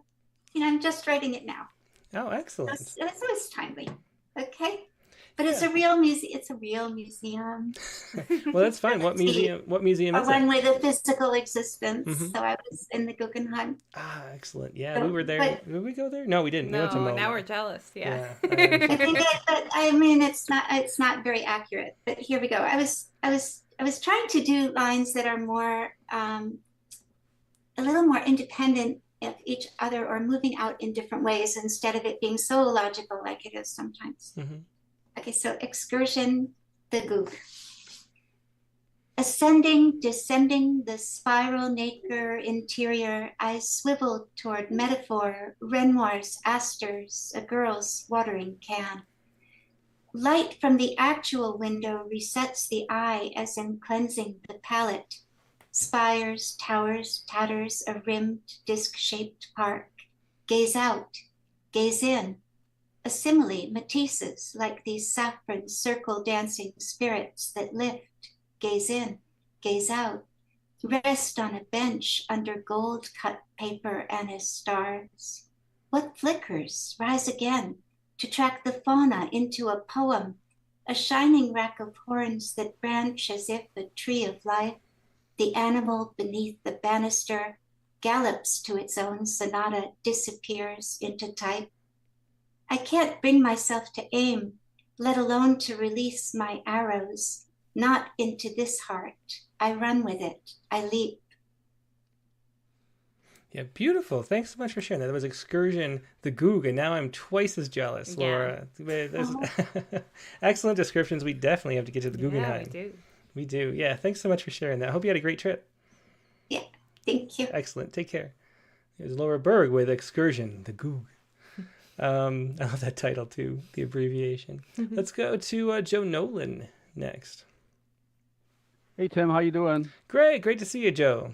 I'm just writing it now. Oh, excellent. So it's timely. Okay. But it's a real museum. It's a real museum. Well, that's fine. What museum? What museum is it? One with a physical existence. Mm-hmm. So I was in the Guggenheim. Ah, excellent. Yeah, we were there. Did we go there? No, we didn't. No, we went to MoMA. now we're jealous. Yeah. I think it's not very accurate. But here we go. I was trying to do lines that are more a little more independent of each other or moving out in different ways instead of it being so logical like it is sometimes. Mm-hmm. Okay, so excursion, the goog. Ascending, descending the spiral nacre interior, I swiveled toward metaphor, Renoir's asters, a girl's watering can. Light from the actual window resets the eye as in cleansing the palate. Spires, towers, tatters, a rimmed, disc-shaped park. Gaze out, gaze in. A simile, Matisse's, like these saffron circle dancing spirits that lift, gaze in, gaze out, rest on a bench under gold cut paper and as stars. What flickers, rise again, to track the fauna into a poem, a shining rack of horns that branch as if a tree of life. The animal beneath the banister gallops to its own sonata, disappears into type. I can't bring myself to aim, let alone to release my arrows, not into this heart. I run with it. I leap. Yeah, beautiful. Thanks so much for sharing that. That was Excursion, the Goog, and now I'm twice as jealous, Laura. Excellent descriptions. We definitely have to get to the Guggenheim. Yeah, we do. We do. Yeah, thanks so much for sharing that. I hope you had a great trip. Yeah, thank you. Excellent. Take care. There's Laura Berg with Excursion, the Goog. I love that title too, the abbreviation. Let's go to Joe Nolan next. Hey Tim, how you doing? Great to see you, Joe.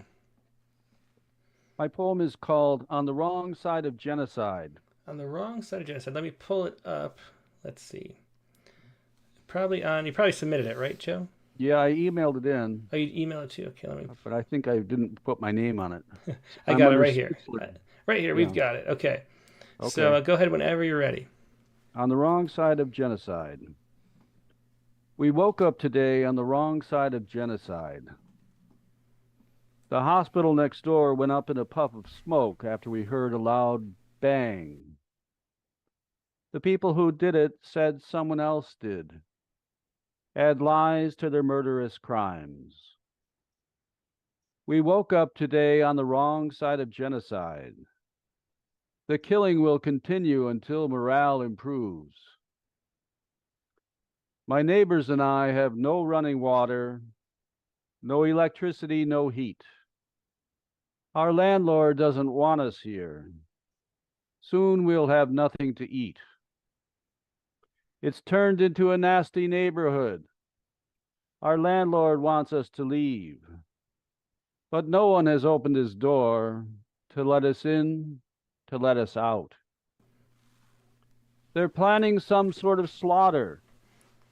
My poem is called On the Wrong Side of Genocide. On the Wrong Side of Genocide. Let me pull it up. Let's see. You probably submitted it, right, Joe? Yeah, I emailed it in. Oh, you emailed it too? Okay, let me. But I think I didn't put my name on it. I got it right here. Right here, we've got it. Okay. So go ahead whenever you're ready. On the Wrong Side of Genocide. We woke up today on the wrong side of genocide. The hospital next door went up in a puff of smoke after we heard a loud bang. The people who did it said someone else did. Add lies to their murderous crimes. We woke up today on the wrong side of genocide. The killing will continue until morale improves. My neighbors and I have no running water, no electricity, no heat. Our landlord doesn't want us here. Soon we'll have nothing to eat. It's turned into a nasty neighborhood. Our landlord wants us to leave, but no one has opened his door to let us in, to let us out. They're planning some sort of slaughter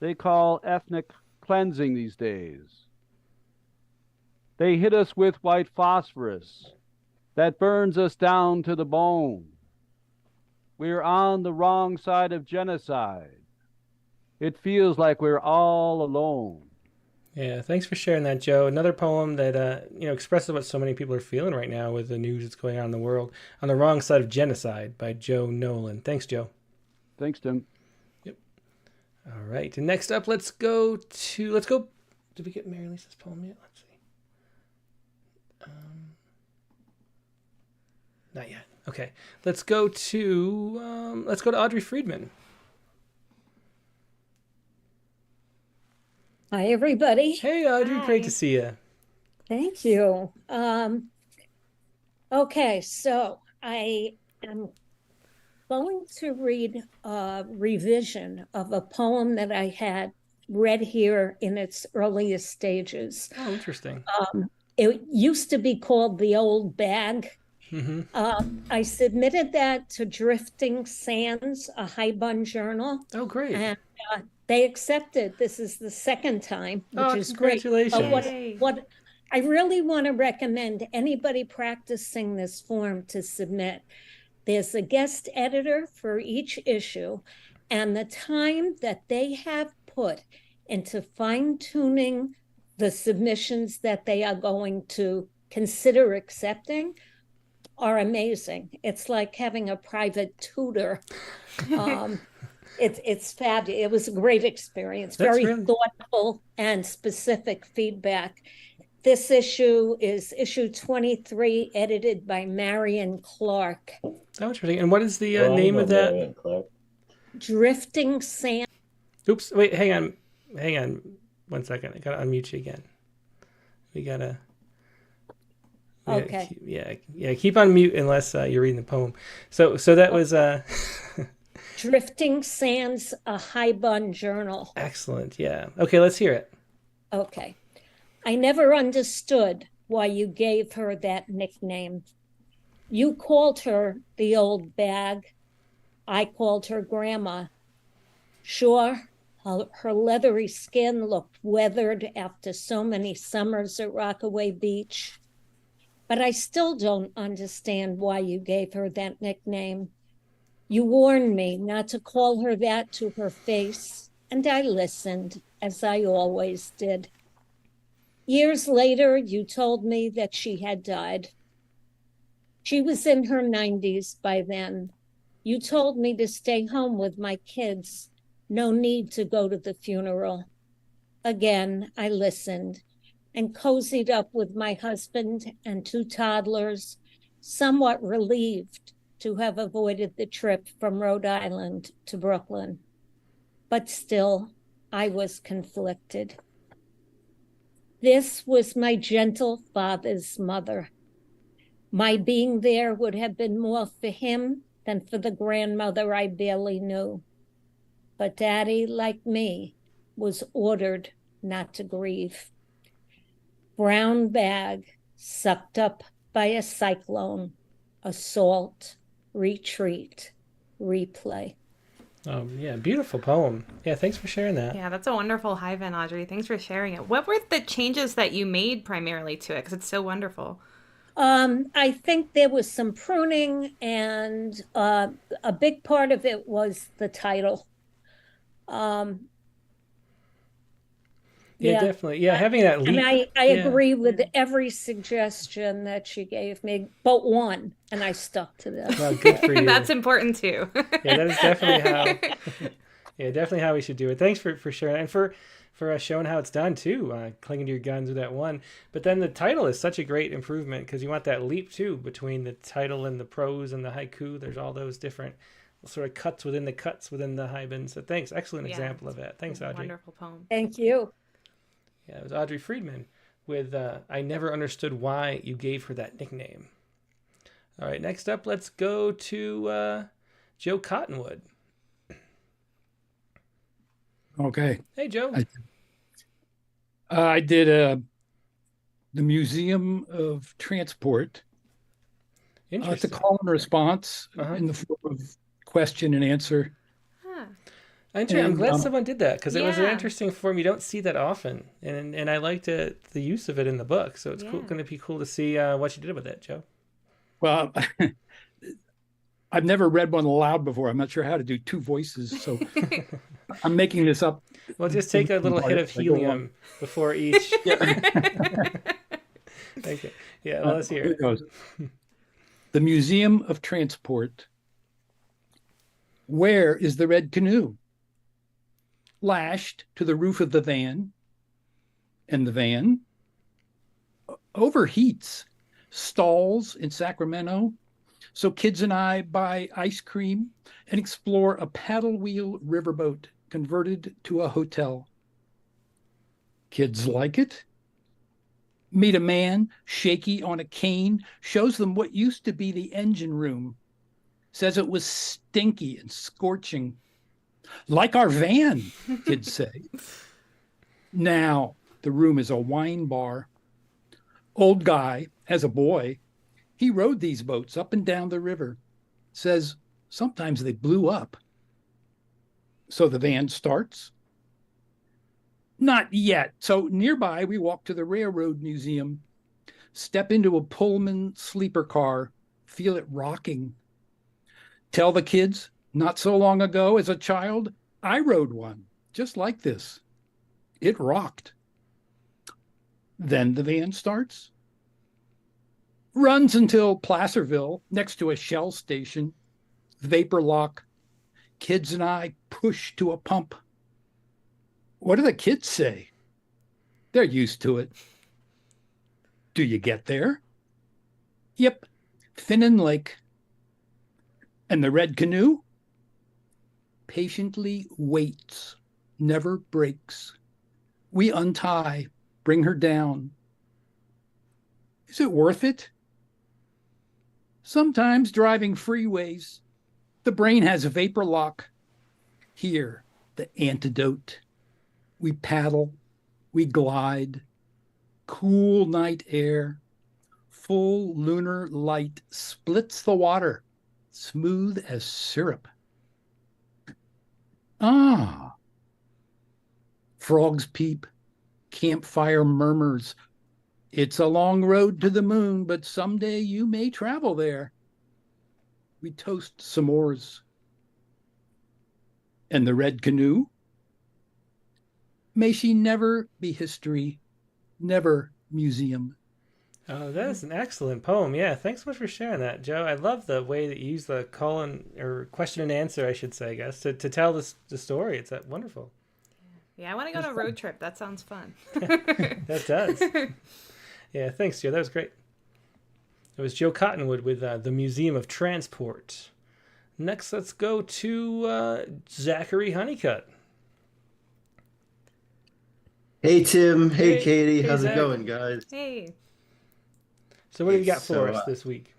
they call ethnic cleansing these days. They hit us with white phosphorus that burns us down to the bone. We're on the wrong side of genocide. It feels like we're all alone. Yeah, thanks for sharing that, Joe. Another poem that expresses what so many people are feeling right now with the news that's going on in the world. On the Wrong Side of Genocide by Joe Nolan. Thanks, Joe. Thanks, Tim. Yep. All right. And next up, let's go. Did we get Mary Lisa's poem yet? Let's see. Not yet. Okay. Let's go to Audrey Friedman. Hi, everybody. Hey, Audrey. Hi. Great to see you. Thank you. Okay, so I am going to read a revision of a poem that I had read here in its earliest stages. Oh, interesting. It used to be called The Old Bag. Mm-hmm. I submitted that to Drifting Sands, a Haibun journal. Oh, great. And they accepted. This is the second time, which is great. Congratulations. What I really want to recommend anybody practicing this form to submit. There's a guest editor for each issue, and the time that they have put into fine-tuning the submissions that they are going to consider accepting are amazing. It's like having a private tutor. It's fabulous. It was a great experience. Very thoughtful and specific feedback. This issue is issue 23, edited by Marion Clark. Oh, interesting. And what is the name of that? Marion Clark. Drifting Sand. Oops. Wait, hang on. 1 second. I got to unmute you again. We got to... Okay. Yeah. Keep on mute unless you're reading the poem. So that was... Drifting Sands, a Haibun journal. Excellent. Yeah. Okay, let's hear it. Okay. I never understood why you gave her that nickname. You called her the old bag. I called her grandma. Sure, her leathery skin looked weathered after so many summers at Rockaway Beach. But I still don't understand why you gave her that nickname. You warned me not to call her that to her face, and I listened, as I always did. Years later, you told me that she had died. She was in her 90s by then. You told me to stay home with my kids. No need to go to the funeral. Again, I listened and cozied up with my husband and 2 toddlers, somewhat relieved to have avoided the trip from Rhode Island to Brooklyn. But still, I was conflicted. This was my gentle father's mother. My being there would have been more for him than for the grandmother I barely knew. But Daddy, like me, was ordered not to grieve. Brown bag, sucked up by a cyclone, assault, retreat, replay. Oh, yeah, beautiful poem. Yeah, thanks for sharing that. Yeah, that's a wonderful Hyven, Audrey. Thanks for sharing it. What were the changes that you made primarily to it? Because it's so wonderful. I think there was some pruning, and a big part of it was the title. Yeah, definitely. Yeah, having that leap. And I agree with every suggestion that she gave me, but one, and I stuck to that. Well, good for you. That's important too. Yeah, that is definitely how we should do it. Thanks for sharing, and for showing how it's done too, clinging to your guns with that one. But then the title is such a great improvement because you want that leap too between the title and the prose and the haiku. There's all those different sort of cuts within the Hyben. So thanks, excellent example of that. Thanks, Audrey. Wonderful poem. Thank you. Yeah, it was Audrey Friedman with I Never Understood Why You Gave Her That Nickname. All right, next up, let's go to Joe Cottonwood. Okay. Hey, Joe. I did the Museum of Transport. It's a call and response in the form of question and answer. I'm glad someone did that because it was an interesting form. You don't see that often, and I liked the use of it in the book. So it's going to be cool to see what you did with it, Joe. Well, I've never read one aloud before. I'm not sure how to do two voices, so I'm making this up. Well, just take a little hit of helium before each. Okay. Yeah, well, let's hear Here it. goes. The Museum of Transport. Where is the red canoe? Lashed to the roof of the van, and the van overheats, stalls in Sacramento. So kids and I buy ice cream and explore a paddle wheel riverboat converted to a hotel. Kids like it. Meet a man shaky on a cane, shows them what used to be the engine room, says it was stinky and scorching. Like our van, kids say. Now the room is a wine bar. Old guy has a boy. He rode these boats up and down the river. Says sometimes they blew up. So the van starts. Not yet. So nearby, we walk to the Railroad Museum, step into a Pullman sleeper car, feel it rocking. Tell the kids, not so long ago as a child, I rode one just like this. It rocked. Then the van starts. Runs until Placerville, next to a Shell station. Vapor lock. Kids and I push to a pump. What do the kids say? They're used to it. Do you get there? Yep, Finnan Lake. And the red canoe? Patiently waits, never breaks. We untie, bring her down. Is it worth it? Sometimes driving freeways, the brain has a vapor lock. Here, the antidote. We paddle, we glide, cool night air, full lunar light splits the water, smooth as syrup. Ah, frogs peep, campfire murmurs. It's a long road to the moon, but someday you may travel there. We toast s'mores. And the red canoe? May she never be history, never museum. Oh, that is an excellent poem. Yeah, thanks so much for sharing that, Joe. I love the way that you use the call and or question and answer, I should say, I guess, to tell the story. It's wonderful. Yeah, I want to go on a road trip. That sounds fun. That does. Yeah, thanks, Joe. That was great. It was Joe Cottonwood with the Museum of Transport. Next, let's go to Zachary Honeycutt. Hey, Tim. Hey, Katie. Hey, How's Zach. it going, guys? Hey. So what have you got for us this week?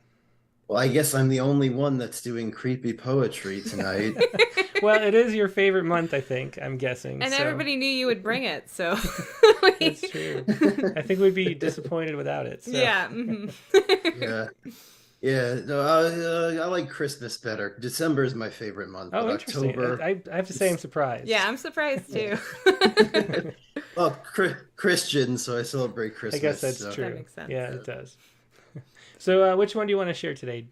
Well, I guess I'm the only one that's doing creepy poetry tonight. Well, it is your favorite month, I think, I'm guessing. And so. everybody knew you would bring it, so. That's true. I think we'd be disappointed without it. So. Yeah. Yeah. No, I like Christmas better. December is my favorite month. Oh, but interesting. October, I have to say I'm surprised. Yeah, I'm surprised too. Well, Christian, so I celebrate Christmas. I guess that's true. That makes sense. Yeah, it does. So which one do you want to share today,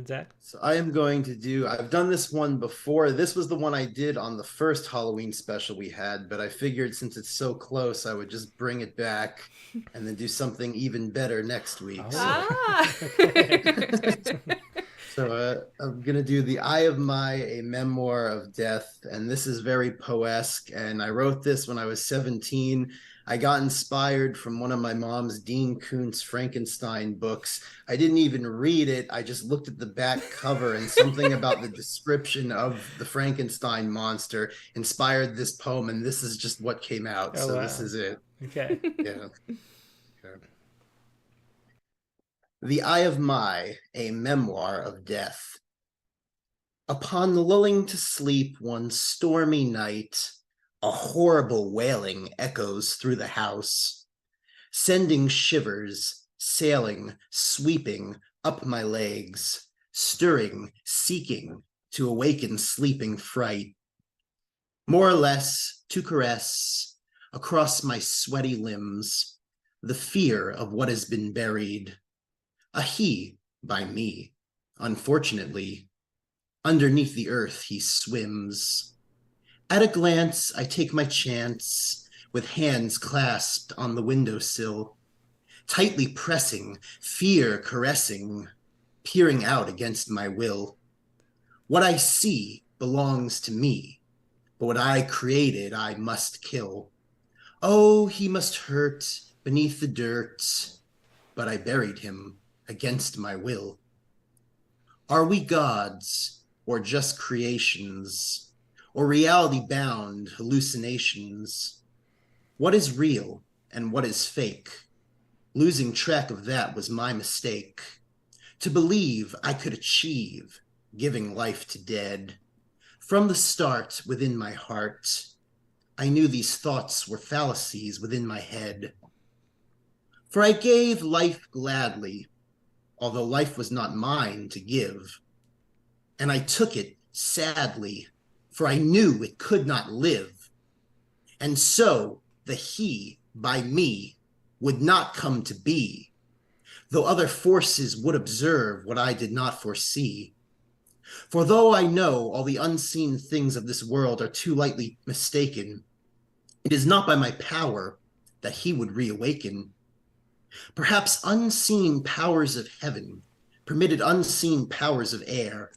Zach? So I am going to do, I've done this one before. This was the one I did on the first Halloween special we had, but I figured since it's so close, I would just bring it back and then do something even better next week. So I'm going to do The Eye of Mai, a memoir of death. And this is very poesque. And I wrote this when I was 17. I got inspired from one of my mom's Dean Koontz Frankenstein books. I didn't even read it. I just looked at the back cover and something about the description of the Frankenstein monster inspired this poem. And this is just what came out. Oh, so wow. This is it. Okay. Yeah. Okay. The Eye of Mai, a memoir of death. Upon lulling to sleep one stormy night, a horrible wailing echoes through the house, sending shivers, sailing, sweeping up my legs, stirring, seeking to awaken sleeping fright. More or less to caress across my sweaty limbs the fear of what has been buried. A he by me, unfortunately, Underneath the earth he swims. At a glance, I take my chance, with hands clasped on the windowsill, tightly pressing, fear caressing, peering out against my will. What I see belongs to me, but what I created I must kill. Oh, he must hurt beneath the dirt, but I buried him against my will. Are we gods, or just creations, or reality-bound hallucinations? What is real and what is fake? Losing track of that was my mistake. To believe I could achieve, giving life to dead. From the start, within my heart, I knew these thoughts were fallacies within my head. For I gave life gladly, although life was not mine to give. And I took it sadly, for I knew it could not live. And so the he by me would not come to be, though other forces would observe what I did not foresee. For though I know all the unseen things of this world are too lightly mistaken, it is not by my power that he would reawaken. Perhaps unseen powers of heaven permitted unseen powers of air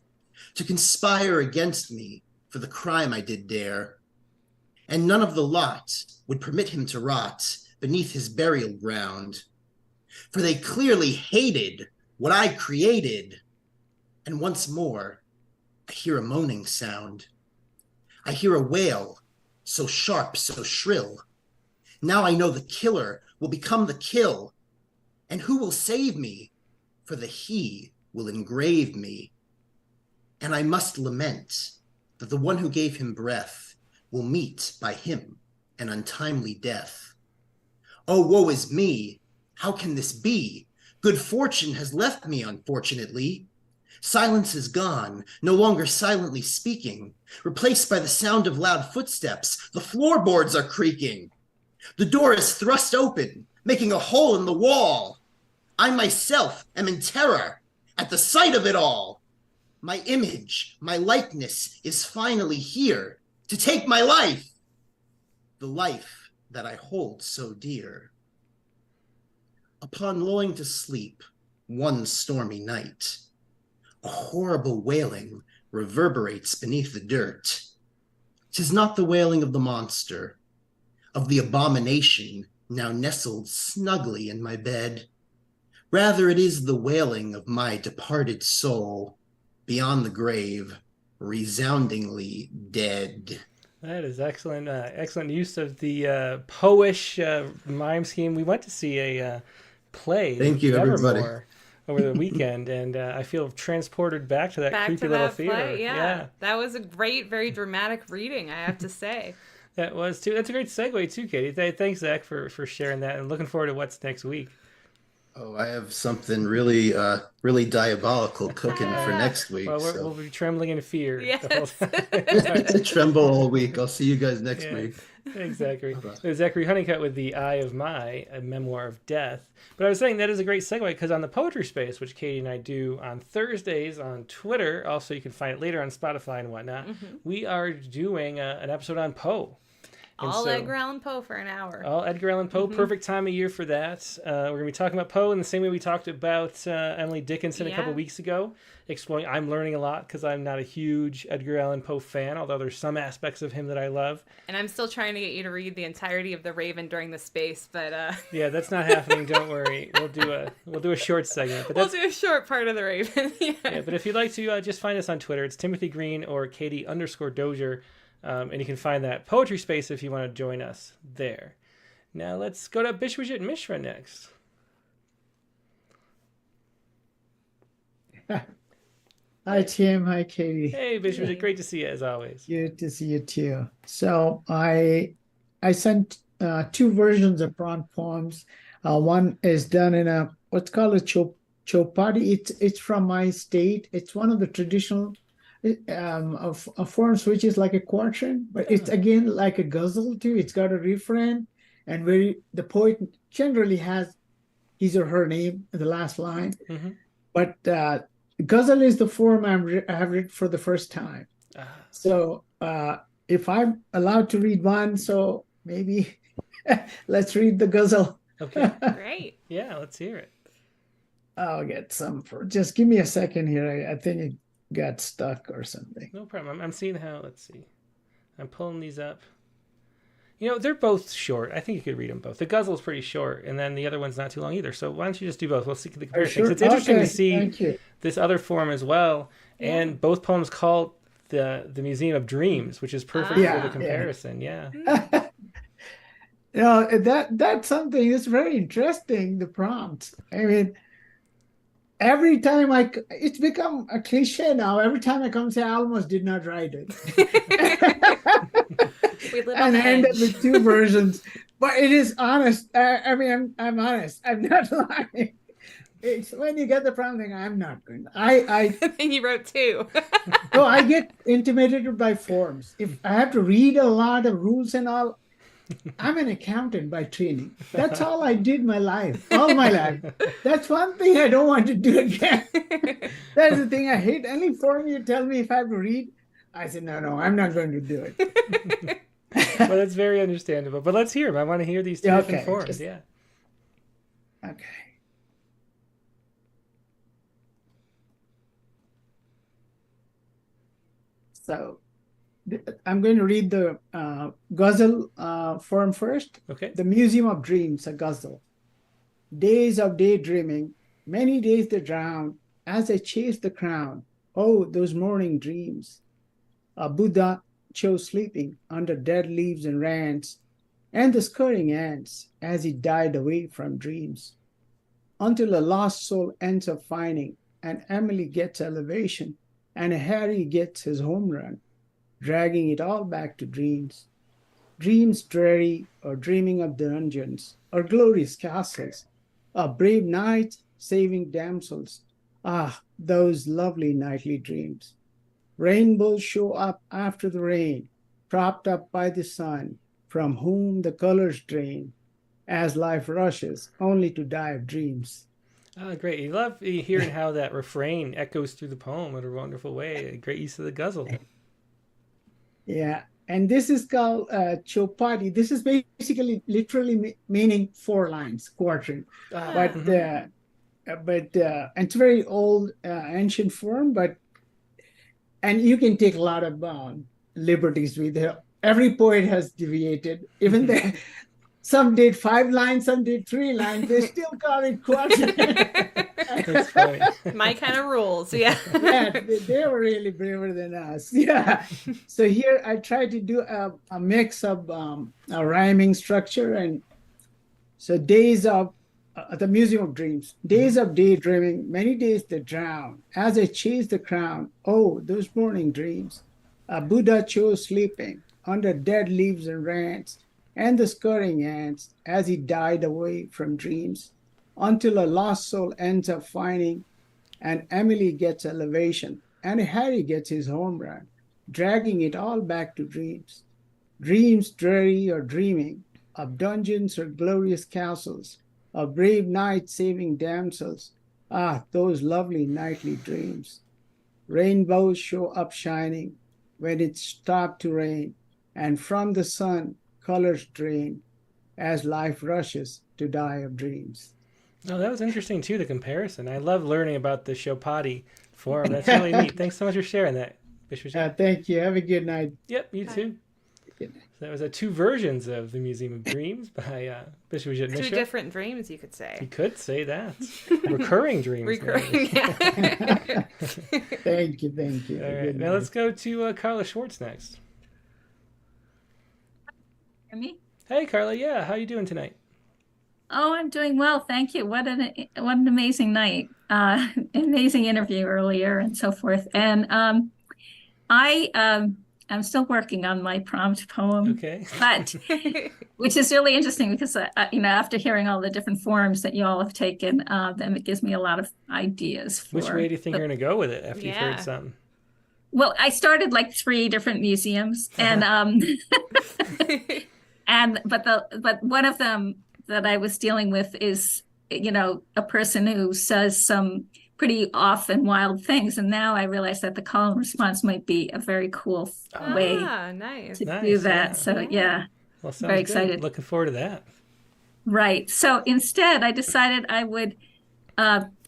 to conspire against me for the crime I did dare. And none of the lot would permit him to rot beneath his burial ground. For they clearly hated what I created. And once more, I hear a moaning sound. I hear a wail, so sharp, so shrill. Now I know the killer will become the kill. And who will save me? For the he will engrave me. And I must lament that the one who gave him breath will meet by him an untimely death. Oh, woe is me! How can this be? Good fortune has left me, unfortunately. Silence is gone, no longer silently speaking, replaced by the sound of loud footsteps. The floorboards are creaking. The door is thrust open, making a hole in the wall. I myself am in terror at the sight of it all. My image, my likeness is finally here to take my life, the life that I hold so dear. Upon lulling to sleep one stormy night, a horrible wailing reverberates beneath the dirt. 'Tis not the wailing of the monster, of the abomination now nestled snugly in my bed. Rather, it is the wailing of my departed soul, beyond the grave, resoundingly dead. That is excellent. Excellent use of the Poish mime scheme. We went to see a play. Thank you, everybody. Over the weekend, and I feel transported back to that creepy little theater. Play, yeah. That was a great, very dramatic reading, I have to say. That was too. That's a great segue too, Katie. Thanks, Zach, for sharing that, and looking forward to what's next week. Oh, I have something really, really diabolical cooking for next week. Well, we'll be trembling in fear. Yes. Tremble all week. I'll see you guys next week. Exactly. Zachary Honeycutt with The Eye of My, a memoir of death. But I was saying that is a great segue because on the Poetry Space, which Katie and I do on Thursdays on Twitter, also you can find it later on Spotify and whatnot, we are doing an episode on Poe. All Edgar Allan Poe for an hour. All Edgar Allan Poe, perfect time of year for that. We're going to be talking about Poe in the same way we talked about Emily Dickinson a couple weeks ago. Exploring, I'm learning a lot because I'm not a huge Edgar Allan Poe fan, although there's some aspects of him that I love. And I'm still trying to get you to read the entirety of The Raven during the space, but yeah, that's not happening. Don't worry. We'll do a short segment. But we'll do a short part of The Raven. Yeah, but if you'd like to, just find us on Twitter. It's Timothy Green or Katie_Dozier. And you can find that Poetry Space if you want to join us there. Now let's go to Bishwajit Mishra next. Hi, Tim. Hi, Katie. Hey, Bishwajit. Great to see you, as always. Good to see you, too. So I sent two versions of prompt poems. One is done in what's called a chopati. It's from my state. It's one of the traditional of forms, which is like a quatrain, but it's again like a ghazal too. It's got a refrain, and where the poet generally has his or her name in the last line. But Ghazal is the form I have read for the first time. So if I'm allowed to read one, so maybe let's read the Ghazal. Okay. Great. Yeah, let's hear it. I'll get some just give me a second here. I think it got stuck or something. No problem. I'm seeing how, let's see. I'm pulling these up. You know, they're both short. I think you could read them both. The Ghazal is pretty short, and then the other one's not too long either. So why don't you just do both? We'll see the comparison. Sure. It's interesting Okay. to see Thank you. this other form as well. And both poems call the Museum of Dreams, which is perfect for the comparison. Yeah. You know, that's something that's very interesting, the prompt. I mean, every time it's become a cliche now. Every time I come and say, I almost did not write it. We live and on the I end up edge. with two versions. But it is honest. I mean, I'm honest. I'm not lying. It's when you get the prompt thing, I'm not going. And you wrote two. No, I get intimidated by forms. If I have to read a lot of rules and all, I'm an accountant by training. That's all I did all my life. That's one thing I don't want to do again. That's the thing I hate. Any form you tell me if I have to read, I say, no, I'm not going to do it. Well, that's very understandable. But let's hear them. I want to hear these two different forms. Yeah. Okay. So I'm going to read the Ghazal form first. Okay. The Museum of Dreams, a Ghazal. Days of daydreaming, many days they drown as I chase the crown. Oh, those morning dreams. A Buddha chose sleeping under dead leaves and rants, and the scurrying ants as he died away from dreams. Until a lost soul ends up finding, and Emily gets elevation, and Harry gets his home run, dragging it all back to dreams. Dreams dreary, or dreaming of dungeons, or glorious castles, a brave knight saving damsels. Ah, those lovely nightly dreams. Rainbows show up after the rain, propped up by the sun, from whom the colors drain, as life rushes, only to die of dreams. Oh, great. You love hearing how that refrain echoes through the poem in a wonderful way. A great use of the Ghazal. Yeah, and this is called Chopati. This is basically literally meaning 4 lines, quatrain. But it's very old, ancient form, and you can take a lot of liberties with it. Every poet has deviated. Even some did 5 lines, some did 3 lines. They still call it quatrain. That's funny. My kind of rules, yeah. Yeah, they were really braver than us. Yeah. So here I tried to do a mix of a rhyming structure. And so days of the Museum of Dreams, days of daydreaming, many days they drown as I chase the crown. Oh, those morning dreams. A Buddha chose sleeping under dead leaves and rants, and the scurrying ants as he died away from dreams, until a lost soul ends up finding, and Emily gets elevation, and Harry gets his home run, dragging it all back to dreams. Dreams dreary or dreaming of dungeons or glorious castles, of brave knights saving damsels. Ah, those lovely nightly dreams. Rainbows show up shining when it stopped to rain, and from the sun colors drain as life rushes to die of dreams. Oh, that was interesting too, the comparison. I love learning about the Chopati form. That's really neat. Thanks so much for sharing that, Bishwajit. Thank you. Have a good night. Yep, you too. So that was 2 versions of the Museum of Dreams by Bishwajit Mishra. 2 different dreams, you could say. You could say that. Recurring dreams. Recurring, yeah. Thank you. All right, now let's go to Carla Schwartz next. Me? Hey, Carla. Yeah, how you doing tonight? Oh, I'm doing well, thank you. What an amazing night. Amazing interview earlier and so forth. And I'm still working on my prompt poem. Okay. But which is really interesting because after hearing all the different forms that you all have taken, then it gives me a lot of ideas for Which way do you think you're going to go with it after you've heard some? Well, I started like 3 different museums, and but one of them that I was dealing with is a person who says some pretty off and wild things. And now I realize that the call and response might be a very cool way nice. to do that. Yeah. So yeah, Well, sounds very good. excited. Looking forward to that. Right. So instead, I decided I would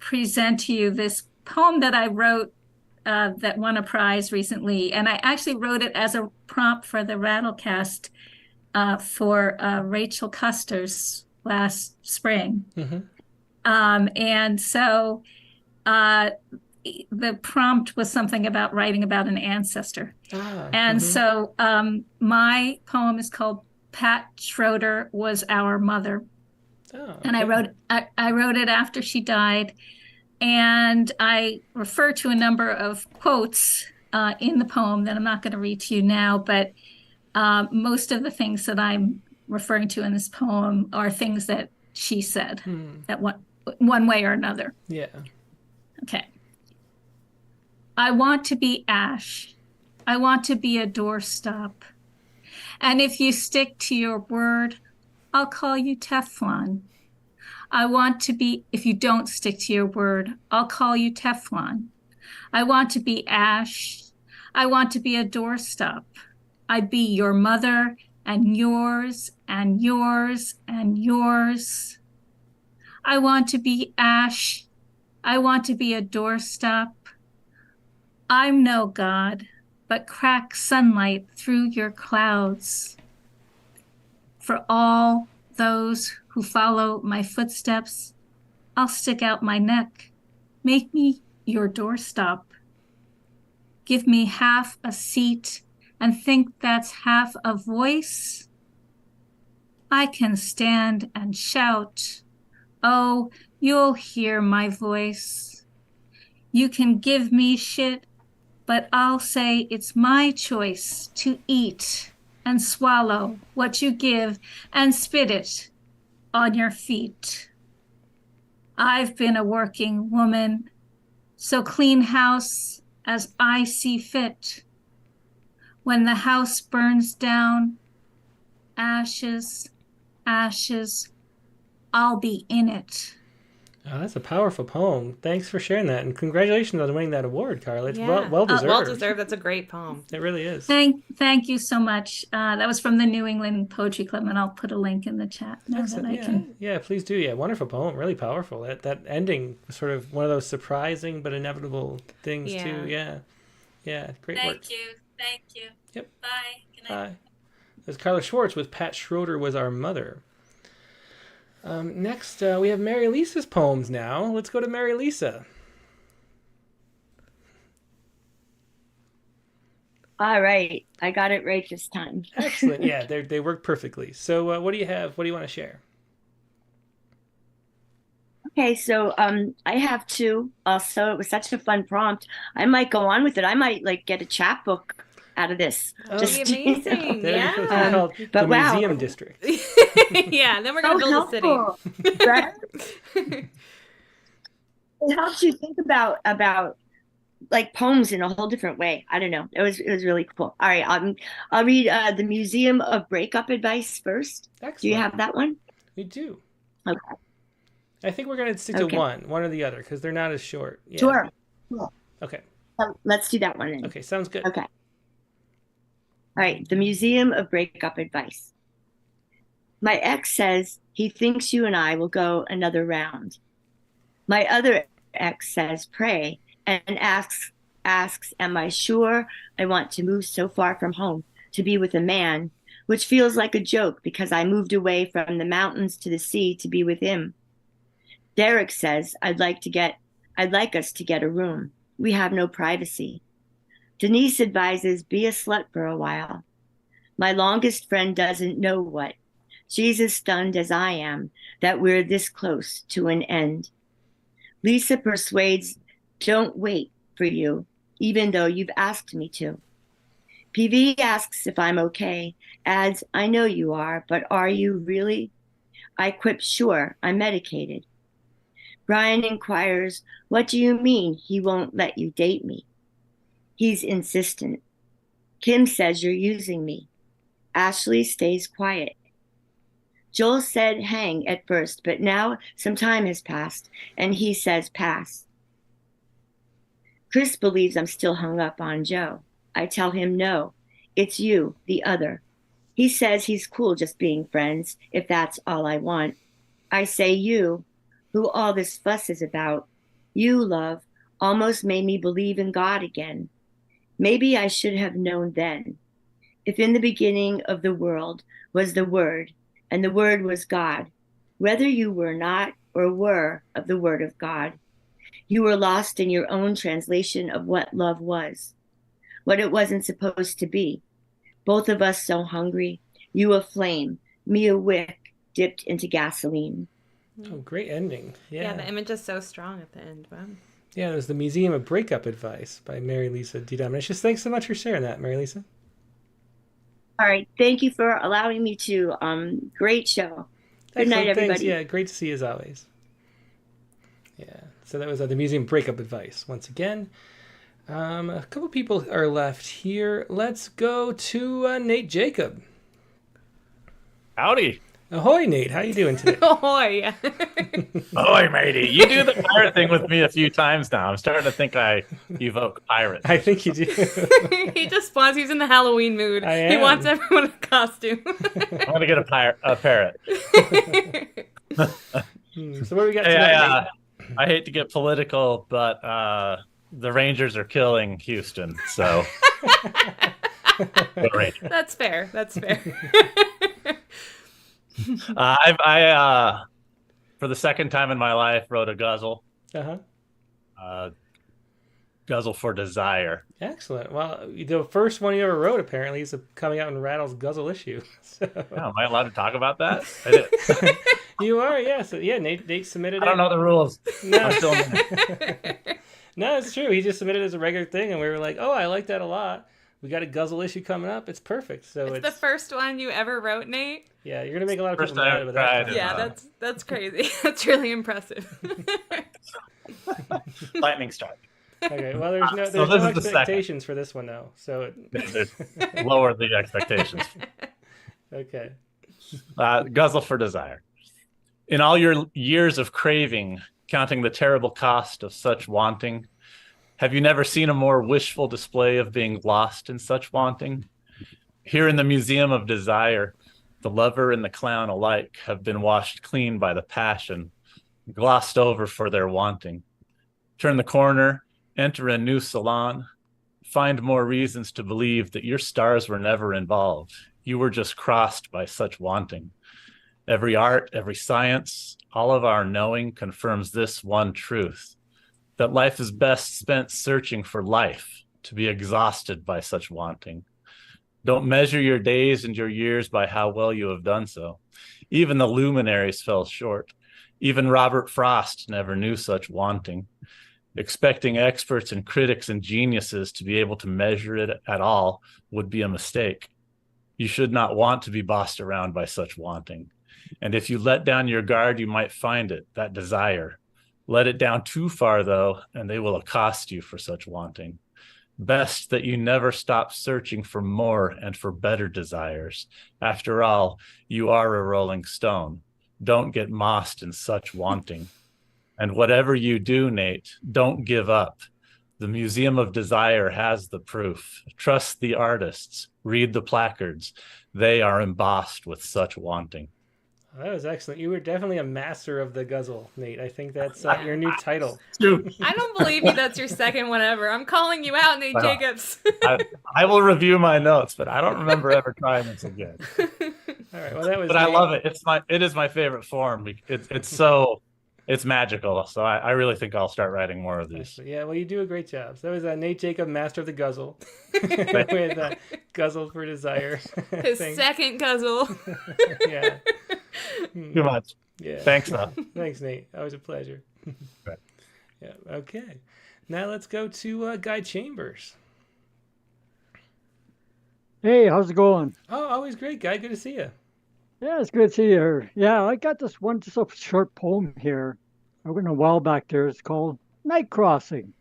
present to you this poem that I wrote that won a prize recently. And I actually wrote it as a prompt for the Rattlecast for Rachel Custer's last spring. And so the prompt was something about writing about an ancestor. And so my poem is called Pat Schroeder Was Our Mother. And I wrote it after she died. And I refer to a number of quotes in the poem that I'm not going to read to you now, but most of the things that I'm referring to in this poem are things that she said that one way or another. Yeah. Okay. I want to be ash. I want to be a doorstop. And if you stick to your word, I'll call you Teflon. I want to be, if you don't stick to your word, I'll call you Teflon. I want to be ash. I want to be a doorstop. I'd be your mother and yours and yours and yours. I want to be ash. I want to be a doorstop. I'm no God, but crack sunlight through your clouds. For all those who follow my footsteps, I'll stick out my neck. Make me your doorstop. Give me half a seat and think that's half a voice. I can stand and shout. Oh, you'll hear my voice. You can give me shit, but I'll say it's my choice to eat and swallow what you give and spit it on your feet. I've been a working woman, so clean house as I see fit. When the house burns down, ashes, ashes, I'll be in it. Oh, that's a powerful poem. Thanks for sharing that, and congratulations on winning that award, Carla. It's well deserved. Well deserved. That's a great poem. It really is. Thank you so much. That was from the New England Poetry Club, and I'll put a link in the chat now Excellent. that I can. Yeah, please do. Yeah, wonderful poem. Really powerful. That ending was sort of one of those surprising but inevitable things too. Yeah. Yeah, great work. Thank you. Yep. Bye. Good night. Bye. There's Carla Schwartz with Pat Schroeder Was Our Mother. Next, we have Mary Lisa's poems now. Let's go to Mary Lisa. All right. I got it right this time. Excellent. Yeah, they work perfectly. So what do you have? What do you want to share? Okay, so I have two also. It was such a fun prompt. I might go on with it. I might get a chapbook out of this. Oh, amazing. Called but the wow. Museum District. Yeah, then we're going to build a city. Right? It helps you think about poems in a whole different way. I don't know. It was really cool. All right, I'll read the Museum of Breakup Advice first. Excellent. Do you have that one? We do. Okay. I think we're going to stick to one or the other because they're not as short. Yeah. Sure. Cool. Okay. Let's do that one then. Okay, sounds good. Okay. All right, the Museum of Breakup Advice. My ex says he thinks you and I will go another round. My other ex says pray and asks, am I sure I want to move so far from home to be with a man, which feels like a joke because I moved away from the mountains to the sea to be with him. Derek says I'd like us to get a room. We have no privacy. Denise advises be a slut for a while. My longest friend doesn't know what. She's as stunned as I am that we're this close to an end. Lisa persuades don't wait for you, even though you've asked me to. PV asks if I'm okay, adds I know you are, but are you really? I quip sure, I'm medicated. Brian inquires, what do you mean he won't let you date me? He's insistent. Kim says you're using me. Ashley stays quiet. Joel said hang at first, but now some time has passed, and he says pass. Chris believes I'm still hung up on Joe. I tell him no, it's you, the other. He says he's cool just being friends, if that's all I want. I say you, who all this fuss is about, you, love, almost made me believe in God again. Maybe I should have known then. If in the beginning of the world was the Word, and the Word was God, whether you were not or were of the Word of God, you were lost in your own translation of what love was, what it wasn't supposed to be. Both of us so hungry, you a flame, me a wick dipped into gasoline. Oh, great ending. Yeah, the image is so strong at the end. Wow. Yeah, there's the Museum of Breakup Advice by Mary Lisa DiDominicius. Thanks so much for sharing that, Mary Lisa. All right. Thank you for allowing me to. Great show. Good night, everybody. Thanks. Yeah, great to see you as always. Yeah, so that was the Museum Breakup Advice. Once again, a couple people are left here. Let's go to Nate Jacob. Howdy. Ahoy, Nate. How you doing today? Ahoy. Ahoy, matey. You do the pirate thing with me a few times now. I'm starting to think I evoke pirates. I think you do. He just wants, he's in the Halloween mood. He wants everyone in costume. I'm going to get a parrot. So what do we got tonight, Nate? I hate to get political, but the Rangers are killing Houston, so... That's fair. That's fair. I for the second time in my life, wrote a guzzle. Guzzle for Desire. Excellent. Well, the first one you ever wrote apparently is coming out in Rattle's Guzzle issue. So. Oh, am I allowed to talk about that? I did. You are, yeah. So yeah, Nate submitted it. I don't know the rules. No. No, it's true. He just submitted it as a regular thing, and we were like, oh, I like that a lot. We got a Guzzle issue coming up. It's perfect. So it's the first one you ever wrote, Nate? Yeah, you're gonna make a lot of people mad about that. Yeah, that's crazy. That's really impressive. Lightning strike. Okay, well, there's no expectations for this one though, so lower the expectations. Okay. Guzzle for Desire. In all your years of craving, counting the terrible cost of such wanting, have you never seen a more wishful display of being lost in such wanting? Here in the Museum of Desire, the lover and the clown alike have been washed clean by the passion, glossed over for their wanting. Turn the corner, enter a new salon, find more reasons to believe that your stars were never involved. You were just crossed by such wanting. Every art, every science, all of our knowing confirms this one truth, that life is best spent searching for life, to be exhausted by such wanting. Don't measure your days and your years by how well you have done so. Even the luminaries fell short. Even Robert Frost never knew such wanting. Expecting experts and critics and geniuses to be able to measure it at all would be a mistake. You should not want to be bossed around by such wanting. And if you let down your guard, you might find it, that desire. Let it down too far, though, and they will accost you for such wanting. Best that you never stop searching for more and for better desires. After all, you are a rolling stone. Don't get mossed in such wanting. And whatever you do, Nate, don't give up. The Museum of Desire has the proof. Trust the artists. Read the placards. They are embossed with such wanting. That was excellent. You were definitely a master of the guzzle, Nate. I think that's your new title. I don't believe you. That's your second one ever. I'm calling you out, Nate Jacobs. I will review my notes, but I don't remember ever trying this again. All right. Well, that was. But I love it. It is my favorite form. It's magical. So I really think I'll start writing more of these. Yeah. Well, you do a great job. So that was Nate Jacob, master of the guzzle, with Guzzle for Desire. His second guzzle. Yeah. Too much. Yeah. Thanks, though. Thanks, Nate. Always a pleasure. Right. Yeah. Okay. Now let's go to Guy Chambers. Hey, how's it going? Oh, always great, Guy. Good to see you. Yeah, it's good to see you here. Yeah, I got this one, just a short poem here. I went a while back there. It's called Night Crossing.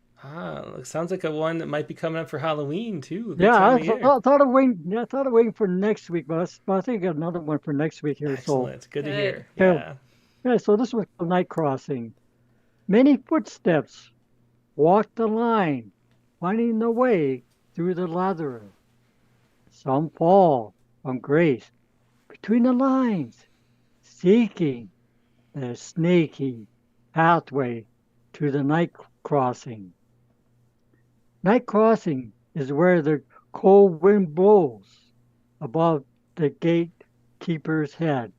Sounds like a one that might be coming up for Halloween too. Yeah, I thought of waiting for next week, but I think I got another one for next week here. Excellent. Good to hear. Yeah. So this was called Night Crossing. Many footsteps walk the line finding the way through the labyrinth. Some fall from grace between the lines, seeking the snaky pathway to the night crossing. Night crossing is where the cold wind blows above the gatekeeper's head.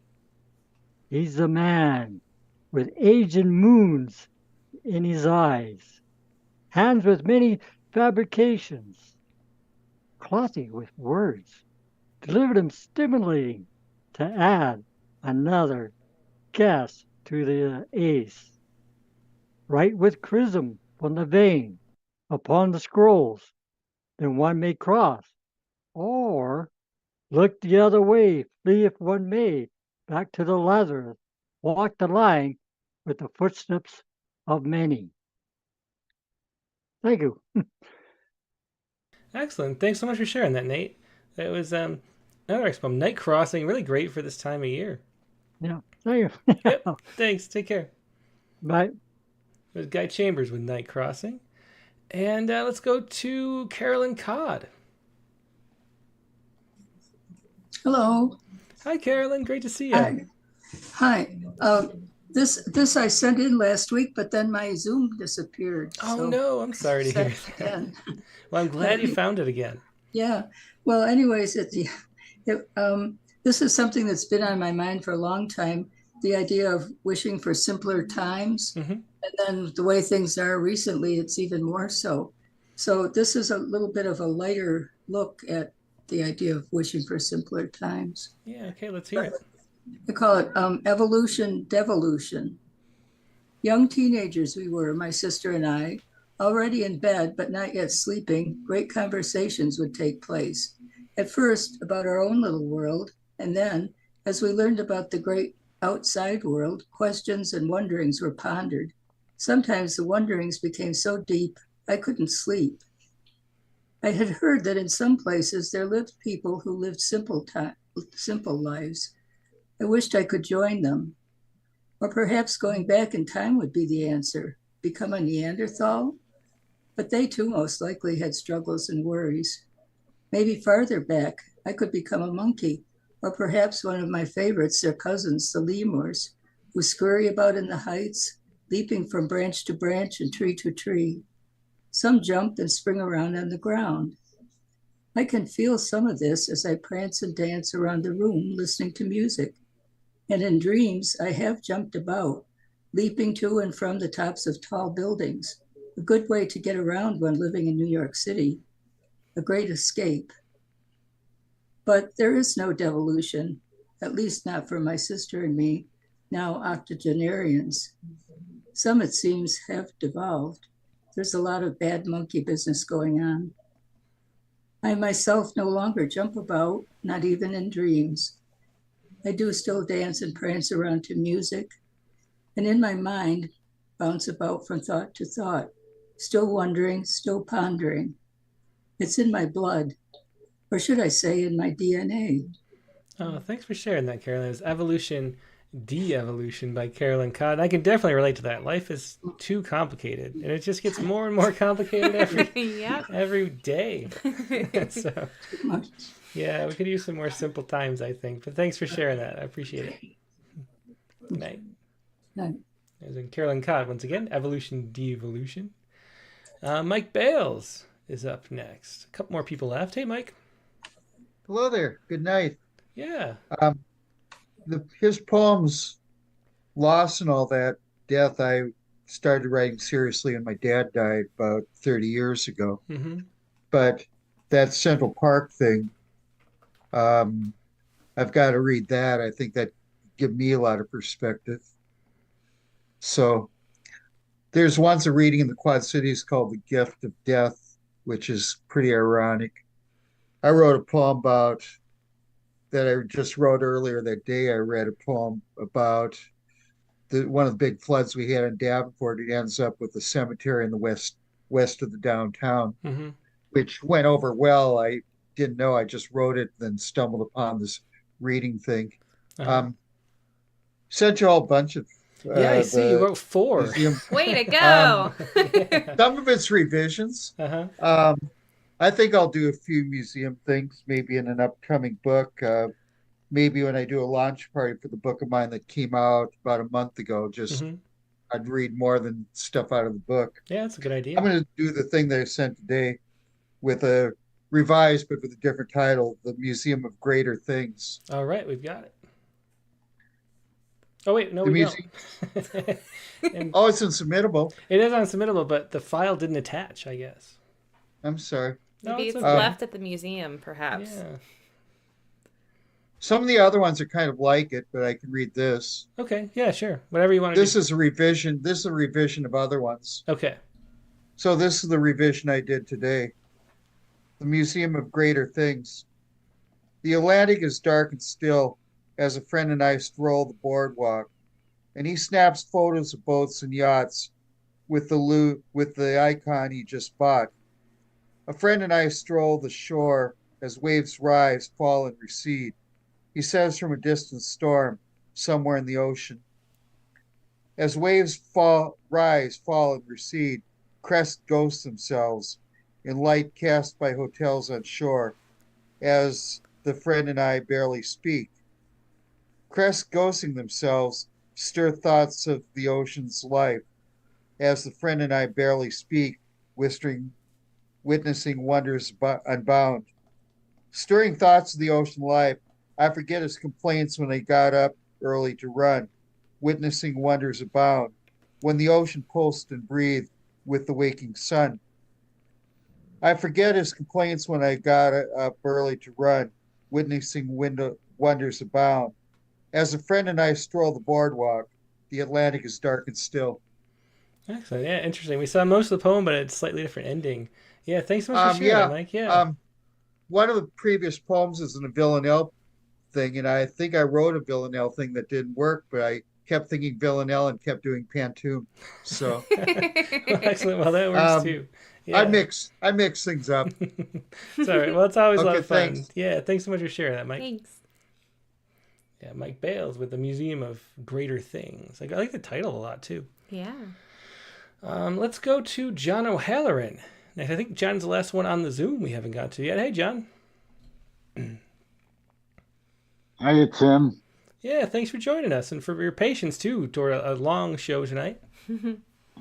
He's the man with aged moons in his eyes, hands with many fabrications, clothy with words, delivered him stimulating to add another guess to the ace. Write with chrism from the vein upon the scrolls, then one may cross, or look the other way, flee if one may, back to the labyrinth, walk the line with the footsteps of many. Thank you. Excellent. Thanks so much for sharing that, Nate. That was another poem, Night Crossing, really great for this time of year. Yeah, thank you. Yep. Thanks. Take care. Bye. It was Guy Chambers with Night Crossing. And let's go to Carolyn Codd. Hello. Hi, Carolyn. Great to see you. Hi. Hi. This I sent in last week, but then my Zoom disappeared. Oh, so no. I'm sorry to hear that. Well, I'm glad you found it again. Yeah. Well, anyways, this is something that's been on my mind for a long time, the idea of wishing for simpler times. Mm-hmm. And then the way things are recently, it's even more so. So this is a little bit of a lighter look at the idea of wishing for simpler times. Yeah, okay, let's hear it. I call it evolution, devolution. Young teenagers we were, my sister and I, already in bed but not yet sleeping. Great conversations would take place. At first about our own little world, and then as we learned about the great outside world, questions and wonderings were pondered. Sometimes the wonderings became so deep I couldn't sleep. I had heard that in some places there lived people who lived simple lives. I wished I could join them. Or perhaps going back in time would be the answer. Become a Neanderthal? But they too most likely had struggles and worries. Maybe farther back, I could become a monkey, or perhaps one of my favorites, their cousins, the lemurs, who scurry about in the heights, leaping from branch to branch and tree to tree. Some jump and spring around on the ground. I can feel some of this as I prance and dance around the room listening to music. And in dreams, I have jumped about, leaping to and from the tops of tall buildings, a good way to get around when living in New York City, a great escape. But there is no devolution, at least not for my sister and me, now octogenarians. Some, it seems, have devolved. There's a lot of bad monkey business going on. I myself no longer jump about, not even in dreams. I do still dance and prance around to music, and in my mind, bounce about from thought to thought, still wondering, still pondering. It's in my blood, or should I say in my DNA. Oh, thanks for sharing that, Carolyn. It was Evolution, De-Evolution by Carolyn Codd. I can definitely relate to that. Life is too complicated, and it just gets more and more complicated every day. So, yeah, we could use some more simple times, I think. But thanks for sharing that. I appreciate it. Good night. Night. There's Carolyn Codd once again. Evolution, De-Evolution. Mike Bales is up next. A couple more people left. Hey, Mike. Hello there. Good night. Yeah. His poems, Loss and all that, Death, I started writing seriously when my dad died about 30 years ago. Mm-hmm. But that Central Park thing, I've got to read that. I think that give me a lot of perspective. So there's once a reading in the Quad Cities called The Gift of Death, which is pretty ironic. I wrote a poem about that I just wrote earlier that day. I read a poem about one of the big floods we had in Davenport. It ends up with the cemetery in the west of the downtown, mm-hmm. which went over well. I didn't know. I just wrote it, then stumbled upon this reading thing. Uh-huh. Sent you all a bunch of Yeah, I see. You wrote 4. Museum. Way to go! Some of it's revisions. I think I'll do a few museum things, maybe in an upcoming book. Maybe when I do a launch party for the book of mine that came out about a month ago, just I'd read more than stuff out of the book. Yeah, that's a good idea. I'm going to do the thing that I sent today with a revised, but with a different title, The Museum of Greater Things. All right, we've got it. Oh, wait, no, The we museum... don't. Oh, it's unsubmittable. It is unsubmittable, but the file didn't attach, I guess. I'm sorry. Maybe it's left at the museum, perhaps. Yeah. Some of the other ones are kind of like it, but I can read this. Okay, yeah, sure. Whatever you want to do. This is a revision. This is a revision of other ones. Okay. So this is the revision I did today. The Museum of Greater Things. The Atlantic is dark and still as a friend and I stroll the boardwalk, and he snaps photos of boats and yachts with the icon he just bought. A friend and I stroll the shore as waves rise, fall, and recede. He says from a distant storm somewhere in the ocean. As waves rise, fall, and recede, crests ghost themselves in light cast by hotels on shore, as the friend and I barely speak. Crests ghosting themselves stir thoughts of the ocean's life, as the friend and I barely speak, witnessing wonders unbound. Stirring thoughts of the ocean life, I forget his complaints when I got up early to run, witnessing wonders abound, when the ocean pulsed and breathed with the waking sun. I forget his complaints when I got up early to run, witnessing wonders abound. As a friend and I stroll the boardwalk, the Atlantic is dark and still. Excellent. Yeah, interesting. We saw most of the poem, but it's a slightly different ending. Yeah, thanks so much for sharing that, Mike. Yeah. One of the previous poems is in a Villanelle thing, and I think I wrote a Villanelle thing that didn't work, but I kept thinking Villanelle and kept doing Pantoum. So well, excellent. Well, that works too. Yeah. I mix things up. Sorry. Well, it's always a lot of fun. Thanks. Yeah, thanks so much for sharing that, Mike. Thanks. Yeah, Mike Bales with the Museum of Greater Things. I like the title a lot too. Yeah. Let's go to John O'Halloran. Next, I think John's the last one on the Zoom we haven't got to yet. Hey, John. Hiya, Tim. Yeah, thanks for joining us and for your patience too toward a long show tonight.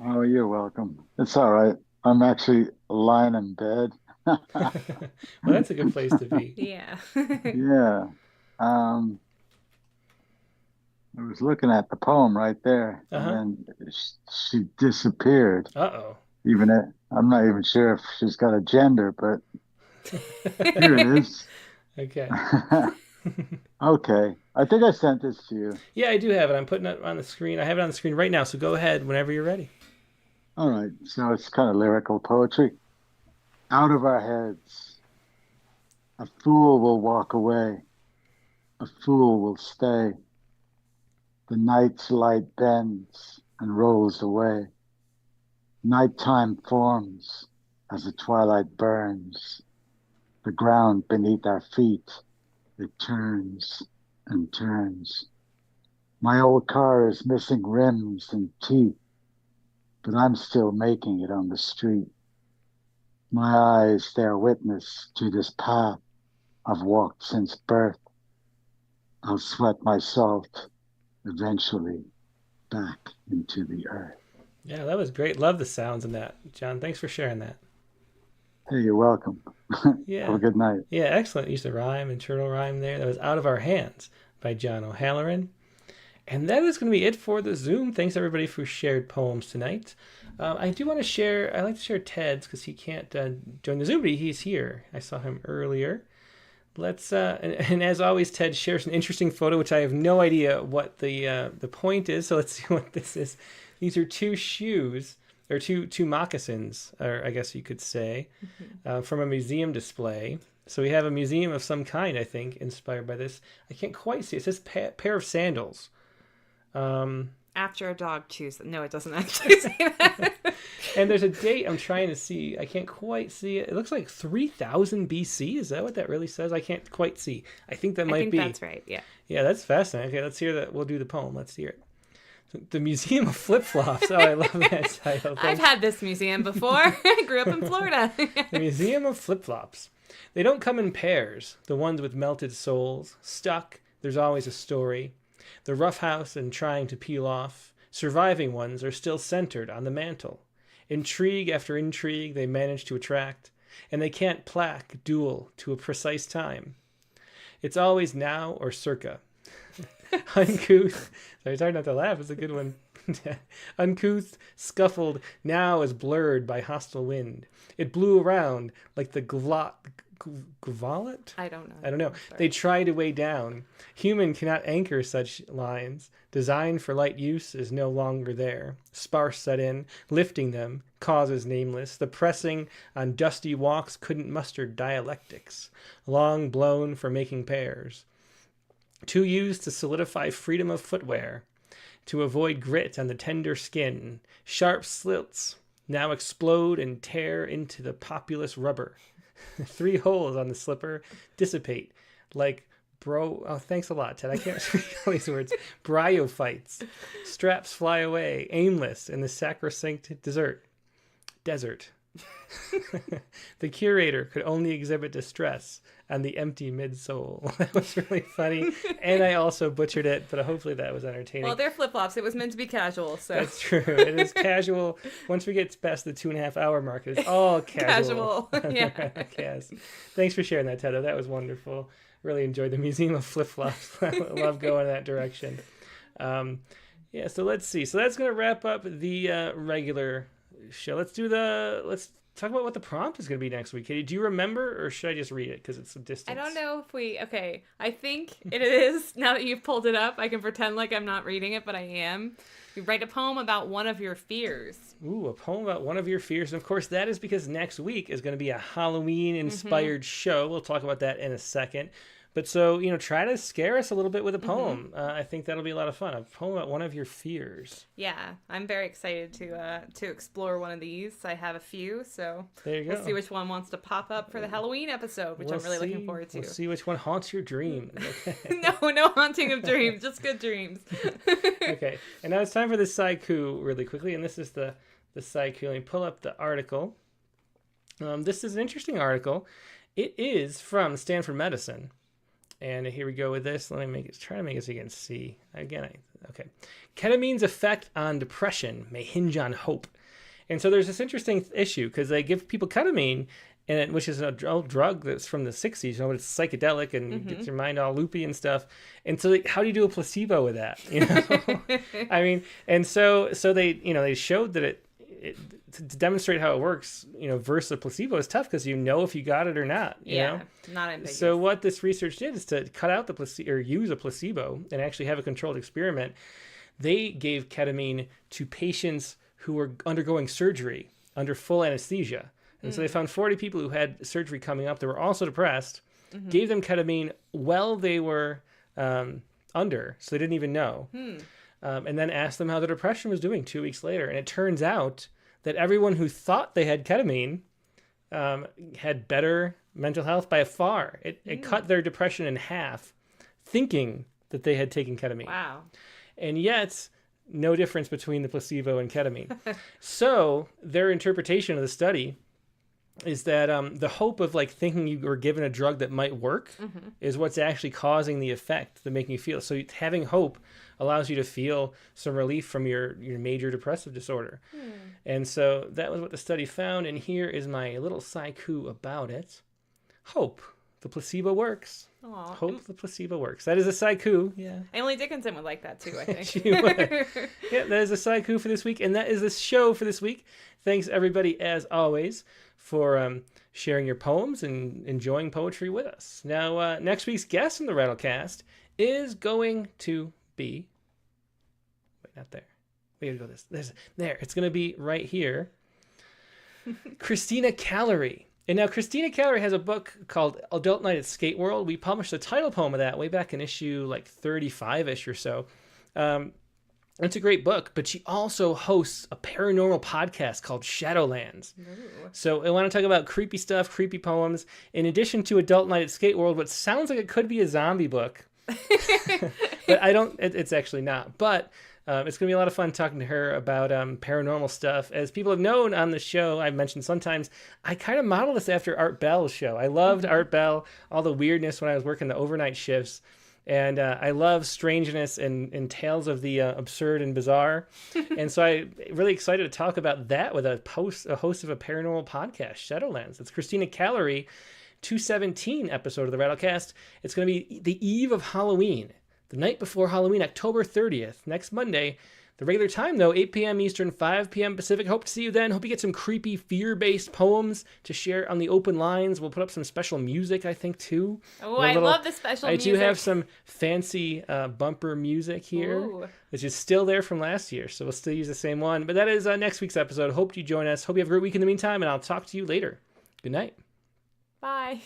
Oh, you're welcome. It's all right. I'm actually lying in bed. Well, that's a good place to be. Yeah. Yeah. I was looking at the poem right there, and she disappeared. Uh-oh. I'm not even sure if she's got a gender, but here it is. Okay. Okay. I think I sent this to you. Yeah, I do have it. I'm putting it on the screen. I have it on the screen right now, so go ahead whenever you're ready. All right. So it's kind of lyrical poetry. Out of our heads, a fool will walk away. A fool will stay. The night's light bends and rolls away. Nighttime forms as the twilight burns. The ground beneath our feet, it turns and turns. My old car is missing rims and teeth, but I'm still making it on the street. My eyes bear witness to this path I've walked since birth. I'll sweat my salt eventually back into the earth. Yeah, that was great. Love the sounds in that. John, thanks for sharing that. Hey, you're welcome. Yeah. Have a good night. Yeah, excellent. Used a rhyme, internal rhyme there. That was Out of Our Hands by John O'Halloran. And that is going to be it for the Zoom. Thanks everybody for shared poems tonight. I do want to share, I like to share Ted's because he can't join the Zoom, but he's here. I saw him earlier. Let's and as always, Ted shares an interesting photo, which I have no idea what the point is. So let's see what this is. These are two shoes, or two moccasins, or I guess you could say, from a museum display. So we have a museum of some kind, I think, inspired by this. I can't quite see. It says pair of sandals. After a dog chews them. No, it doesn't actually say that. And there's a date I'm trying to see. I can't quite see it. It looks like 3000 BC. Is that what that really says? I can't quite see. I think that might be. That's right, yeah. Yeah, that's fascinating. Okay, let's hear that. We'll do the poem. Let's hear it. The Museum of Flip-Flops. Oh, I love that title. I've had this museum before. I grew up in Florida. The Museum of Flip-Flops. They don't come in pairs. The ones with melted soles. Stuck. There's always a story. The roughhouse and trying to peel off. Surviving ones are still centered on the mantle. Intrigue after intrigue they manage to attract. And they can't plaque duel to a precise time. It's always now or circa. Uncouth. Sorry, hard not to laugh. It's a good one. Uncouth, scuffled, now is blurred by hostile wind. It blew around like the Gvalet? I don't know. I don't know. They try to weigh down. Human cannot anchor such lines. Designed for light use is no longer there. Sparse set in, lifting them, causes nameless. The pressing on dusty walks couldn't muster dialectics. Long blown for making pairs. Too used to solidify freedom of footwear. To avoid grit on the tender skin. Sharp slits now explode and tear into the populous rubber. 3 holes on the slipper dissipate like oh, thanks a lot, Ted. I can't read all these words. Bryophytes. Straps fly away, aimless in the sacrosanct desert. The curator could only exhibit distress on the empty midsole. That was really funny. And I also butchered it, but hopefully that was entertaining. Well, they're flip-flops. It was meant to be casual, so. That's true. It is casual. Once we get past the 2.5 hour mark, it's all casual. Yeah. Yes. Thanks for sharing that, Ted. That was wonderful. Really enjoyed the Museum of Flip-Flops. I love going in that direction. Yeah, so let's see. So that's going to wrap up the regular show. Let's talk about what the prompt is going to be next week. Katie, do you remember, or should I just read it because it's a distance? I don't know if okay, I think it is. Now that you've pulled it up, I can pretend like I'm not reading it, but I am. You write a poem about one of your fears. Ooh, a poem about one of your fears. And of course, that is because next week is going to be a Halloween-inspired show. We'll talk about that in a second. But so, try to scare us a little bit with a poem. I think that'll be a lot of fun. A poem about one of your fears. Yeah, I'm very excited to explore one of these. I have a few, so there you go. We'll see which one wants to pop up for the Halloween episode, which I'm really looking forward to. We'll see which one haunts your dreams. Okay. No haunting of dreams, just good dreams. Okay, and now it's time for the Sciku really quickly, and this is the Sciku. Let me pull up the article. This is an interesting article. It is from Stanford Medicine. And here we go with this. Let me try to make it so you can see. Again, okay. Ketamine's effect on depression may hinge on hope. And so there's this interesting issue because they give people ketamine, which is an old drug that's from the 60s. But it's psychedelic and gets your mind all loopy and stuff. And so how do you do a placebo with that? I mean, and so they they showed that to demonstrate how it works, versus a placebo is tough because if you got it or not. You know? Not ambiguous. So what this research did is to cut out the placebo or use a placebo and actually have a controlled experiment. They gave ketamine to patients who were undergoing surgery under full anesthesia. And so they found 40 people who had surgery coming up that were also depressed, gave them ketamine while they were under, so they didn't even know. And then asked them how their depression was doing 2 weeks later. And it turns out that everyone who thought they had ketamine had better mental health by a far. It cut their depression in half, thinking that they had taken ketamine. Wow. And yet, no difference between the placebo and ketamine. So their interpretation of the study is that the hope of thinking you were given a drug that might work is what's actually causing the effect that making you feel. So having hope allows you to feel some relief from your major depressive disorder. And so that was what the study found. And here is my little Sciku about it. Hope. The placebo works. Aww. Hope the placebo works. That is a Sciku. Yeah. Emily Dickinson would like that too, I think. She would. Yeah, that is a Sciku for this week. And that is the show for this week. Thanks, everybody, as always, for sharing your poems and enjoying poetry with us. Now, next week's guest in the Rattlecast is going to be... Wait, not there. We gotta go there. It's going to be right here. Christina Callery. And now Christina Callery has a book called Adult Night at Skate World. We published the title poem of that way back in issue 35-ish or so. It's a great book, but she also hosts a paranormal podcast called Shadowlands. Ooh. So I want to talk about creepy stuff, creepy poems. In addition to Adult Night at Skate World, what sounds like it could be a zombie book. But it's actually not. But It's going to be a lot of fun talking to her about paranormal stuff. As people have known on the show, I've mentioned sometimes, I kind of model this after Art Bell's show. I loved Art Bell, all the weirdness when I was working the overnight shifts. And I love strangeness and tales of the absurd and bizarre. And so I'm really excited to talk about that with a host of a paranormal podcast, Shadowlands. It's Christina Callery, 217 episode of the Rattlecast. It's going to be the eve of Halloween, the night before Halloween, October 30th, next Monday. The regular time, though, 8 p.m. Eastern, 5 p.m. Pacific. Hope to see you then. Hope you get some creepy, fear-based poems to share on the open lines. We'll put up some special music, I think, too. Oh, I love the special music. I do have some fancy bumper music here, which is still there from last year, so we'll still use the same one. But that is next week's episode. Hope you join us. Hope you have a great week in the meantime, and I'll talk to you later. Good night. Bye.